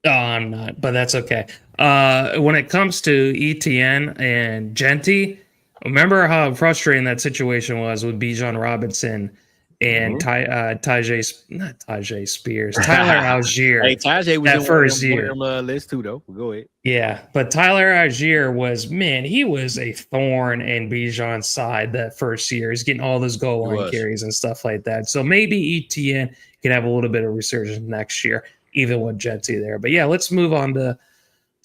Oh, I'm not, but that's okay. When it comes to ETN and Genty, remember how frustrating that situation was with Bijan Robinson and Tyjae Spears, Tyler Algier. Hey, Tyjae was that in first one year. of them list too, though. Go ahead. Yeah, but Tyler Algier was, man, he was a thorn in Bijan's side that first year. He's getting all those goal line carries and stuff like that. So maybe ETN can have a little bit of resurgence next year, even with Genty there. But yeah, let's move on to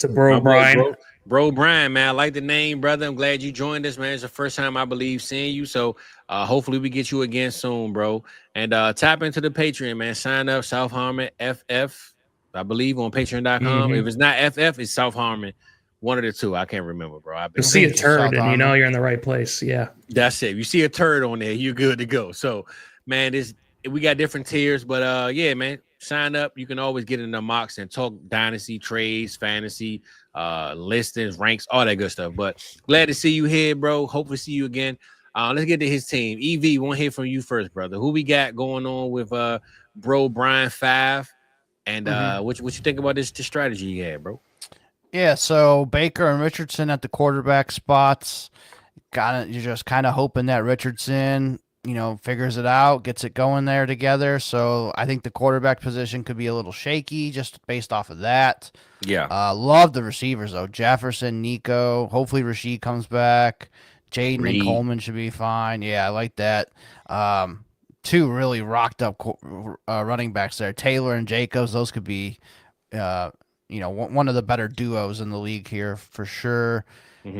Bro Brian. Bro Brian, man, I like the name, brother. I'm glad you joined us, man. It's the first time I believe seeing you. So hopefully we get you again soon, bro. And tap into the Patreon, man. Sign up, South Harmon FF, I believe, on patreon.com. If it's not FF, it's South Harmon. One of the two. I can't remember, bro. You'll see a turd and you know you're in the right place. Yeah. That's it. If you see a turd on there, you're good to go. So, man, we got different tiers, but yeah, man, sign up. You can always get in the mocks and talk dynasty, trades, fantasy, listings, ranks, all that good stuff. But glad to see you here, bro. Hopefully see you again. Let's get to his team. EV, want to hear from you first, brother. Who we got going on with Bro Brian 5? And what you think about this strategy you had, bro? Yeah, so Baker and Richardson at the quarterback spots. You're just kind of hoping that Richardson, figures it out, gets it going there together. So I think the quarterback position could be a little shaky just based off of that. Yeah. Love the receivers, though. Jefferson, Nico. Hopefully Rashid comes back. Jaden and Coleman should be fine. Yeah, I like that. Two really rocked up running backs there. Taylor and Jacobs, those could be, one of the better duos in the league here for sure.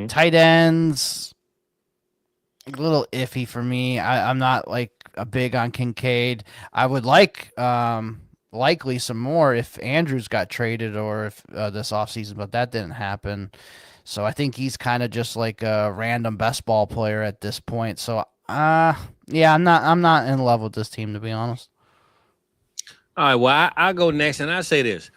Tight ends, a little iffy for me. I'm not like a big on Kincaid. I would like likely some more if Andrews got traded or if this offseason, but that didn't happen. So I think he's kind of just like a random best ball player at this point. So yeah, I'm not in love with this team, to be honest. All right, well, I'll go next, and I say this.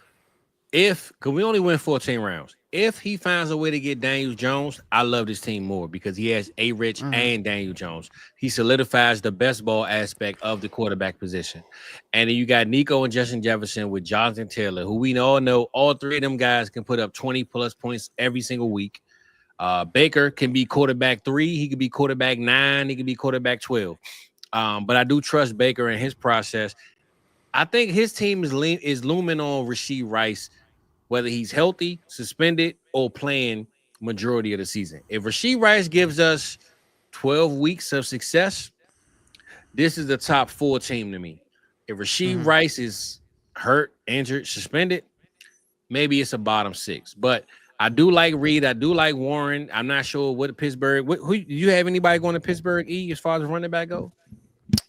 Because we only win 14 rounds. If he finds a way to get Daniel Jones, I love this team more because he has A-Rich and Daniel Jones. He solidifies the best ball aspect of the quarterback position. And then you got Nico and Justin Jefferson with Jonathan Taylor, who we all know all three of them guys can put up 20-plus points every single week. Baker can be quarterback 3. He could be quarterback 9. He could be quarterback 12. But I do trust Baker and his process. I think his team is looming on Rashee Rice, whether he's healthy, suspended, or playing majority of the season. If Rashee Rice gives us 12 weeks of success, this is the top 4 team to me. If Rashee Rice is hurt, injured, suspended, maybe it's a bottom 6. But I do like Reed. I do like Warren. I'm not sure what Pittsburgh. Who do you have anybody going to Pittsburgh as far as running back go?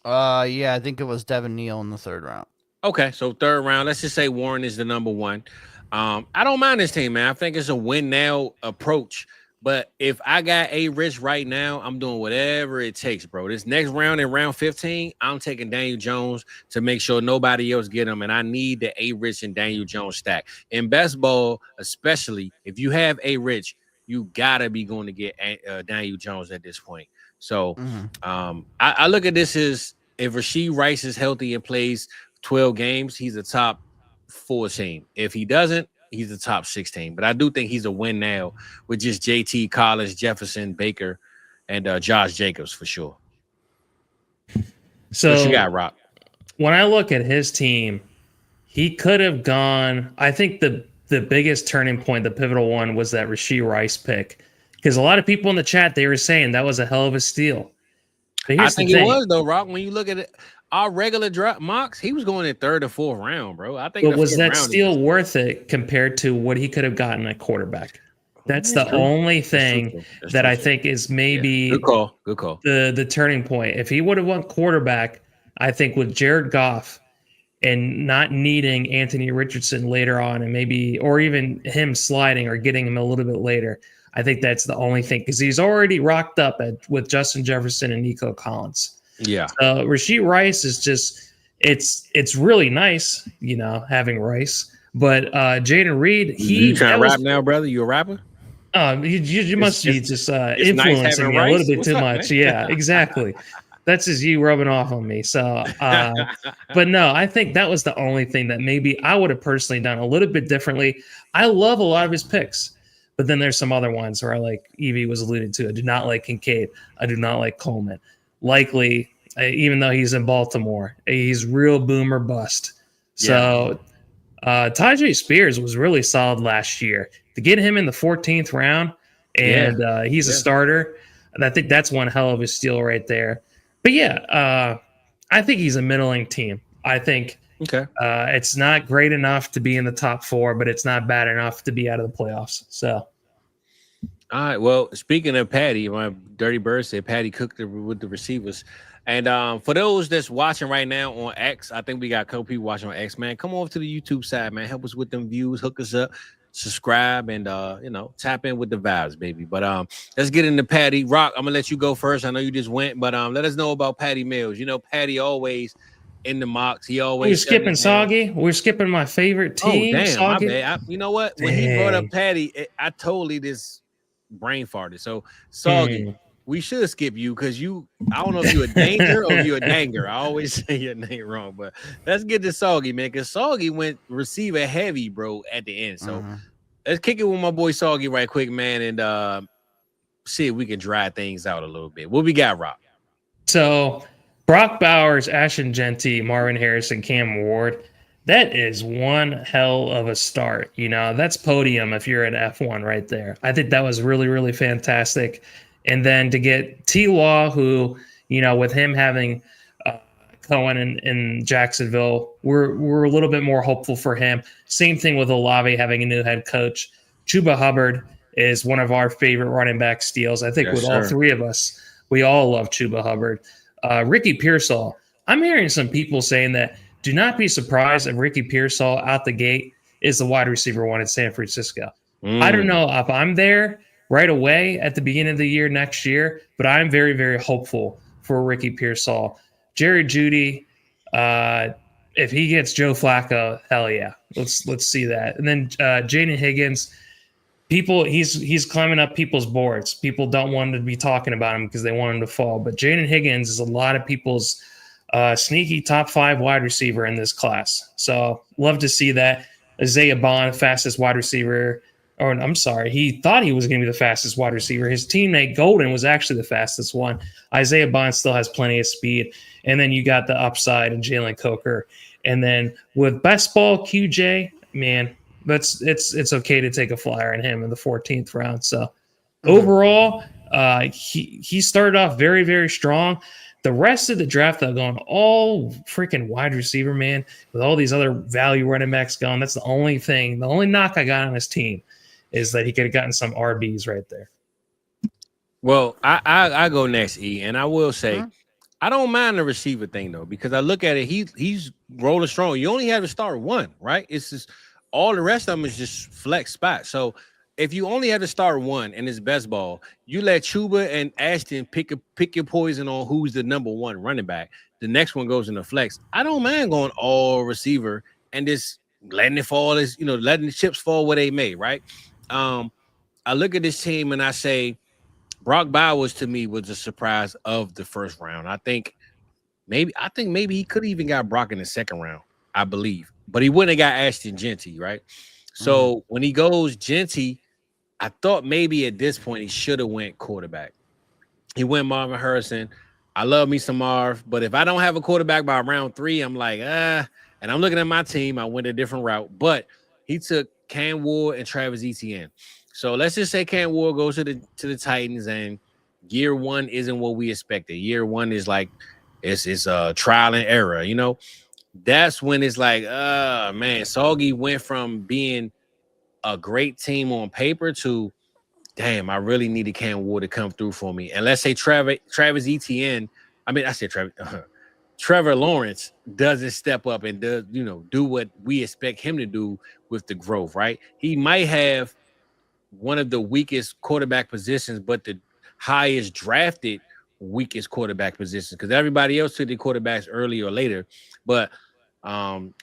Yeah, I think it was Devin Neal in the 3rd round. Okay, so 3rd round. Let's just say Warren is the number 1. I don't mind this team, man. I think it's a win now approach. But if I got A-Rich right now, I'm doing whatever it takes, bro. This next round in round 15, I'm taking Daniel Jones to make sure nobody else get him. And I need the A-Rich and Daniel Jones stack. In best ball, especially, if you have A-Rich, you got to be going to get Daniel Jones at this point. So I look at this as if Rashee Rice is healthy and plays 12 games, he's a top 4 team. If he doesn't, he's the top 16, but I do think he's a win now with just JT, Collins, Jefferson, Baker, and Josh Jacobs for sure. So what you got, Rock? When I look at his team, he could have gone. I think the biggest turning point, the pivotal one, was that Rashee Rice pick, because a lot of people in the chat, they were saying that was a hell of a steal. But I think it was though, Rock. When you look at it, our regular draft mocks, he was going in 3rd or 4th round, bro. I think. But was that steal worth it compared to what he could have gotten at quarterback? That's the only thing that I think is maybe good call. Good call. The turning point. If he would have won quarterback, I think with Jared Goff and not needing Anthony Richardson later on, and maybe or even him sliding or getting him a little bit later, I think that's the only thing, because he's already rocked up with Justin Jefferson and Nico Collins. Yeah. Rashee Rice is just it's really nice, having Rice. But Jaden Reed, you trying to rap now, brother? You a rapper? You must be just influencing me a little bit too much. Man? Yeah, exactly. That's just you rubbing off on me. So, but no, I think that was the only thing that maybe I would have personally done a little bit differently. I love a lot of his picks, but then there's some other ones where I like Evie was alluded to. I do not like Kincaid. I do not like Coleman. Likely, even though he's in Baltimore, he's real boomer bust. So Tajay Spears was really solid last year. To get him in the 14th round, and he's a starter, and I think that's one hell of a steal right there. But I think he's a middling team. I think it's not great enough to be in the top 4, but it's not bad enough to be out of the playoffs. So. All right. Well, speaking of Patty, my Dirty Bird said Patty cooked it with the receivers. And for those that's watching right now on X, I think we got a couple people watching on X, man. Come over to the YouTube side, man. Help us with them views, hook us up, subscribe, and tap in with the vibes, baby. But let's get into Patty. Rock, I'm gonna let you go first. I know you just went, but let us know about Patty Mills. Patty always in the mocks. He always We're skipping Soggy. We're skipping my favorite team. Oh, damn, Soggy. My bad. You know what? When he brought up Patty, I totally just brain farted. So Soggy, we should skip you because I don't know if you're a danger or if you're a danger. I always say your name wrong, but let's get to Soggy, man, because Soggy went receiver heavy, bro, at the end. So let's kick it with my boy Soggy right quick, man, and see if we can dry things out a little bit. What we got, Rock? So Brock Bowers, Ashton Genty, Marvin Harrison, Cam Ward. That is one hell of a start. That's podium if you're an F1 right there. I think that was really, really fantastic. And then to get T-Law, who, with him having Cohen in Jacksonville, we're a little bit more hopeful for him. Same thing with Olave having a new head coach. Chuba Hubbard is one of our favorite running back steals. I think all 3 of us, we all love Chuba Hubbard. Ricky Pearsall. I'm hearing some people saying that do not be surprised if Ricky Pearsall out the gate is the wide receiver 1 in San Francisco. I don't know if I'm there right away at the beginning of the year next year, but I'm very, very hopeful for Ricky Pearsall. Jerry Jeudy, if he gets Joe Flacco, hell yeah. Let's see that. And then Jaden Higgins, he's climbing up people's boards. People don't want to be talking about him because they want him to fall. But Jaden Higgins is a lot of people's sneaky top 5 wide receiver in this class. So love to see that. Isaiah Bond, fastest wide receiver. Or I'm sorry, he thought he was going to be the fastest wide receiver. His teammate Golden was actually the fastest one. Isaiah Bond still has plenty of speed. And then you got the upside in Jalen Coker. And then with BestBall QJ, man, it's okay to take a flyer on him in the 14th round. So overall, he started off very, very strong. The rest of the draft, though, going all freaking wide receiver, man, with all these other value running backs going. That's the only knock I got on his team is that he could have gotten some RBs right there. Well, I go next, E, and I will say I don't mind the receiver thing though, because I look at it, he's rolling strong. You only have to start 1, right? It's just all the rest of them is just flex spots. So if you only have to start one and it's best ball, you let Chuba and Ashton pick your poison on who's the number one running back. The next one goes in the flex. I don't mind going all receiver and just letting it fall, as letting the chips fall where they may, right? I look at this team and I say Brock Bowers to me was a surprise of the first round. I think maybe he could have even got Brock in the second round, I believe, but he wouldn't have got Ashton Genty, right? So when he goes Genty, I thought maybe at this point he should have went quarterback. He went Marvin Harrison. I love me some Marv, but if I don't have a quarterback by round 3, I'm like, and I'm looking at my team. I went a different route, but he took Cam Ward and Travis Etienne. So let's just say Cam Ward goes to the Titans, and year 1 isn't what we expected. Year 1 is like it's trial and error, That's when it's like, man, Soggy went from being a great team on paper to, damn, I really needed Cam Ward to come through for me. And let's say Travis Etienne, Trevor Lawrence doesn't step up and does, do what we expect him to do with the growth, right? He might have one of the weakest quarterback positions, but the highest drafted weakest quarterback positions, because everybody else took the quarterbacks early or later. But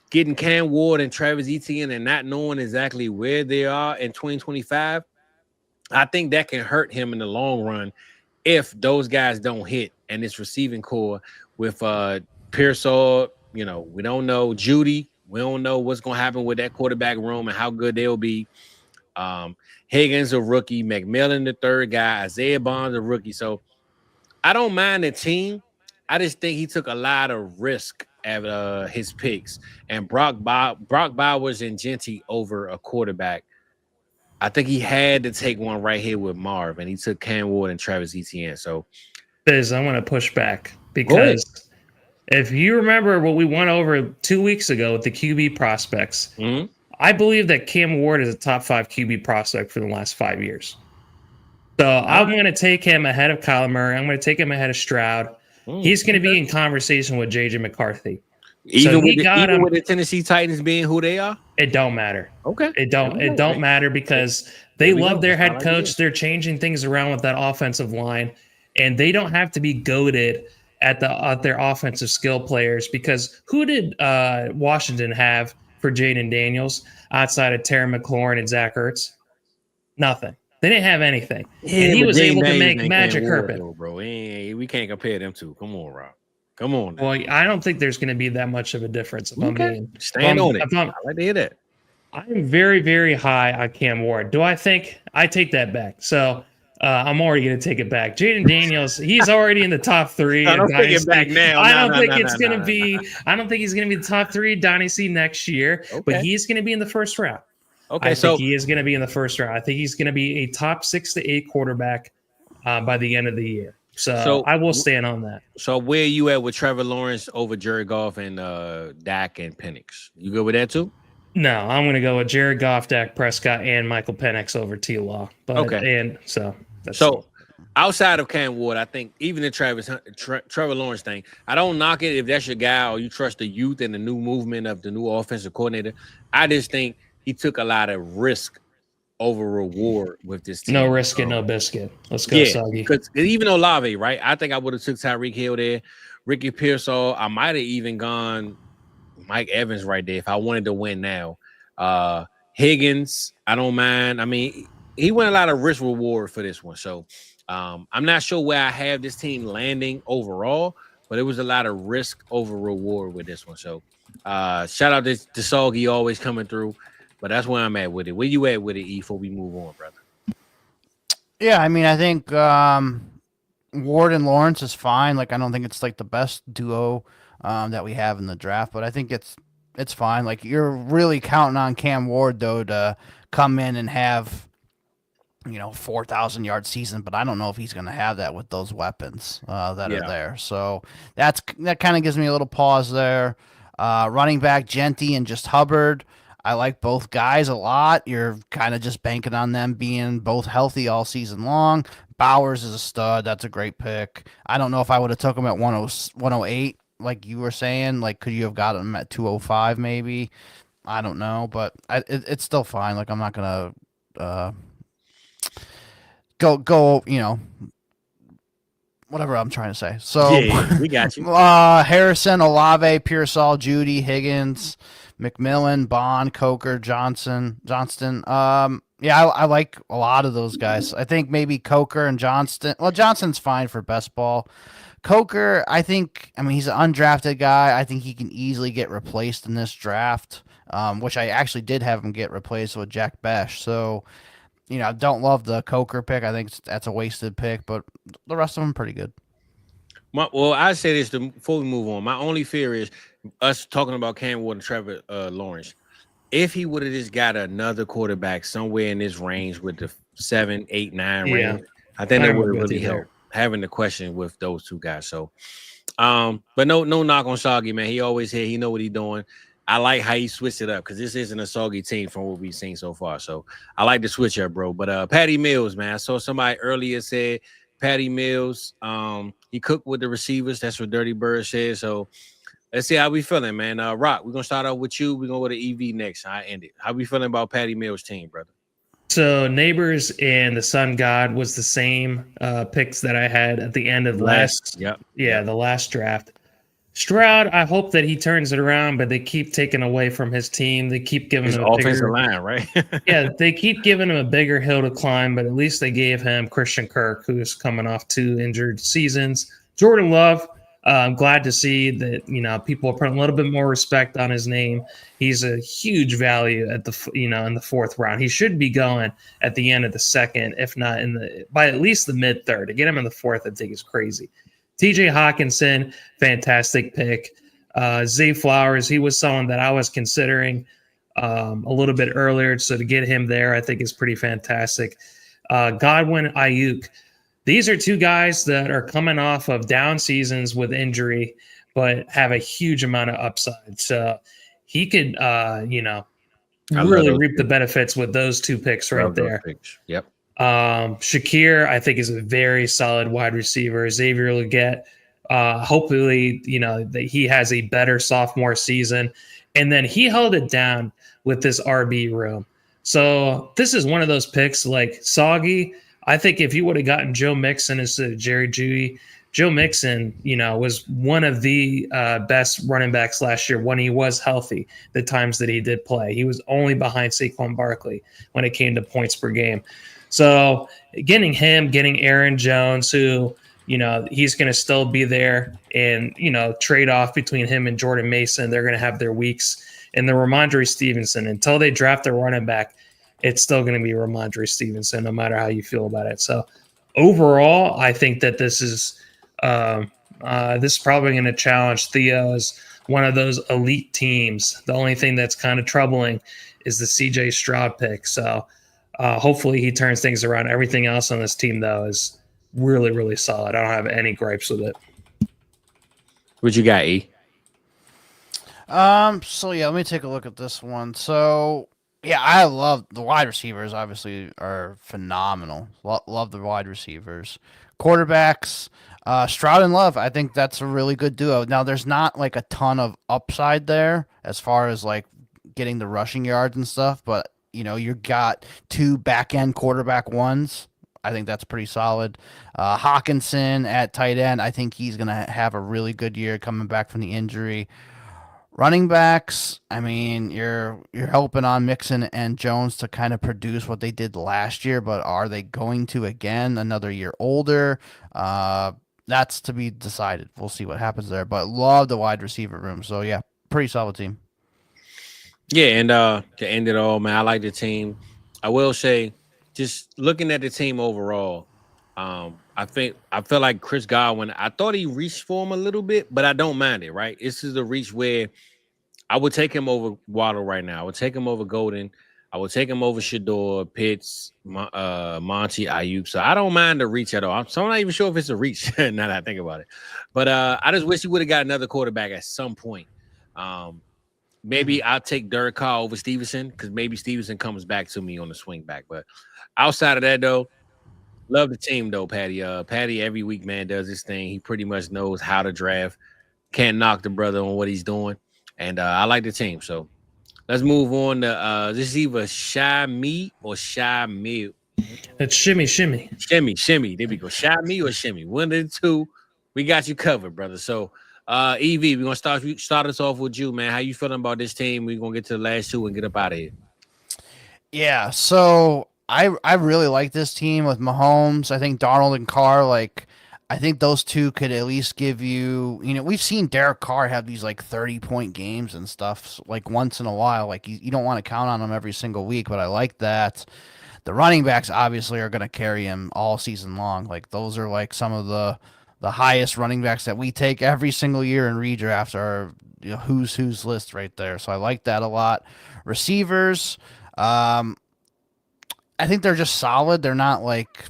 getting Cam Ward and Travis Etienne and not knowing exactly where they are in 2025, I think that can hurt him in the long run if those guys don't hit. And this receiving core with Pearsall, we don't know. Judy, we don't know what's going to happen with that quarterback room and how good they'll be. Higgins, a rookie. McMillan, the third guy. Isaiah Bonds, a rookie. So I don't mind the team. I just think he took a lot of risk at his picks. And Brock Bowers and Genty over a quarterback. I think he had to take one right here with Marv, and he took Cam Ward and Travis Etienne. So, Biz, I want to push back because if you remember what we went over 2 weeks ago with the QB prospects, I believe that Cam Ward is a top 5 QB prospect for the last 5 years. So I'm going to take him ahead of Kyler Murray. I'm going to take him ahead of Stroud. He's going to be in conversation with J.J. McCarthy. Even with the Tennessee Titans being who they are? It don't matter. Okay. It don't matter because they love their head coach. They're changing things around with that offensive line, and they don't have to be goated at their offensive skill players, because who did Washington have for Jaden Daniels outside of Terry McLaurin and Zach Ertz? Nothing. They didn't have anything. Yeah, and he was able to make magic happen. Bro. We can't compare them two. Come on, Rob. Come on. Well, I don't think there's going to be that much of a difference. Stand on it. I like to hear that. I'm very, very high on Cam Ward. Do I think? I take that back. So I'm already going to take it back. Jaden Daniels, he's already in the top 3. I don't take it back now. I don't think he's going to be the top 3 Dynasty next year, but he's going to be in the first round. Okay, I think he is going to be in the first round. I think he's going to be a top 6 to 8 quarterback by the end of the year. So I will stand on that. So where are you at with Trevor Lawrence over Jared Goff and Dak and Penix? You good with that too? No, I'm going to go with Jared Goff, Dak Prescott, and Michael Penix over T-Law. And so outside of Cam Ward, I think even the Trevor Lawrence thing, I don't knock it if that's your guy or you trust the youth and the new movement of the new offensive coordinator. I just think he took a lot of risk over reward with this team. No risk and no biscuit. Let's go, Soggy. Because even Olave, right? I think I would have took Tyreek Hill there. Ricky Pearsall. I might have even gone Mike Evans right there if I wanted to win now. Higgins, I don't mind. I mean, he went a lot of risk reward for this one. So I'm not sure where I have this team landing overall, but it was a lot of risk over reward with this one. So shout out to Soggy always coming through. But that's where I'm at with it. Where you at with it, E, before we move on, brother? Yeah, I mean, I think Ward and Lawrence is fine. Like, I don't think it's like the best duo that we have in the draft, but I think it's fine. Like, you're really counting on Cam Ward though to come in and have 4,000 yard season, but I don't know if he's going to have that with those weapons that are there. So that kind of gives me a little pause there. Running back Genty and just Hubbard. I like both guys a lot. You're kind of just banking on them being both healthy all season long. Bowers is a stud. That's a great pick. I don't know if I would have took him at 108, like you were saying. Like, could you have got him at 205 maybe? I don't know, but it's still fine. Like I'm not gonna go. Whatever I'm trying to say. So Yeah, we got you. Harrison, Olave, Pearsall, Judy, Higgins, McMillan, Bond, Coker, Johnston. Yeah, I like a lot of those guys. I think maybe Coker and Johnston. Well, Johnston's fine for best ball. Coker, I mean, he's an undrafted guy. I think he can easily get replaced in this draft, which I actually did have him get replaced with Jack Besh. So, I don't love the Coker pick. I think that's a wasted pick, but the rest of them pretty good. Well, I say this before we move on. My only fear is us talking about Cam Ward and Trevor Lawrence. If he would have just got another quarterback somewhere in this range with the 7, 8, 9 range, I think that would have really helped having the question with those two guys. So, but no knock on Soggy, man. He always here. He know what he's doing. I like how he switched it up because this isn't a soggy team from what we've seen so far. So I like the switch up, bro. But Patty Mills, man, I saw somebody earlier said Patty Mills, he cooked with the receivers. That's what Dirty Bird said. So let's see how we feeling, man. Rock, we're gonna start out with you. We're gonna go to EV next. I end it. How we feeling about Patty Mills' team, brother? So Neighbors and the Sun God was the same picks that I had at the end of the last draft. Stroud, I hope that he turns it around, but they keep taking away from his team. They keep giving him a offensive line, right? Yeah, they keep giving him a bigger hill to climb, but at least they gave him Christian Kirk, who's coming off 2 injured seasons. Jordan Love, I'm glad to see that people are putting a little bit more respect on his name. He's a huge value at the in the 4th round. He should be going at the end of the 2nd, if not by at least the mid 3rd. To get him in the 4th, I think is crazy. TJ Hawkinson, fantastic pick. Zay Flowers, he was someone that I was considering a little bit earlier. So to get him there, I think is pretty fantastic. Godwin, Ayuk. These are 2 guys that are coming off of down seasons with injury, but have a huge amount of upside. So he could, really reap the benefits with those 2 picks right there. Yep. Shakir, I think, is a very solid wide receiver. Xavier Legette, hopefully, that he has a better sophomore season. And then he held it down with this RB room. So this is one of those picks like Soggy. I think if you would have gotten Joe Mixon instead of Jerry Jeudy, Joe Mixon, was one of the best running backs last year when he was healthy, the times that he did play. He was only behind Saquon Barkley when it came to points per game. So getting Aaron Jones, who, he's going to still be there and, trade off between him and Jordan Mason. They're going to have their weeks. And the Ramondre Stevenson, until they draft their running back, it's still going to be Ramondre Stevenson, no matter how you feel about it. So overall, I think that this is probably going to challenge Theo as one of those elite teams. The only thing that's kind of troubling is the CJ Stroud pick. So hopefully he turns things around. Everything else on this team, though, is really, really solid. I don't have any gripes with it. What you got, E? So yeah, let me take a look at this one. So yeah, I love the wide receivers. Obviously, are phenomenal. Love the wide receivers. Quarterbacks, Stroud and Love. I think that's a really good duo. Now, there's not like a ton of upside there as far as like getting the rushing yards and stuff, but you got 2 back-end quarterback ones. I think that's pretty solid. Hawkinson at tight end, I think he's going to have a really good year coming back from the injury. Running backs, I mean, you're hoping on Mixon and Jones to kind of produce what they did last year, but are they going to again another year older? That's to be decided. We'll see what happens there, but love the wide receiver room. So yeah, pretty solid team. Yeah, and to end it all, man, I like the team. I will say, just looking at the team overall, I feel like Chris Godwin, I thought he reached for him a little bit, but I don't mind it, right? This is a reach where I would take him over Waddle right now. I would take him over Golden. I would take him over Shador, Pitts, Monty, Ayuk. So I don't mind the reach at all. So I'm not even sure if it's a reach now that I think about it. But I just wish he would have got another quarterback at some point. Maybe I'll take Derek Carr over Stevenson because maybe Stevenson comes back to me on the swing back. But outside of that, though, love the team, though, Patty. Patty every week, man, does his thing. He pretty much knows how to draft. Can't knock the brother on what he's doing. And I like the team. So Let's move on to this is either Shy Me or Shy Meal. It's Shimmy. Shimmy. There we go. Shy Me or Shimmy. One of the two. We got you covered, brother. So EV, we're gonna start us off with you, man. How you feeling about this team? We're gonna get to the last two and get up out of here. Yeah, so I really like this team with Mahomes. I think Darnold and Carr, like, I think those two could at least give you, we've seen Derek Carr have these like 30-point games and stuff like once in a while. Like you don't want to count on him every single week, but I like that. The running backs obviously are going to carry him all season long. Like those are like some of the highest running backs that we take every single year in redraft are who's list right there. So I like that a lot. Receivers, I think they're just solid. They're not like,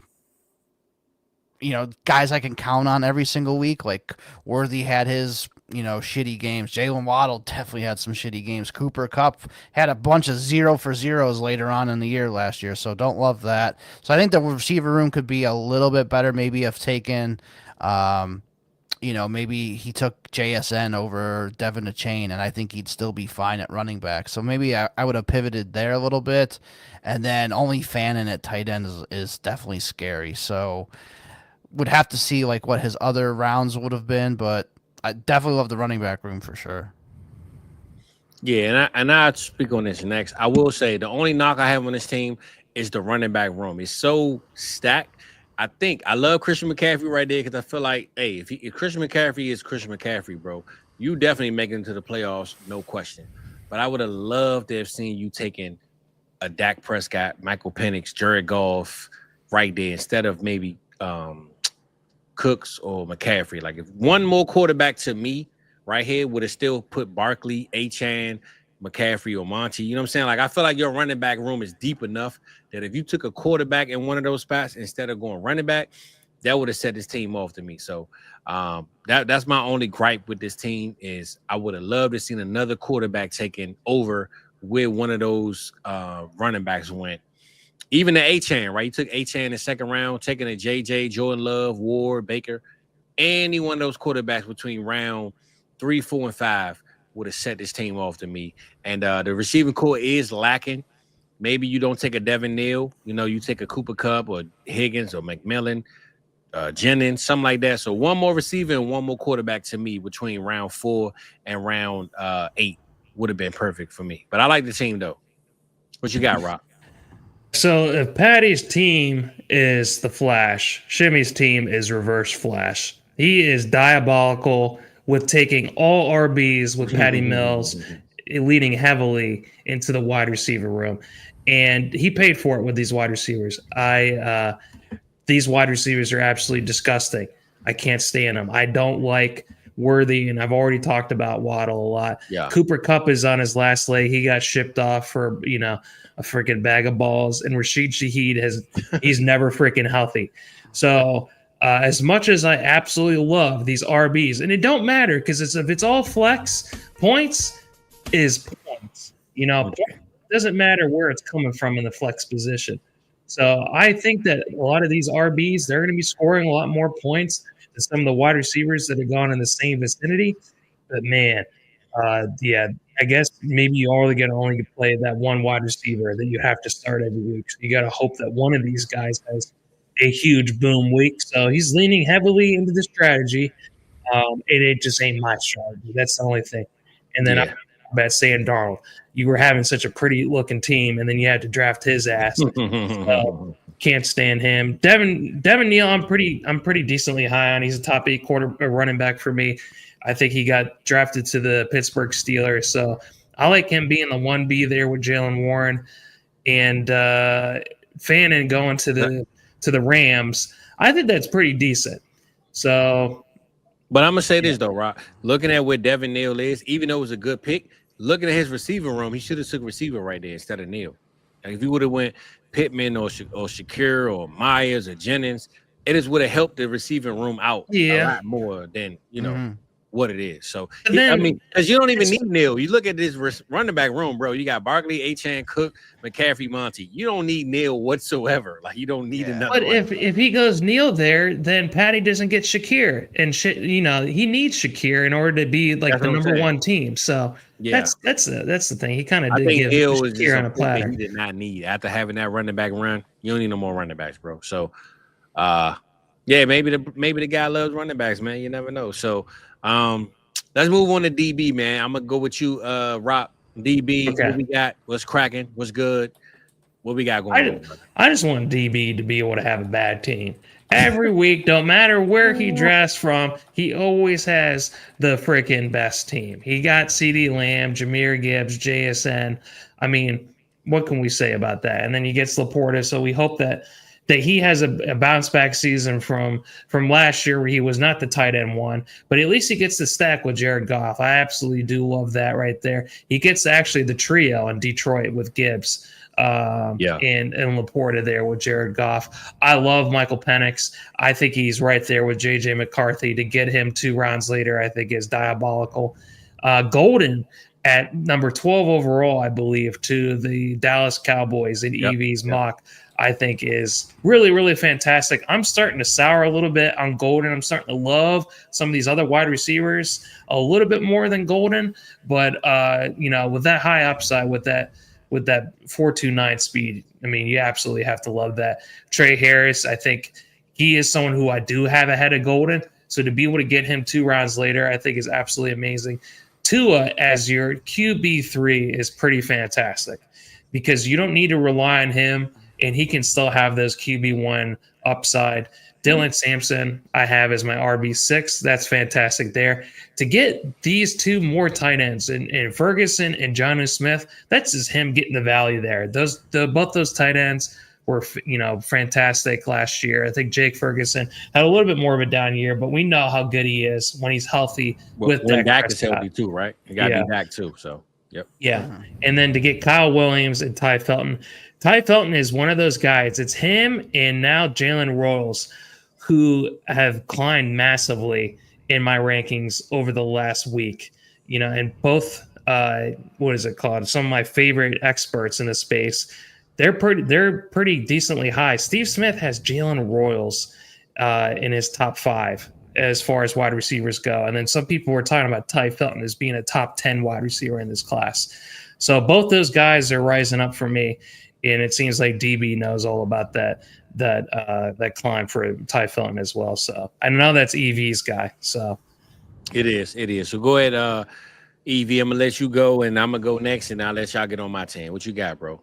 guys I can count on every single week. Like Worthy had his, shitty games. Jalen Waddle definitely had some shitty games. Cooper Kupp had a bunch of 0 for 0s later on in the year last year. So don't love that. So I think the receiver room could be a little bit better. Maybe if taken, maybe he took JSN over Devin DeChain, and I think he'd still be fine at running back. So maybe I would have pivoted there a little bit. And then only Fannin at tight end is definitely scary. So would have to see like what his other rounds would have been, but I definitely love the running back room for sure. Yeah, and I'll speak on this next. I will say the only knock I have on this team is the running back room. It's so stacked. I love Christian McCaffrey right there because I feel like, hey, if Christian McCaffrey is Christian McCaffrey, bro, you definitely make it into the playoffs, no question. But I would have loved to have seen you taking a Dak Prescott, Michael Penix, Jared Goff right there instead of maybe Cooks or McCaffrey. Like if one more quarterback to me right here would have still put Barkley, Achane, McCaffrey, or Monty. You know what I'm saying? Like I feel like your running back room is deep enough that if you took a quarterback in one of those spots instead of going running back, that would have set this team off to me. So that's my only gripe with this team is I would have loved to seen another quarterback taken over where one of those running backs went. Even the Achane, right? You took Achane in the second round, taking a JJ, Jordan Love, Ward, Baker. Any one of those quarterbacks between round 3, 4, and 5 would have set this team off to me. And the receiving core is lacking. Maybe you don't take a Devin Neal. You take a Cooper Kupp or Higgins or McMillan, Jennings, something like that. So one more receiver and one more quarterback to me between round 4 and round 8 would have been perfect for me. But I like the team, though. What you got, Rock? So if Patty's team is the Flash, Shimmy's team is Reverse Flash. He is diabolical with taking all RBs with Patty Mills, leading heavily into the wide receiver room. And he paid for it with these wide receivers. These wide receivers are absolutely disgusting. I can't stand them. I don't like Worthy, and I've already talked about Waddle a lot. Yeah. Cooper Kupp is on his last leg. He got shipped off for, a freaking bag of balls. And Rashid Shaheed he's never freaking healthy. So as much as I absolutely love these RBs, and it don't matter because if it's all flex, points is points. It doesn't matter where it's coming from in the flex position. So I think that a lot of these RBs, they're going to be scoring a lot more points than some of the wide receivers that have gone in the same vicinity. But man, I guess maybe you only play that one wide receiver that you have to start every week. So you got to hope that one of these guys has a huge boom week. So he's leaning heavily into the strategy. And it just ain't my strategy. That's the only thing. And then I'm about saying Darnold. You were having such a pretty looking team, and then you had to draft his ass. So, can't stand him. Devin Neal, I'm pretty decently high on. He's a top 8 running back for me. I think he got drafted to the Pittsburgh Steelers, so I like him being the 1B there with Jalen Warren and Fannin going to the Rams. I think that's pretty decent. So, but I'm gonna say this though, Rob. Looking at where Devin Neal is, even though it was a good pick, looking at his receiver room, he should have took receiver right there instead of Neal. Like if he would have went Pittman or Shakir or Myers or Jennings, it would have helped the receiving room out a lot more than what it is. So then, I mean, because you don't even need Neal. You look at this running back room, bro. You got Barkley, Achane, Cook, McCaffrey, Monty. You don't need Neal whatsoever. Like you don't need another. But if he goes Neal there, then Patty doesn't get Shakir, and he needs Shakir in order to be like the number one team. So that's the thing. He kind of did give Shakir on a platter. He did not need after having that running back run. You don't need no more running backs, bro. So, maybe the guy loves running backs, man. You never know. So. Let's move on to DB, man. I'm gonna go with you, Rock. DB, okay. What we got? What's cracking? What's good? What we got going on? I just want DB to be able to have a bad team. Every week, don't matter where he drafts from, he always has the freaking best team. He got CeeDee Lamb, Jahmyr Gibbs, JSN. I mean, what can we say about that? And then he gets Laporta, so we hope that he has a bounce back season from last year where he was not the tight end one, but at least he gets the stack with Jared Goff. I absolutely do love that right there. He gets actually the trio in Detroit with Gibbs and Laporta there with Jared Goff. I love Michael Penix. I think he's right there with JJ McCarthy. To get him 2 rounds later, I think is diabolical. Golden at number 12 overall, I believe, to the Dallas Cowboys in EV's mock. I think is really, really fantastic. I'm starting to sour a little bit on Golden. I'm starting to love some of these other wide receivers a little bit more than Golden. But, with that high upside, with that 4.29 speed, I mean, you absolutely have to love that. Trey Harris, I think he is someone who I do have ahead of Golden. So to be able to get him 2 rounds later, I think is absolutely amazing. Tua as your QB3 is pretty fantastic because you don't need to rely on him. And he can still have those QB1 upside. Dylan Sampson, I have as my RB6. That's fantastic there. To get these 2 more tight ends and Ferguson and Jonnu Smith, that's just him getting the value there. Both those tight ends were fantastic last year. I think Jake Ferguson had a little bit more of a down year, but we know how good he is when he's healthy. When Dak is healthy too, right? You got to be Dak too. So yep. Yeah, and then to get Kyle Williams and Ty Felton. Ty Felton is one of those guys. It's him and now Jalen Royals who have climbed massively in my rankings over the last week. And both, what is it called? Some of my favorite experts in the space, they're pretty decently high. Steve Smith has Jalen Royals in his top 5 as far as wide receivers go. And then some people were talking about Ty Felton as being a top 10 wide receiver in this class. So both those guys are rising up for me. And it seems like DB knows all about that climb for Ty Felton as well. So I know that's EV's guy. So it is. So go ahead, EV. I'm gonna let you go, and I'm gonna go next, and I'll let y'all get on my team. What you got, bro?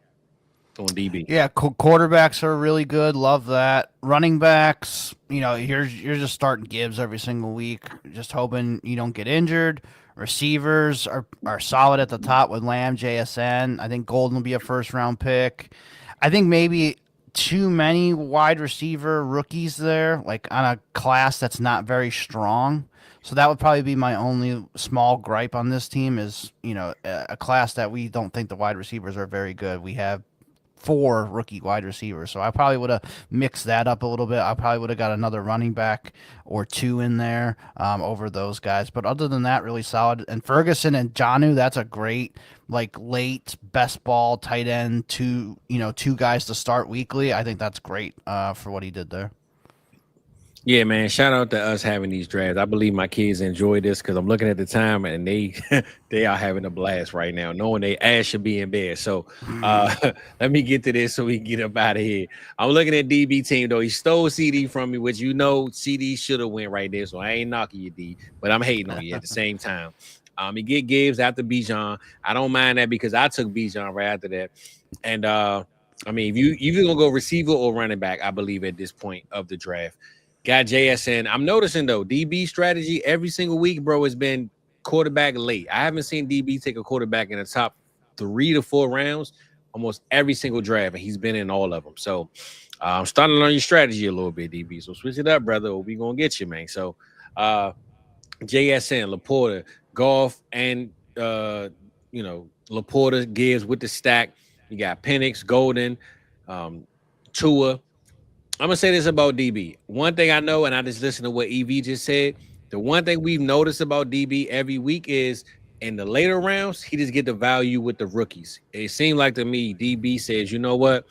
On DB. Yeah, quarterbacks are really good. Love that. Running backs, you're just starting Gibbs every single week, just hoping you don't get injured. Receivers are solid at the top with Lamb, JSN. I think Golden will be a first-round pick. I think maybe too many wide receiver rookies there, like on a class that's not very strong. So that would probably be my only small gripe on this team is, a class that we don't think the wide receivers are very good. We have 4 rookie wide receivers. So I probably would have mixed that up a little bit. I probably would have got another running back or 2 in there over those guys. But other than that, really solid. And Ferguson and Jonnu, that's a great, late best ball tight end, 2 guys to start weekly. I think that's great for what he did there. Yeah, man. Shout out to us having these drafts. I believe my kids enjoy this because I'm looking at the time and they are having a blast right now, knowing they ass should be in bed. So let me get to this so we can get up out of here. I'm looking at DB team though. He stole CD from me, which CD should have went right there. So I ain't knocking you, D, but I'm hating on you at the same time. He get Gibbs after Bijan. I don't mind that because I took Bijan right after that. And if you're gonna go receiver or running back, I believe at this point of the draft. Got JSN. I'm noticing though, DB strategy every single week, bro, has been quarterback late. I haven't seen DB take a quarterback in the top 3 to 4 rounds almost every single draft, and he's been in all of them. So I'm starting to learn your strategy a little bit, DB. So switch it up, brother, or we gonna get you, man. So JSN, Laporta, Goff, and Laporta, Gibbs with the stack. You got Penix, Golden, Tua. I'm gonna say this about DB. One thing I know, and I just listened to what EV just said, The one thing we've noticed about DB every week is in the later rounds, he just get the value with the rookies. It seemed like to me, DB says, you know what?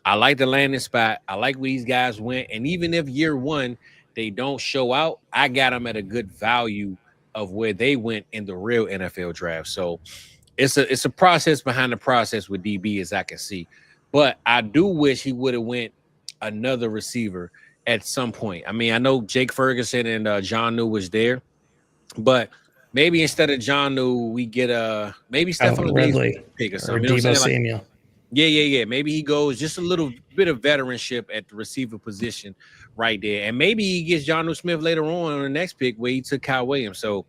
I like the landing spot. I like where these guys went. And even if year one, they don't show out, I got them at a good value of where they went in the real NFL draft. So it's a process behind the process with DB, as I can see. But I do wish he would have went another receiver at some point. I mean, I know Jake Ferguson and John New was there, but maybe instead of John New, we get maybe Stephon Diggs pick or something. Or Deebo Samuel. Like, yeah. Maybe he goes just a little bit of veteranship at the receiver position right there. And maybe he gets Jonnu Smith later on the next pick where he took Kyle Williams. So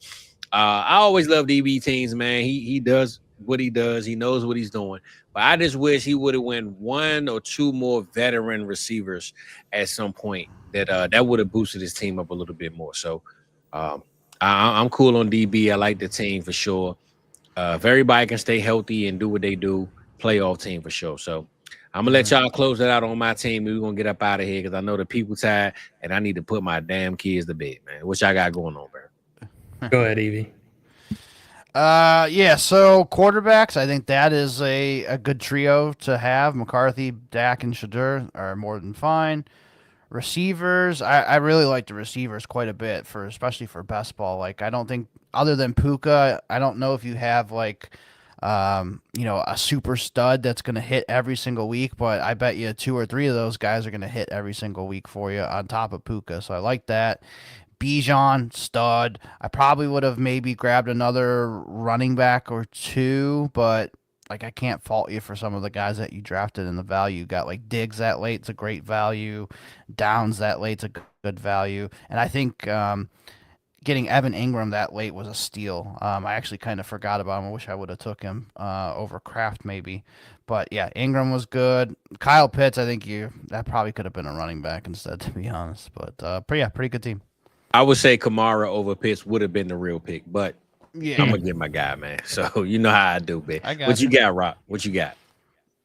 I always love DB teams, man. He does what he does. He knows what he's doing. But I just wish he would have went one or two more veteran receivers at some point that would have boosted his team up a little bit more. So I'm cool on DB. I like the team for sure. If everybody can stay healthy and do what they do, playoff team for sure. So I'm gonna let y'all close that out on my team. We're gonna get up out of here because I know the people tired and I need to put my damn kids to bed, man. What y'all got going on, bro? Go ahead, Evie. So quarterbacks, I think that is a good trio to have. McCarthy, Dak, and Shadur are more than fine. Receivers, I really like the receivers quite a bit especially for best ball. Like, I don't think other than Puka, I don't know if you have like a super stud that's going to hit every single week, but I bet you 2 or 3 of those guys are going to hit every single week for you on top of Puka. So I like that. Bijan, stud. I probably would have maybe grabbed another running back or 2, but like, I can't fault you for some of the guys that you drafted in the value. You got like Diggs that late, it's a great value. Downs that late's a good value. And I think getting Evan Ingram that late was a steal. I actually kind of forgot about him. I wish I would have took him over Kraft maybe. But yeah, Ingram was good. Kyle Pitts, I think that probably could have been a running back instead, to be honest. But pretty good team. I would say Kamara over Pitts would have been the real pick, but yeah, I'm gonna get my guy, man. So you know how I do, man. What you got, Rock? What you got?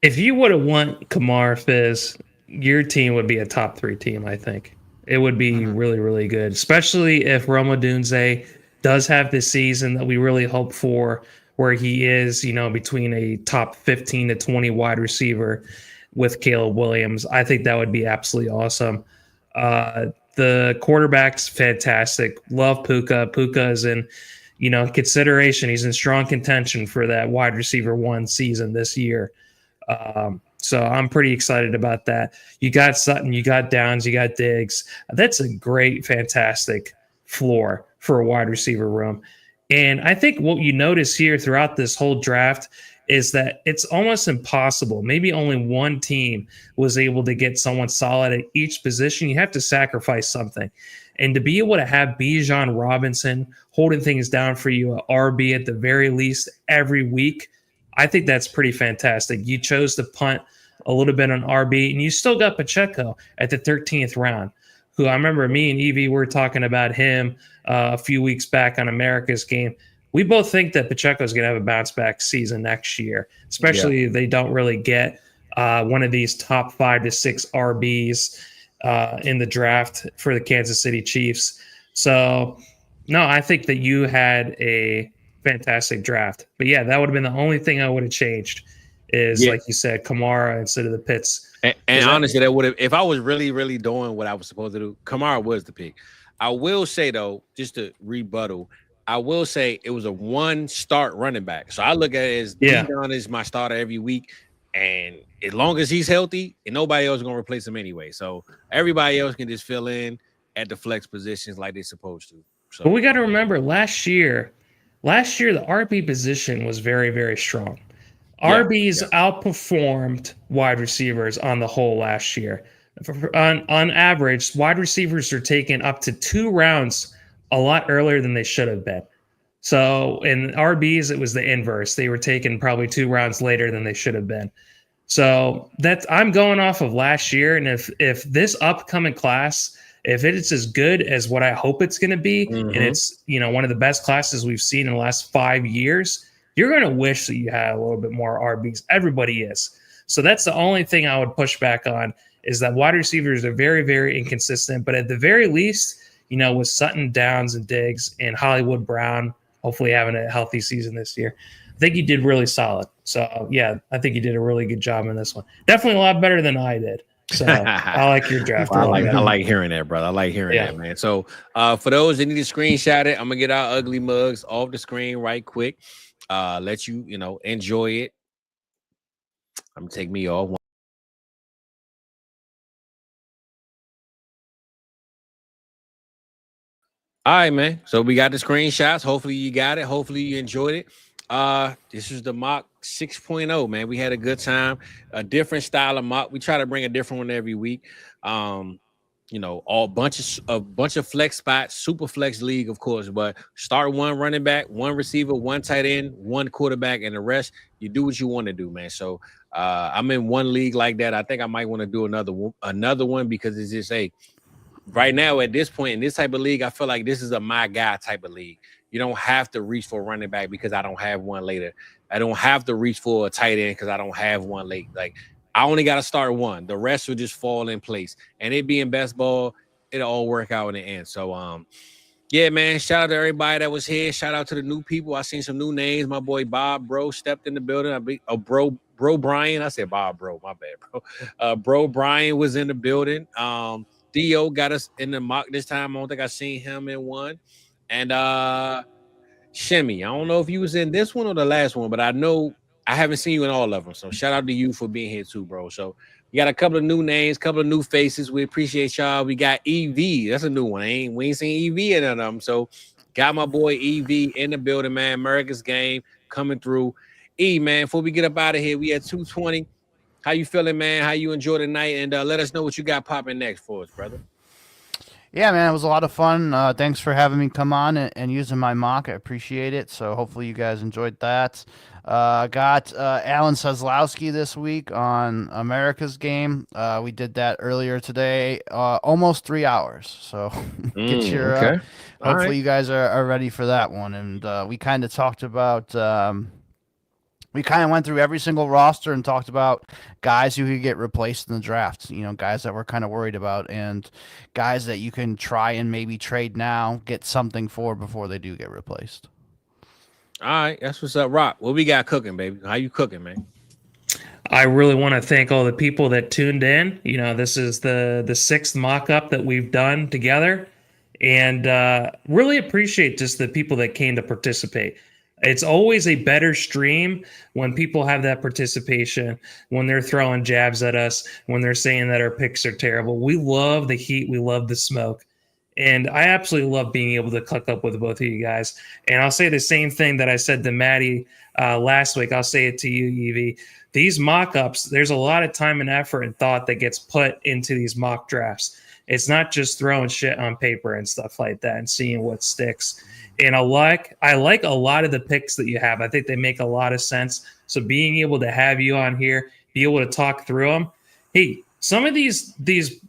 If you would have won Kamara, Fizz, your team would be a top 3 team, I think. It would be really, really good, especially if Roma Dunze does have this season that we really hope for, where he is, between a top 15 to 20 wide receiver with Caleb Williams. I think that would be absolutely awesome. The quarterback's fantastic. Love Puka. Puka is in, consideration. He's in strong contention for that wide receiver 1 season this year. So I'm pretty excited about that. You got Sutton, you got Downs, you got Diggs. That's a great, fantastic floor for a wide receiver room. And I think what you notice here throughout this whole draft is that it's almost impossible. Maybe only one team was able to get someone solid at each position. You have to sacrifice something. And to be able to have Bijan Robinson holding things down for you at RB at the very least every week, I think that's pretty fantastic. You chose to punt a little bit on RB, and you still got Pacheco at the 13th round, who I remember me and Evie were talking about him a few weeks back on America's Game. We both think that Pacheco is going to have a bounce-back season next year, especially if they don't really get one of these top 5 to 6 RBs in the draft for the Kansas City Chiefs. So, no, I think that you had a fantastic draft. But, yeah, that would have been the only thing I would have changed is, like you said, Kamara instead of the Pitts. And honestly, that would have – if I was really, really doing what I was supposed to do, Kamara was the pick. I will say, though, just to rebuttal – I will say it was a 1-start running back. So I look at it as Bijan is my starter every week. And as long as he's healthy, and nobody else is going to replace him anyway. So everybody else can just fill in at the flex positions like they're supposed to. So, but we got to remember last year, the RB position was very, very strong. RBs outperformed wide receivers on the whole last year. On average, wide receivers are taken up to 2 rounds a lot earlier than they should have been. So in RBs, it was the inverse. They were taken probably 2 rounds later than they should have been. So I'm going off of last year. And if this upcoming class, if it's as good as what I hope it's going to be, and it's, one of the best classes we've seen in the last 5 years, you're going to wish that you had a little bit more RBs. Everybody is. So that's the only thing I would push back on, is that wide receivers are very, very inconsistent. But at the very least, with Sutton, Downs, and Diggs, and Hollywood Brown, hopefully having a healthy season this year, I think you did really solid. So, yeah, I think you did a really good job in this one. Definitely a lot better than I did. So I like your draft. I like hearing that, brother. I like hearing that, man. So for those that need to screenshot it, I'm going to get our ugly mugs off the screen right quick. Let you, enjoy it. I'm going to take me off. All right, man. So we got the screenshots. Hopefully you got it. Hopefully you enjoyed it. This is the mock 6.0, man. We had a good time. A different style of mock. We try to bring a different one every week. A bunch of flex spots, super flex league, of course. But start one running back, one receiver, one tight end, one quarterback, and the rest you do what you want to do, man. So I'm in one league like that. I think I might want to do another one because it's just right now, at this point in this type of league, I feel like this is a my guy type of league. You don't have to reach for a running back because I don't have one later. I don't have to reach for a tight end because I don't have one late. Like, I only got to start one. The rest will just fall in place. And it being best ball, it'll all work out in the end. So, yeah, man, shout out to everybody that was here. Shout out to the new people. I seen some new names. My boy Bob Bro stepped in the building. Bro Brian. I said Bob Bro. My bad, bro. Bro Brian was in the building. Theo got us in the mock this time. I don't think I seen him in one. And Shimmy, I don't know if you was in this one or the last one, but I know I haven't seen you in all of them. So shout out to you for being here too, bro. So we got a couple of new names, couple of new faces. We appreciate y'all. We got EV. That's a new one. We ain't seen EV in none of them. So got my boy EV in the building, man. America's Game coming through. Man, before we get up out of here, we at 2:20. How you feeling, man? How you enjoy the night? And let us know what you got popping next for us, brother. Yeah, man, it was a lot of fun. Thanks for having me come on and using my mock. I appreciate it. So hopefully you guys enjoyed that. Got Alan Seslowski this week on America's Game. We did that earlier today, almost 3 hours. So get your. Okay. Hopefully you guys are ready for that one. And we kind of talked about. We kind of went through every single roster and talked about guys who could get replaced in the draft, guys that we're kind of worried about and guys that you can try and maybe trade now, get something for before they do get replaced. All right. That's what's up, Rock. What we got cooking, baby? How you cooking, man? I really want to thank all the people that tuned in. This is the sixth mock-up that we've done together, and really appreciate just the people that came to participate. It's always a better stream when people have that participation, when they're throwing jabs at us, when they're saying that our picks are terrible. We love the heat. We love the smoke. And I absolutely love being able to click up with both of you guys. And I'll say the same thing that I said to Maddie last week. I'll say it to you, Evie. These mock-ups, there's a lot of time and effort and thought that gets put into these mock drafts. It's not just throwing shit on paper and stuff like that and seeing what sticks. And I like a lot of the picks that you have. I think they make a lot of sense. So being able to have you on here, be able to talk through them. Hey, some of these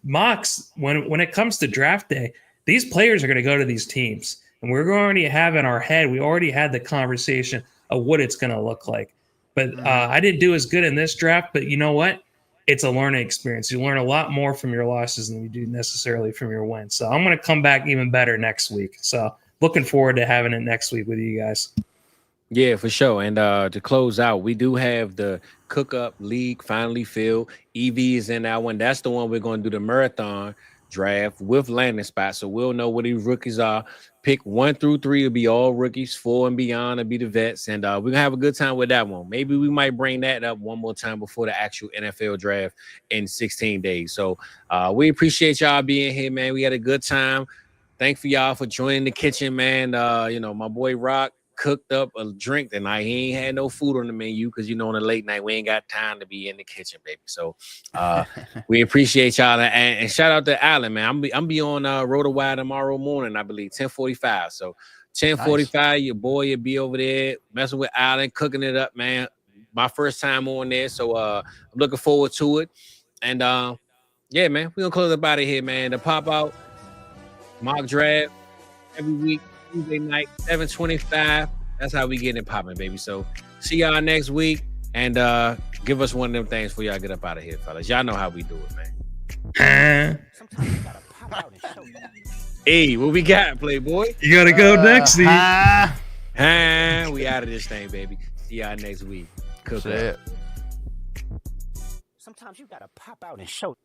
mocks, when it comes to draft day, these players are going to go to these teams. And we're already have in our head, we already had the conversation of what it's going to look like. But I didn't do as good in this draft. But you know what? It's a learning experience. You learn a lot more from your losses than you do necessarily from your wins. So I'm going to come back even better next week. So looking forward to having it next week with you guys. Yeah, for sure. And to close out, we do have the Cook Up League finally filled. EV is in that one. That's the one we're going to do the marathon draft with landing spots. So we'll know what these rookies are. Pick 1 through 3 will be all rookies. 4 and beyond will be the vets. And we're going to have a good time with that one. Maybe we might bring that up one more time before the actual NFL draft in 16 days. So we appreciate y'all being here, man. We had a good time. Thank for y'all for joining the kitchen, man. My boy Rock cooked up a drink tonight. He ain't had no food on the menu because, on a late night, we ain't got time to be in the kitchen, baby. So we appreciate y'all. And shout out to Alan, man. I'm be on RotoWire tomorrow morning, I believe, 10:45. So 10:45, nice. Your boy will be over there messing with Alan, cooking it up, man. My first time on there. So I'm looking forward to it. And yeah, man, we're going to close up out of here, man. The pop out mock draft every week. Tuesday night, 7:25. That's how we get it popping, baby. So see y'all next week and give us one of them things before y'all get up out of here, fellas. Y'all know how we do it, man. Sometimes you gotta pop Hey, what we got, Playboy? You gotta go next, Steve. We out of this thing, baby. See y'all next week. Cook up. It. Sometimes you gotta pop out and show.